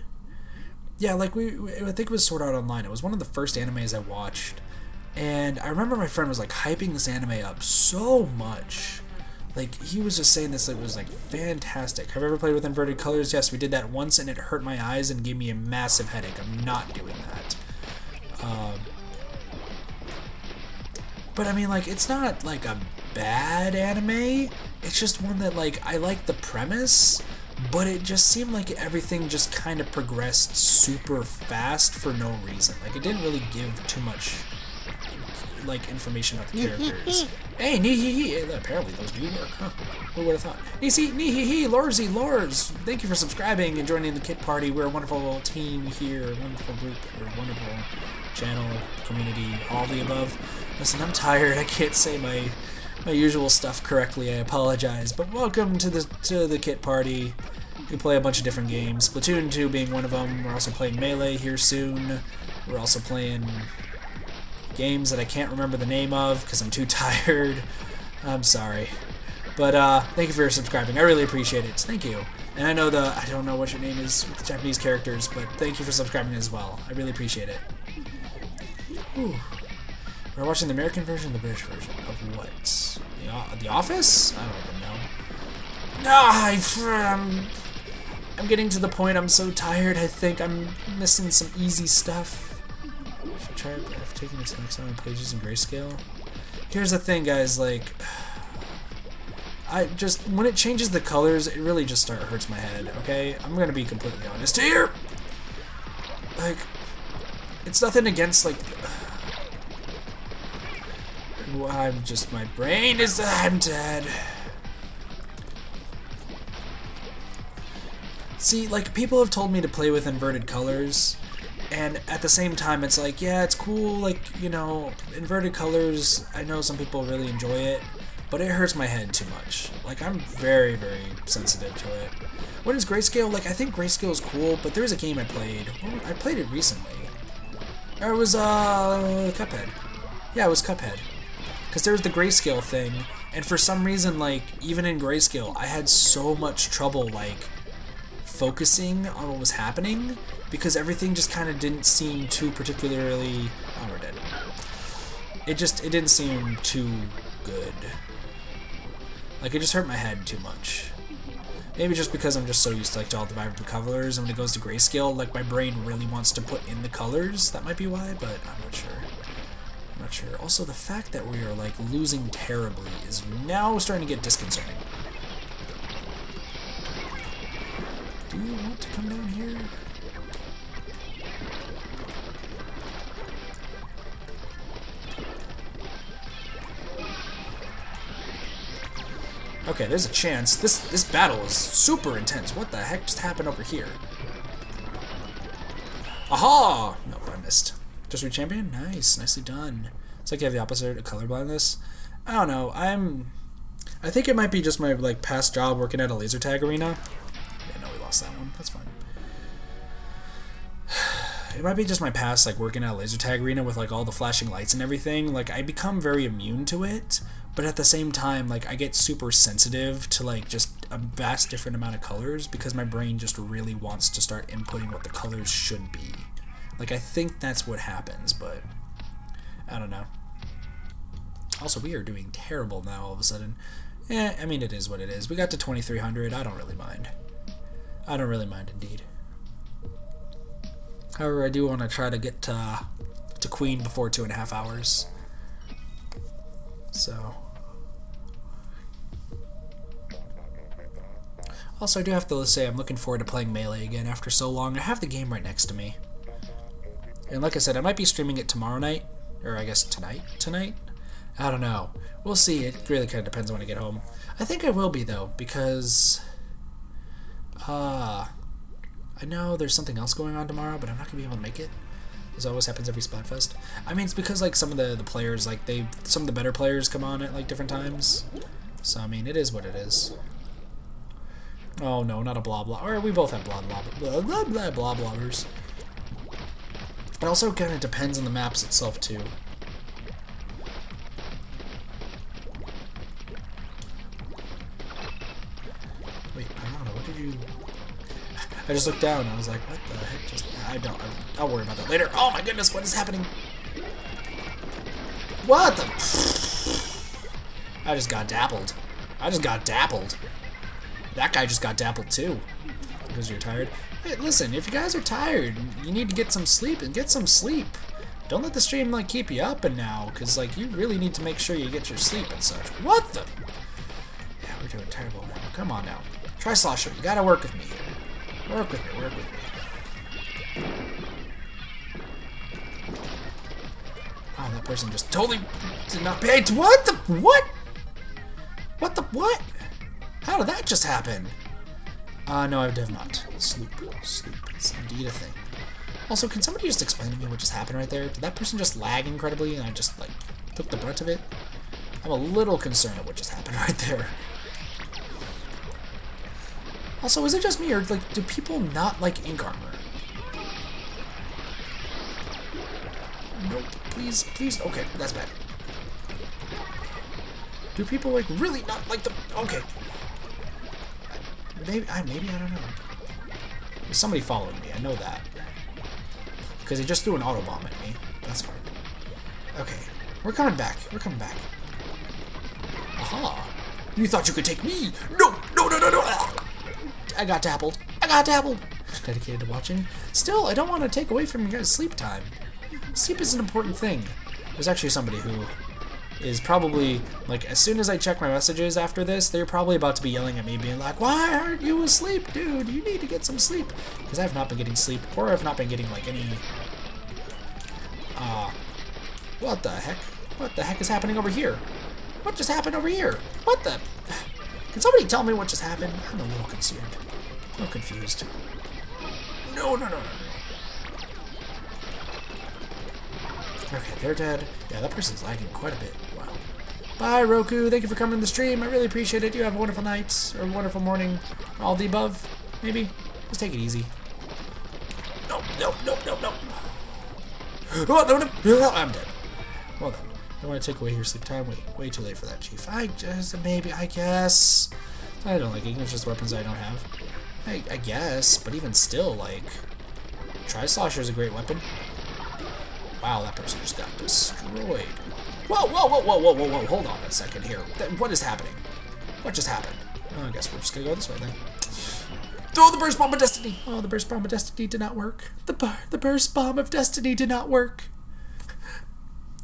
Yeah, like I think it was Sword Art Online. It was one of the first animes I watched, and I remember my friend was like hyping this anime up so much. Like he was just saying this, it was like fantastic. Have you ever played with inverted colors? Yes, we did that once, and it hurt my eyes and gave me a massive headache. I'm not doing that. But I mean, like, it's not like a bad anime. It's just one that, like, I like the premise, but it just seemed like everything just kind of progressed super fast for no reason. Like, it didn't really give too much, like, information about the characters. Hey, nee-hee-hee. Apparently those do work, huh? Who would have thought? Nee-hee-hee, Lors. Thank you for subscribing and joining the Kit Party. We're a wonderful team here, a wonderful group, we're a wonderful channel, community, all the above. Listen, I'm tired. I can't say my usual stuff correctly. I apologize. But welcome to the Kit Party. We play a bunch of different games. Splatoon 2 being one of them. We're also playing Melee here soon. We're also playing games that I can't remember the name of because I'm too tired. I'm sorry. But thank you for subscribing. I really appreciate it. Thank you. And I know I don't know what your name is with the Japanese characters, but thank you for subscribing as well. I really appreciate it. Whew. We're watching the American version, the British version of what? The Office? I don't even know. No, I'm getting to the point. I'm so tired. I think I'm missing some easy stuff. Should try taking it to next time on pages in grayscale. Here's the thing, guys. Like, when it changes the colors, it really just hurts my head. Okay, I'm gonna be completely honest here. Like, it's nothing against like. My brain is, I'm dead. See, like, people have told me to play with inverted colors, and at the same time, it's like, yeah, it's cool, like, you know, inverted colors, I know some people really enjoy it, but it hurts my head too much. Like, I'm very, very sensitive to it. What is grayscale? Like, I think grayscale is cool, but there's a game I played. Well, I played it recently. It was, Cuphead. Yeah, it was Cuphead. Because there was the grayscale thing, and for some reason, like, even in grayscale, I had so much trouble, like, focusing on what was happening, because everything just kind of didn't seem too particularly... Oh, we're dead. It didn't seem too good. Like, it just hurt my head too much. Maybe just because I'm just so used to, like, to all the vibrant colors, and when it goes to grayscale, like, my brain really wants to put in the colors. That might be why, but I'm not sure. Not sure. Also, the fact that we are like losing terribly is now starting to get disconcerting. Do you want to come down here? Okay, there's a chance. This battle is super intense. What the heck just happened over here? Aha! Nope, I missed. Just reach champion? Nice. Nicely done. It's like you have the opposite of color blindness. I don't know. I think it might be just my like past job working at a laser tag arena. Yeah, no, we lost that one. That's fine. It might be just my past like working at a laser tag arena with like all the flashing lights and everything. Like I become very immune to it. But at the same time, like, I get super sensitive to, like, just a vast different amount of colors because my brain just really wants to start inputting what the colors should be. Like, I think that's what happens, but I don't know. Also, we are doing terrible now all of a sudden. I mean, it is what it is. We got to 2,300. I don't really mind. I don't really mind, indeed. However, I do want to try to get to Queen before 2.5 hours. So, also I do have to say I'm looking forward to playing Melee again after so long. I have the game right next to me. And like I said, I might be streaming it tomorrow night, or I guess tonight? I don't know. We'll see. It really kind of depends on when I get home. I think I will be though, because I know there's something else going on tomorrow, but I'm not going to be able to make it. This always happens every Splatfest. I mean, it's because like some of the players, like some of the better players come on at like different times. So I mean, it is what it is. Oh no, not a blah blah. Or we both have blah blah blah blah blah blah blobbers. It also kind of depends on the maps itself too. Wait, I don't know. What did you? I just looked down and I was like, what the heck just... I'll worry about that later. Oh my goodness, what is happening? What the... I just got dappled. That guy just got dappled too. Because you're tired. Hey, listen, if you guys are tired, you need to get some sleep and get some sleep. Don't let the stream like keep you up and now, because like you really need to make sure you get your sleep and such. What the... Yeah, we're doing terrible now. Come on now. Tri-Slosher, you gotta work with me here. Work with me, work with me. Oh, that person just totally did not pay. What the what? What the what? How did that just happen? No, I have not. Sloop. Sloop. It's indeed a thing. Also, can somebody just explain to me what just happened right there? Did that person just lag incredibly and I just, like, took the brunt of it? I'm a little concerned at what just happened right there. Also, is it just me, or like, do people not like ink armor? Nope. Please, please. Okay, that's bad. Do people like really not like the? Okay. Maybe I don't know. There's somebody following me. I know that because he just threw an auto bomb at me. That's fine. Okay, we're coming back. We're coming back. Aha! You thought you could take me? No! No! No! No! No! I got dappled. I got dappled. Dedicated to watching. Still, I don't want to take away from you guys' sleep time. Sleep is an important thing. There's actually somebody who is probably, like, as soon as I check my messages after this, they're probably about to be yelling at me, being like, why aren't you asleep, dude? You need to get some sleep. Because I have not been getting sleep, or I've not been getting, like, any... what the heck? What the heck is happening over here? What just happened over here? What the... Can somebody tell me what just happened? I'm a little concerned. A little confused. No, no, no, no. Okay, they're dead. Yeah, that person's lagging quite a bit. Wow. Bye, Roku. Thank you for coming to the stream. I really appreciate it. You have a wonderful night, or a wonderful morning. All the above, maybe. Just take it easy. No, no, no, no, no. Oh, no, no. I'm dead. Well then. I want to take away your sleep time. Wait, way too late for that, Chief. I guess. I don't like it. It's just weapons I don't have. I guess, but even still, like, Tri-Slosher is a great weapon. Wow, that person just got destroyed. Whoa, whoa, whoa, whoa, whoa, whoa, whoa. Hold on a second here. What is happening? What just happened? Oh, I guess we're just gonna go this way then. Throw the burst bomb of destiny. Oh, the burst bomb of destiny did not work. The burst bomb of destiny did not work.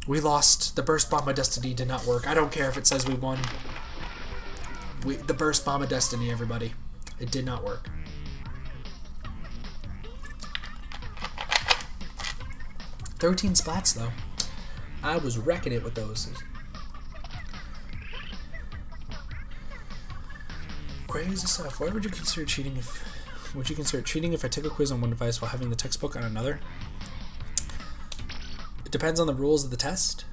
We lost. The burst bomb of destiny did not work. I don't care if it says we won. The burst bomb of destiny, everybody. It did not work. 13 splats though. I was wrecking it with those. Crazy stuff. Why would you consider cheating if... Would you consider cheating if I took a quiz on one device while having the textbook on another? It depends on the rules of the test.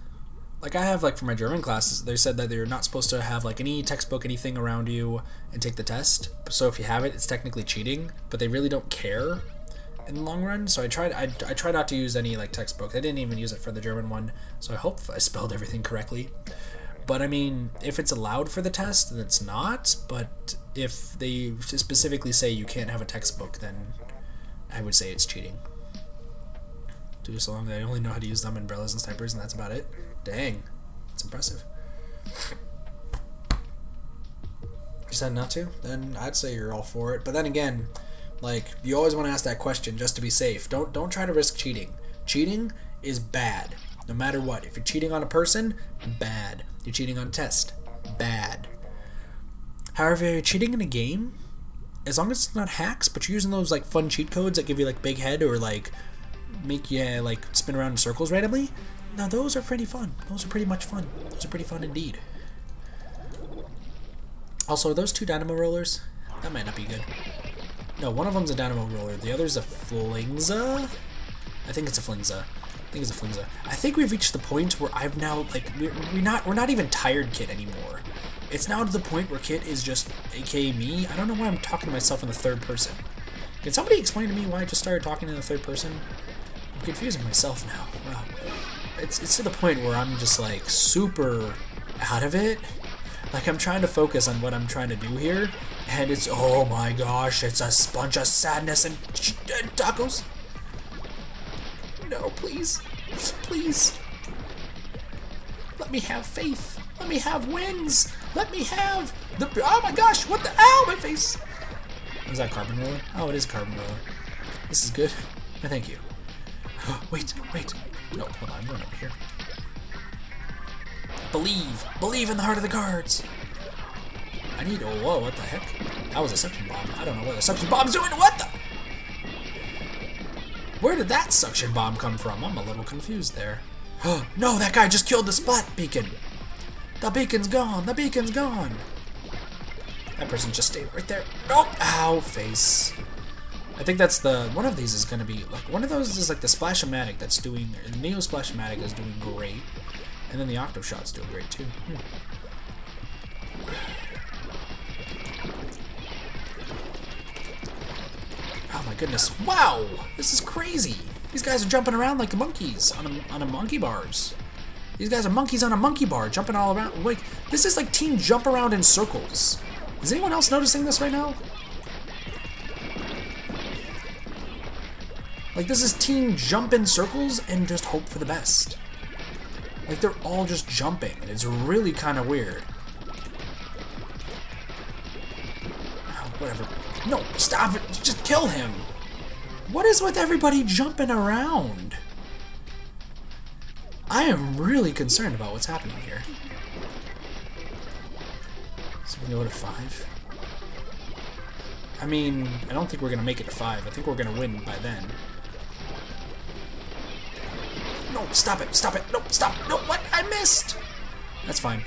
Like I have, like for my German classes, they said that you're not supposed to have like any textbook, anything around you and take the test. So if you have it, it's technically cheating, but they really don't care in the long run. So I try not to use any like textbook. I didn't even use it for the German one, so I hope I spelled everything correctly. But I mean, if it's allowed for the test, then it's not. But if they specifically say you can't have a textbook, then I would say it's cheating. Dude, so long that I only know how to use thumb umbrellas and snipers, and that's about it. Dang, that's impressive. You said not to? Then I'd say you're all for it. But then again, like you always want to ask that question just to be safe. Don't try to risk cheating. Cheating is bad, no matter what. If you're cheating on a person, bad. You're cheating on a test, bad. However, if you're cheating in a game, as long as it's not hacks, but you're using those like fun cheat codes that give you like big head or like make you like spin around in circles randomly. Now those are pretty fun. Those are pretty much fun. Those are pretty fun indeed. Also, are those two dynamo rollers? That might not be good. No, one of them's a dynamo roller. The other's a flingza? I think it's a flingza. I think we've reached the point where I've now like we're not even tired Kit anymore. It's now to the point where Kit is just aka me. I don't know why I'm talking to myself in the third person. Can somebody explain to me why I just started talking in the third person? I'm confusing myself now. Wow. It's to the point where I'm just like super out of it. Like I'm trying to focus on what I'm trying to do here, and it's oh my gosh, it's a bunch of sadness and tacos. No, please, please. Let me have faith. Let me have wins. Let me have the. Oh my gosh! What the? Ow! My face. Is that carbon roller? Oh, it is a carbon roller. This is good. No, thank you. Wait. No, hold on. I'm going over here. Believe in the heart of the cards. I need. Oh, whoa! What the heck? That was a suction bomb. I don't know what a suction bomb's doing. What the? Where did that suction bomb come from? I'm a little confused there. No, that guy just killed the splat beacon. The beacon's gone. The beacon's gone. That person just stayed right there. Nope. Ow, face. I think that's the one of these is gonna be like one of those is like the Splash-O-Matic that's doing. The Neo Splash-O-Matic is doing great, and then the Octo Shot's doing great too. Oh my goodness! Wow, this is crazy. These guys are jumping around like monkeys on a monkey bars. These guys are monkeys on a monkey bar, jumping all around. Wait, this is like team jump around in circles. Is anyone else noticing this right now? Like this is team jump in circles and just hope for the best. Like they're all just jumping, and it's really kind of weird. Oh, whatever. No, stop it! Just kill him. What is with everybody jumping around? I am really concerned about what's happening here. So we go to 5. I mean, I don't think we're gonna make it to 5. I think we're gonna win by then. No, stop it! Stop it! No, stop! No, what? I missed! That's fine.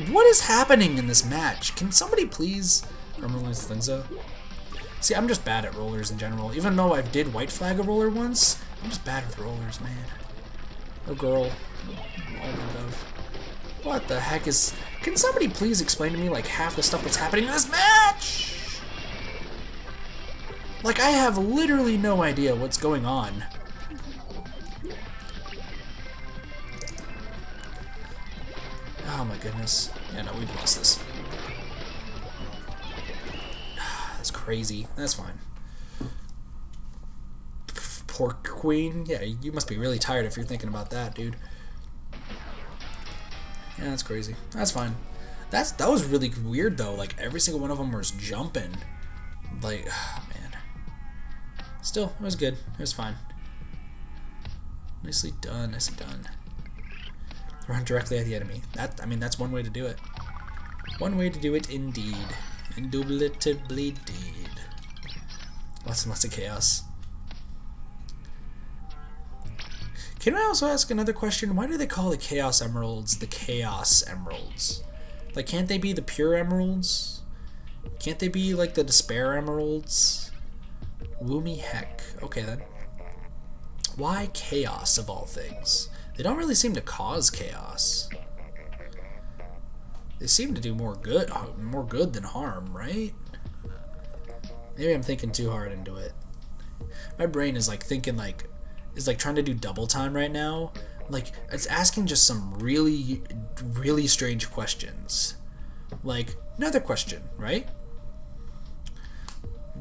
What is happening in this match? Can somebody please remove Linza? See, I'm just bad at rollers in general. Even though I did white flag a roller once, I'm just bad with rollers, man. Oh, girl. Oh, my love. What the heck is... Can somebody please explain to me, like, half the stuff that's happening in this match? Like, I have literally no idea what's going on. Oh, my goodness. Yeah, no, we've lost this. That's crazy. That's fine. Pork queen? Yeah, you must be really tired if you're thinking about that, dude. Yeah, that's crazy. That's fine. That was really weird, though. Like, every single one of them was jumping. Like, oh, man. Still, it was good. It was fine. Nicely done. Nicely done. Run directly at the enemy. I mean, that's one way to do it. One way to do it, indeed. Indubitably indeed. Lots and lots of chaos. Can I also ask another question? Why do they call the Chaos Emeralds the Chaos Emeralds? Like, can't they be the Pure Emeralds? Can't they be like the Despair Emeralds? Woomy heck. Okay then. Why chaos of all things? They don't really seem to cause chaos. They seem to do more good than harm, right? Maybe I'm thinking too hard into it. My brain is like thinking like, is like trying to do double time right now. Like, it's asking just some really, really strange questions. Like, another question, right?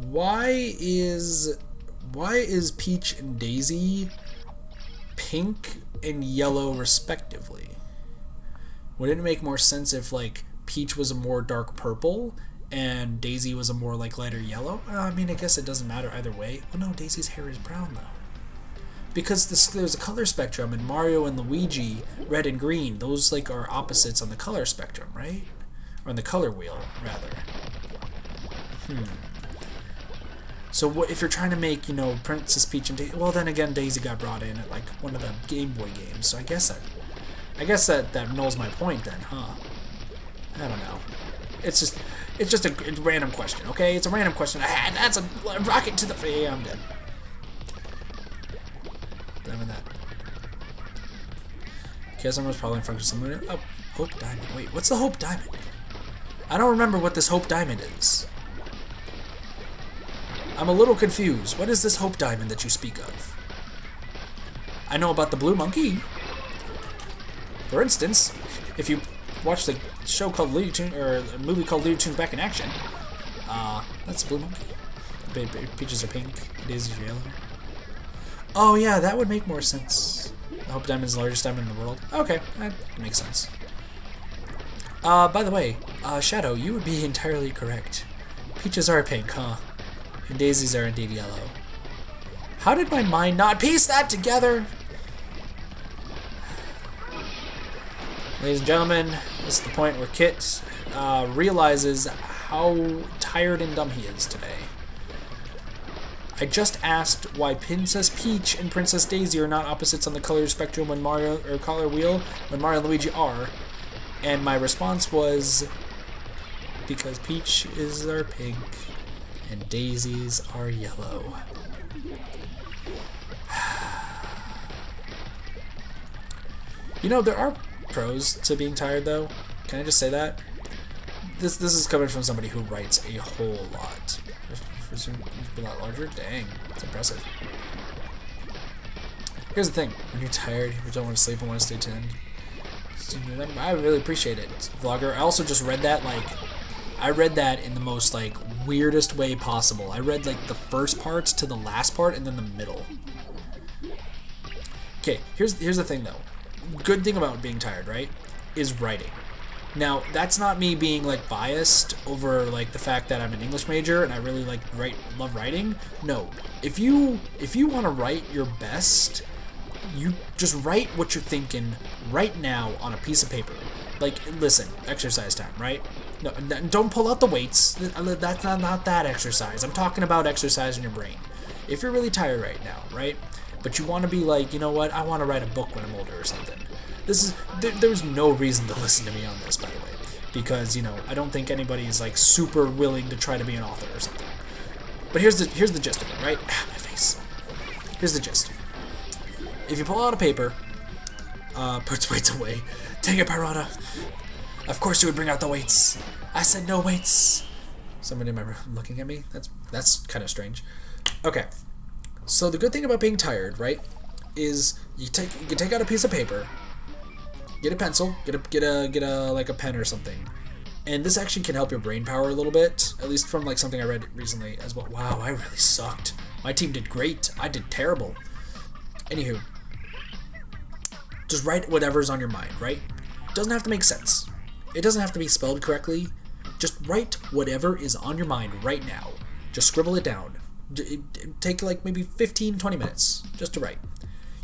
Why is Peach and Daisy pink and yellow respectively? Wouldn't it make more sense if like Peach was a more dark purple and Daisy was a more like lighter yellow? I mean, I guess it doesn't matter either way. Well, no, Daisy's hair is brown though. Because there's a color spectrum, and Mario and Luigi, red and green, those like are opposites on the color spectrum, right? Or on the color wheel, rather. So what if you're trying to make, you know, Princess Peach and Daisy? Well, then again, Daisy got brought in at like one of the Game Boy games, so I guess that nulls my point then, huh? I don't know. It's just a random question, okay? It's a random question. That's a rocket to the... Yeah, I'm dead. Damn that. Chaos Emerald's probably in front of somewhere. Oh, Hope Diamond. Wait, what's the Hope Diamond? I don't remember what this Hope Diamond is. I'm a little confused. What is this Hope Diamond that you speak of? I know about the Blue Monkey. For instance, if you watch the show called Looney Tunes, or a movie called Looney Tunes Back in Action, that's the Blue Monkey. Peaches are pink, Daisy's yellow. Oh yeah, that would make more sense. The Hope Diamond is the largest diamond in the world. Okay, that makes sense. By the way, Shadow, you would be entirely correct. Peaches are pink, huh? And daisies are indeed yellow. How did my mind not piece that together? Ladies and gentlemen, this is the point where Kit realizes how tired and dumb he is today. I just asked why Princess Peach and Princess Daisy are not opposites on the color spectrum when Mario, or color wheel, when Mario and Luigi are, and my response was because Peaches are pink and daisies are yellow. You know, there are pros to being tired, though. Can I just say that? This is coming from somebody who writes a whole lot. A lot larger? Dang, that's impressive. Here's the thing. When you're tired, you don't want to sleep and want to stay tuned. I really appreciate it, Vlogger. I also just read that, like, I read that in the most, like, weirdest way possible. I read, like, the first parts to the last part and then the middle. Okay, here's the thing, though. Good thing about being tired, right, is writing. Now, that's not me being, like, biased over, like, the fact that I'm an English major and I really, like, love writing. No. If you want to write your best, you just write what you're thinking right now on a piece of paper. Like, listen, exercise time, right? No, don't pull out the weights. That's not that exercise. I'm talking about exercise in your brain. If you're really tired right now, right? But you want to be like, you know what? I want to write a book when I'm older or something. There's no reason to listen to me on this, by the way, because, you know, I don't think anybody's like super willing to try to be an author or something. But here's the gist of it, right? Ah, my face. Here's the gist. If you pull out a paper, puts weights away. Dang it, Pirata. Of course you would bring out the weights. I said no weights. Somebody in my room looking at me. That's kind of strange. Okay. So the good thing about being tired, right, is you can take out a piece of paper. Get a pencil, get a like a pen or something, and this actually can help your brain power a little bit. At least from like something I read recently as well. Wow, I really sucked. My team did great. I did terrible. Anywho, just write whatever's on your mind. Right? It doesn't have to make sense. It doesn't have to be spelled correctly. Just write whatever is on your mind right now. Just scribble it down. Take like maybe 15-20 minutes just to write.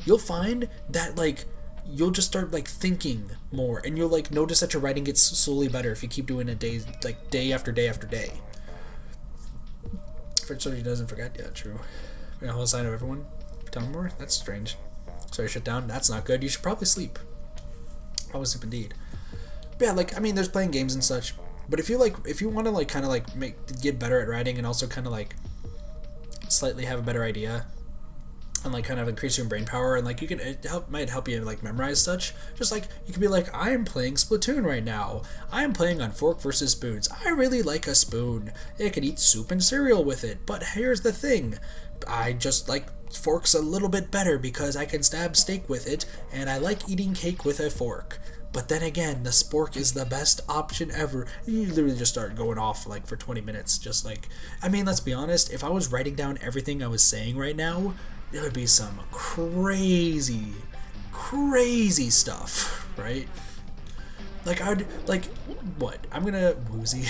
You'll find that like you'll just start like thinking more, and you'll like notice that your writing gets slowly better if you keep doing it day after day after day. For somebody who doesn't forget, yeah, true. A whole sign of everyone. Tell me more. That's strange. Sorry, shut down. That's not good. You should probably sleep. Probably sleep indeed. But yeah, like, I mean, there's playing games and such. But if you want to like kind of like get better at writing and also kind of like slightly have a better idea and like kind of increase your brain power, and like you can, might help you like memorize such. Just like you could be like, I am playing Splatoon right now. I am playing on fork versus spoons. I really like a spoon. It can eat soup and cereal with it. But here's the thing, I just like forks a little bit better because I can stab steak with it, and I like eating cake with a fork. But then again, the spork is the best option ever. You literally just start going off like for 20 minutes. Just like, I mean, let's be honest, if I was writing down everything I was saying right now, there would be some crazy stuff, right? Like, I'd, like, what? I'm gonna woozy.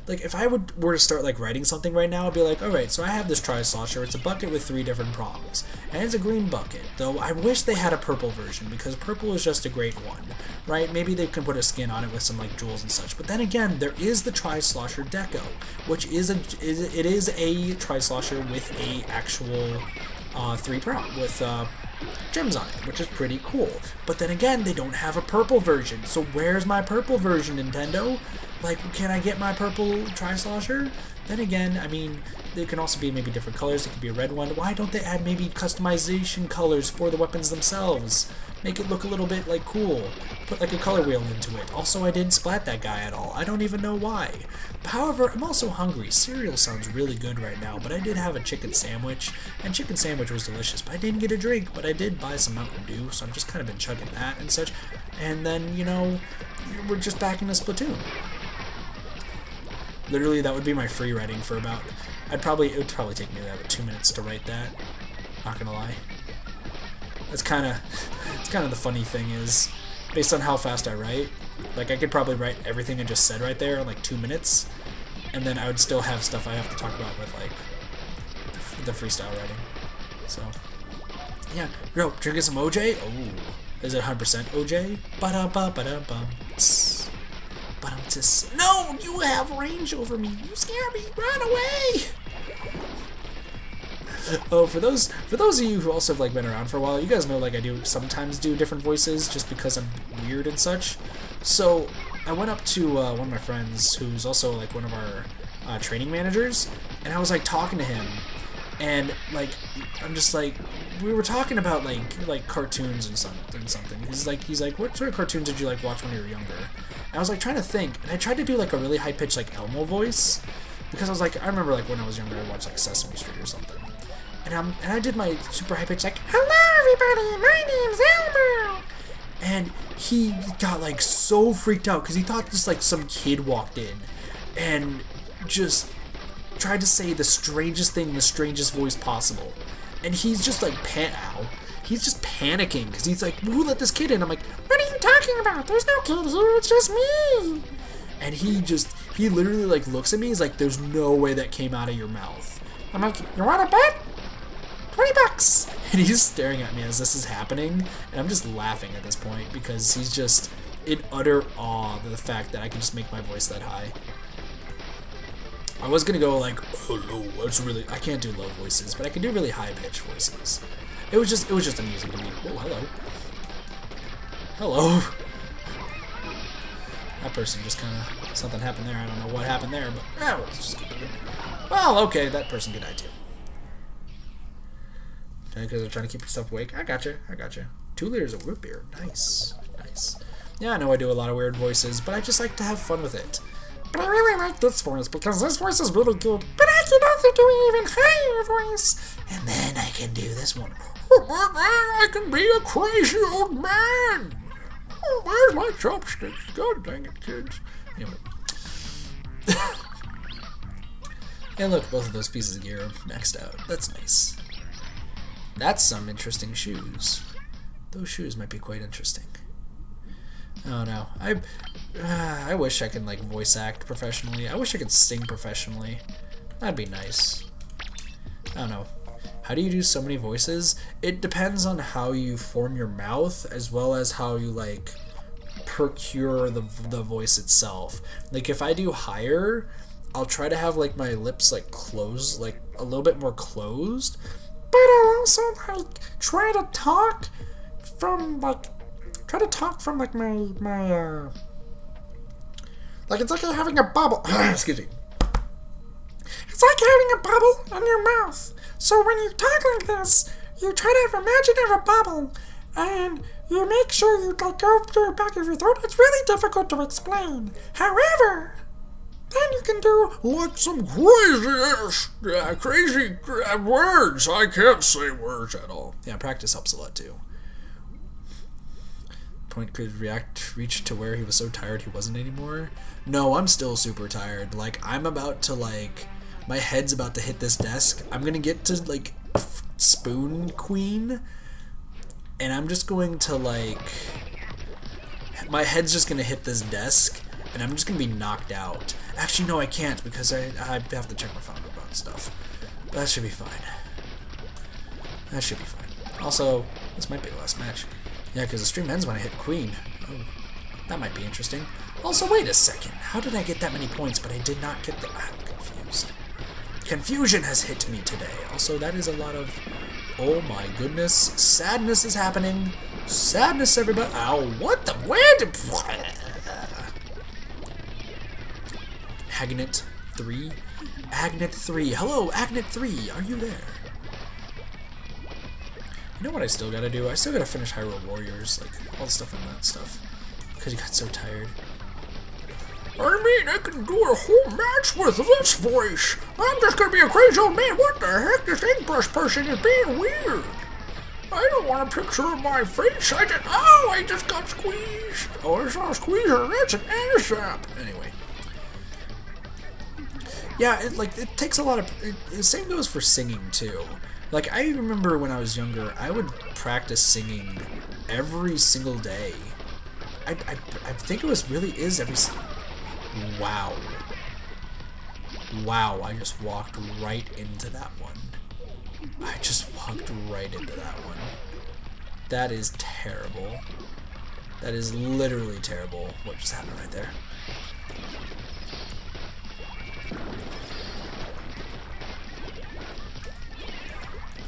Like, if I were to start, like, writing something right now, I'd be like, alright, so I have this Tri-Slosher. It's a bucket with 3 different prongs. And it's a green bucket, though I wish they had a purple version, because purple is just a great one, right? Maybe they can put a skin on it with some, like, jewels and such. But then again, there is the Tri-Slosher Deco, which is a Tri-Slosher with a actual 3 prong, with, gems on it, which is pretty cool. But then again, they don't have a purple version. So where's my purple version, Nintendo? Like, can I get my purple Tri-Slosher? Then again, I mean, they can also be maybe different colors. It could be a red one. Why don't they add maybe customization colors for the weapons themselves? Make it look a little bit, like, cool. Put, like, a color wheel into it. Also, I didn't splat that guy at all. I don't even know why. However, I'm also hungry. Cereal sounds really good right now, but I did have a chicken sandwich, and chicken sandwich was delicious. But I didn't get a drink, but I did buy some Mountain Dew, so I've just kind of been chugging that and such. And then, you know, we're just back into Splatoon. Literally, that would be my free writing for about, it would probably take me about 2 minutes to write that. Not gonna lie. It's kind of the funny thing is, based on how fast I write, like I could probably write everything I just said right there in like 2 minutes, and then I would still have stuff I have to talk about with like the freestyle writing. So yeah, yo, drinking some OJ. Oh, is it 100% OJ? Ba-da-ba-ba-da-bum. No, you have range over me. You scare me. Run away. Oh, for those of you who also have like been around for a while, you guys know like I do sometimes do different voices just because I'm weird and such. So I went up to one of my friends who's also like one of our training managers, and I was like talking to him, and like I'm just like, we were talking about like cartoons and something. He's like, what sort of cartoons did you like watch when you were younger? And I was like trying to think, and I tried to do like a really high pitched like Elmo voice, because I was like, I remember like when I was younger I watched like Sesame Street or something. And I did my super high pitch like, hello everybody, my name's Elmo. And he got like so freaked out because he thought just like some kid walked in and just tried to say the strangest thing in the strangest voice possible. And he's just like, he's just panicking because he's like, who let this kid in? I'm like, what are you talking about? There's no kid here, it's just me. And he literally like looks at me, he's like, there's no way that came out of your mouth. I'm like, you want to bet? $20. And he's staring at me as this is happening, and I'm just laughing at this point because he's just in utter awe of the fact that I can just make my voice that high. I was gonna go like, hello, I can't do low voices, but I can do really high pitched voices. It was just amusing to me. Oh, hello. Hello. That person just kind of, something happened there. I don't know what happened there, but let's just keep moving. Well, okay, that person could die too. Because they're trying to keep yourself awake. I gotcha. 2 liters of root beer. Nice. Yeah, I know I do a lot of weird voices, but I just like to have fun with it. But I really like this voice because this voice is really good. But I can also do an even higher voice. And then I can do this one. Oh my god, I can be a crazy old man. Oh, where's my chopsticks? God dang it, kids. Anyway. And look, both of those pieces of gear are maxed out. That's nice. That's some interesting shoes. Those shoes might be quite interesting. Oh no, I wish I could like voice act professionally. I wish I could sing professionally. That'd be nice. I don't know. How do you do so many voices? It depends on how you form your mouth as well as how you like procure the voice itself. Like if I do higher, I'll try to have like my lips like closed, like a little bit more closed. but I'll also like try to talk from like my like it's like having a bubble. Excuse me. It's like having a bubble in your mouth. So when you talk like this, you try to have imaginary bubble, and you make sure you like go through the back of your throat. It's really difficult to explain. However, then you can do like some crazy words. I can't say words at all. Yeah, practice helps a lot too. Point could reach to where he was so tired he wasn't anymore. No, I'm still super tired. Like, I'm about to, like, my head's about to hit this desk. I'm gonna get to, like, Spoon Queen, and I'm just going to, like, my head's just gonna hit this desk, and I'm just gonna be knocked out. Actually, no, I can't, because I have to check my phone about stuff. But that should be fine. That should be fine. Also, this might be the last match. Yeah, because the stream ends when I hit Queen. Oh, that might be interesting. Also, wait a second. How did I get that many points, but I did not get the... I'm confused. Confusion has hit me today. Also, that is a lot of... Oh my goodness. Sadness is happening. Sadness, everybody. Ow, what the... Where did... Agnet 3? Agnet 3. Hello, Agnet 3. Are you there? You know what I still gotta do? I still gotta finish Hyrule Warriors, like, all the stuff and that stuff. Because you got so tired. I mean, I can do a whole match with this voice. I'm just gonna be a crazy old man. What the heck? This ink brush person is being weird. I don't want a picture of my face. I just got squeezed. Oh, I saw a squeezer. That's an ASAP. Anyway. Yeah, it takes a lot of... The same goes for singing, too. Like, I remember when I was younger, I would practice singing every single day. I think it is every... Wow. Wow, I just walked right into that one. I just walked right into that one. That is terrible. That is literally terrible what just happened right there.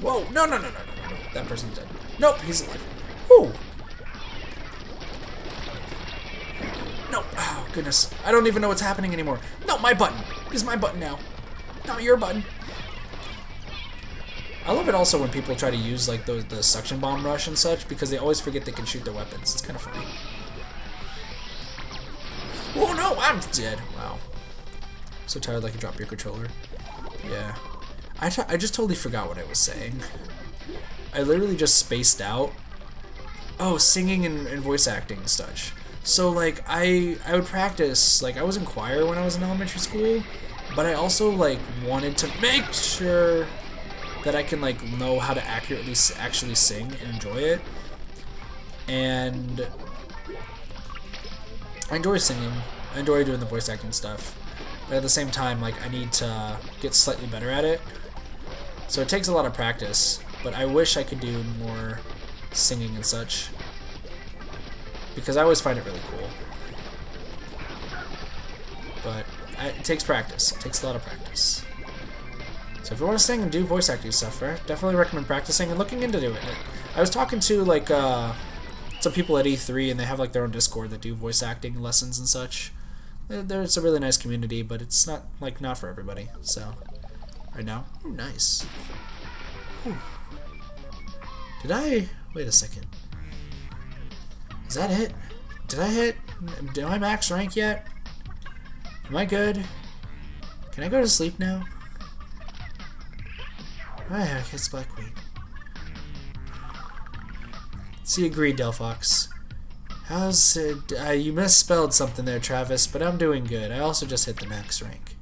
Whoa, no. That person's dead. Nope, he's alive. Ooh. No, oh goodness. I don't even know what's happening anymore. No, my button. It's my button now. Not your button. I love it also when people try to use like the suction bomb rush and such, because they always forget they can shoot their weapons. It's kind of funny. Oh no, I'm dead. Wow. So tired like you dropped your controller. Yeah. I just totally forgot what I was saying. I literally just spaced out. Oh, singing and voice acting and such. So, like, I would practice, like, I was in choir when I was in elementary school, but I also, like, wanted to make sure that I can, like, know how to accurately actually sing and enjoy it. And I enjoy singing. I enjoy doing the voice acting stuff. But at the same time, like, I need to get slightly better at it. So it takes a lot of practice, but I wish I could do more singing and such, because I always find it really cool. But it takes practice. It takes a lot of practice. So if you want to sing and do voice acting stuff, I definitely recommend practicing and looking into doing it. I was talking to like some people at E3, and they have like their own Discord that do voice acting lessons and such. It's a really nice community, but it's not for everybody. So. Right now? Ooh, nice. Ooh. Did I... Wait a second. Is that it? Did I hit... Did I max rank yet? Am I good? Can I go to sleep now? Alright, I hit Splat Queen. See, agreed, Delphox. How's it... you misspelled something there, Travis, but I'm doing good. I also just hit the max rank.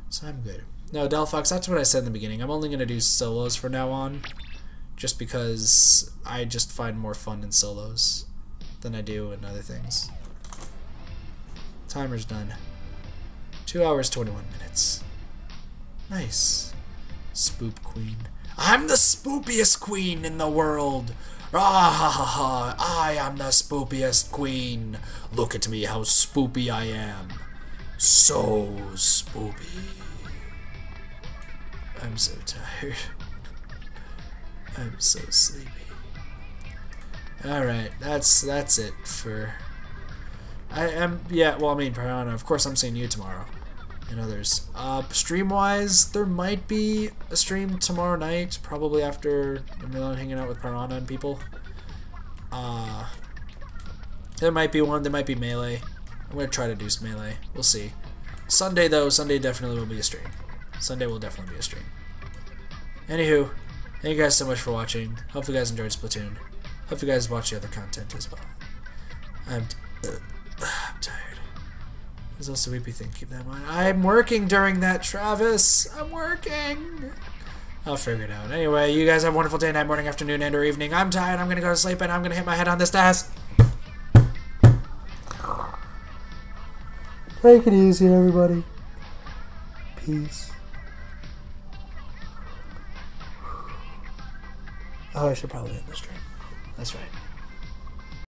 So I'm good. No, Delphox, that's what I said in the beginning. I'm only going to do solos from now on, just because I just find more fun in solos than I do in other things. Timer's done. 2 hours, 21 minutes. Nice. Spoop Queen. I'm the spoopiest queen in the world! Ah ha ha ha! I am the spoopiest queen! Look at me, how spoopy I am. So spoopy. I'm so tired. I'm so sleepy. Alright, that's it for... well, I mean, Piranha, of course I'm seeing you tomorrow. And others. Stream-wise, there might be a stream tomorrow night, probably after I'm done hanging out with Piranha and people. There might be one, there might be Melee. I'm going to try to do some Melee. We'll see. Sunday, though, Sunday definitely will be a stream. Sunday will definitely be a stream. Anywho, thank you guys so much for watching. Hope you guys enjoyed Splatoon. Hope you guys watch the other content as well. I'm tired. There's also a weepy thing. Keep that in mind. I'm working during that, Travis. I'm working. I'll figure it out. Anyway, you guys have a wonderful day, night, morning, afternoon, and or evening. I'm tired. I'm going to go to sleep, and I'm going to hit my head on this desk. Take it easy, everybody. Peace. Oh, I should probably end the stream. That's right.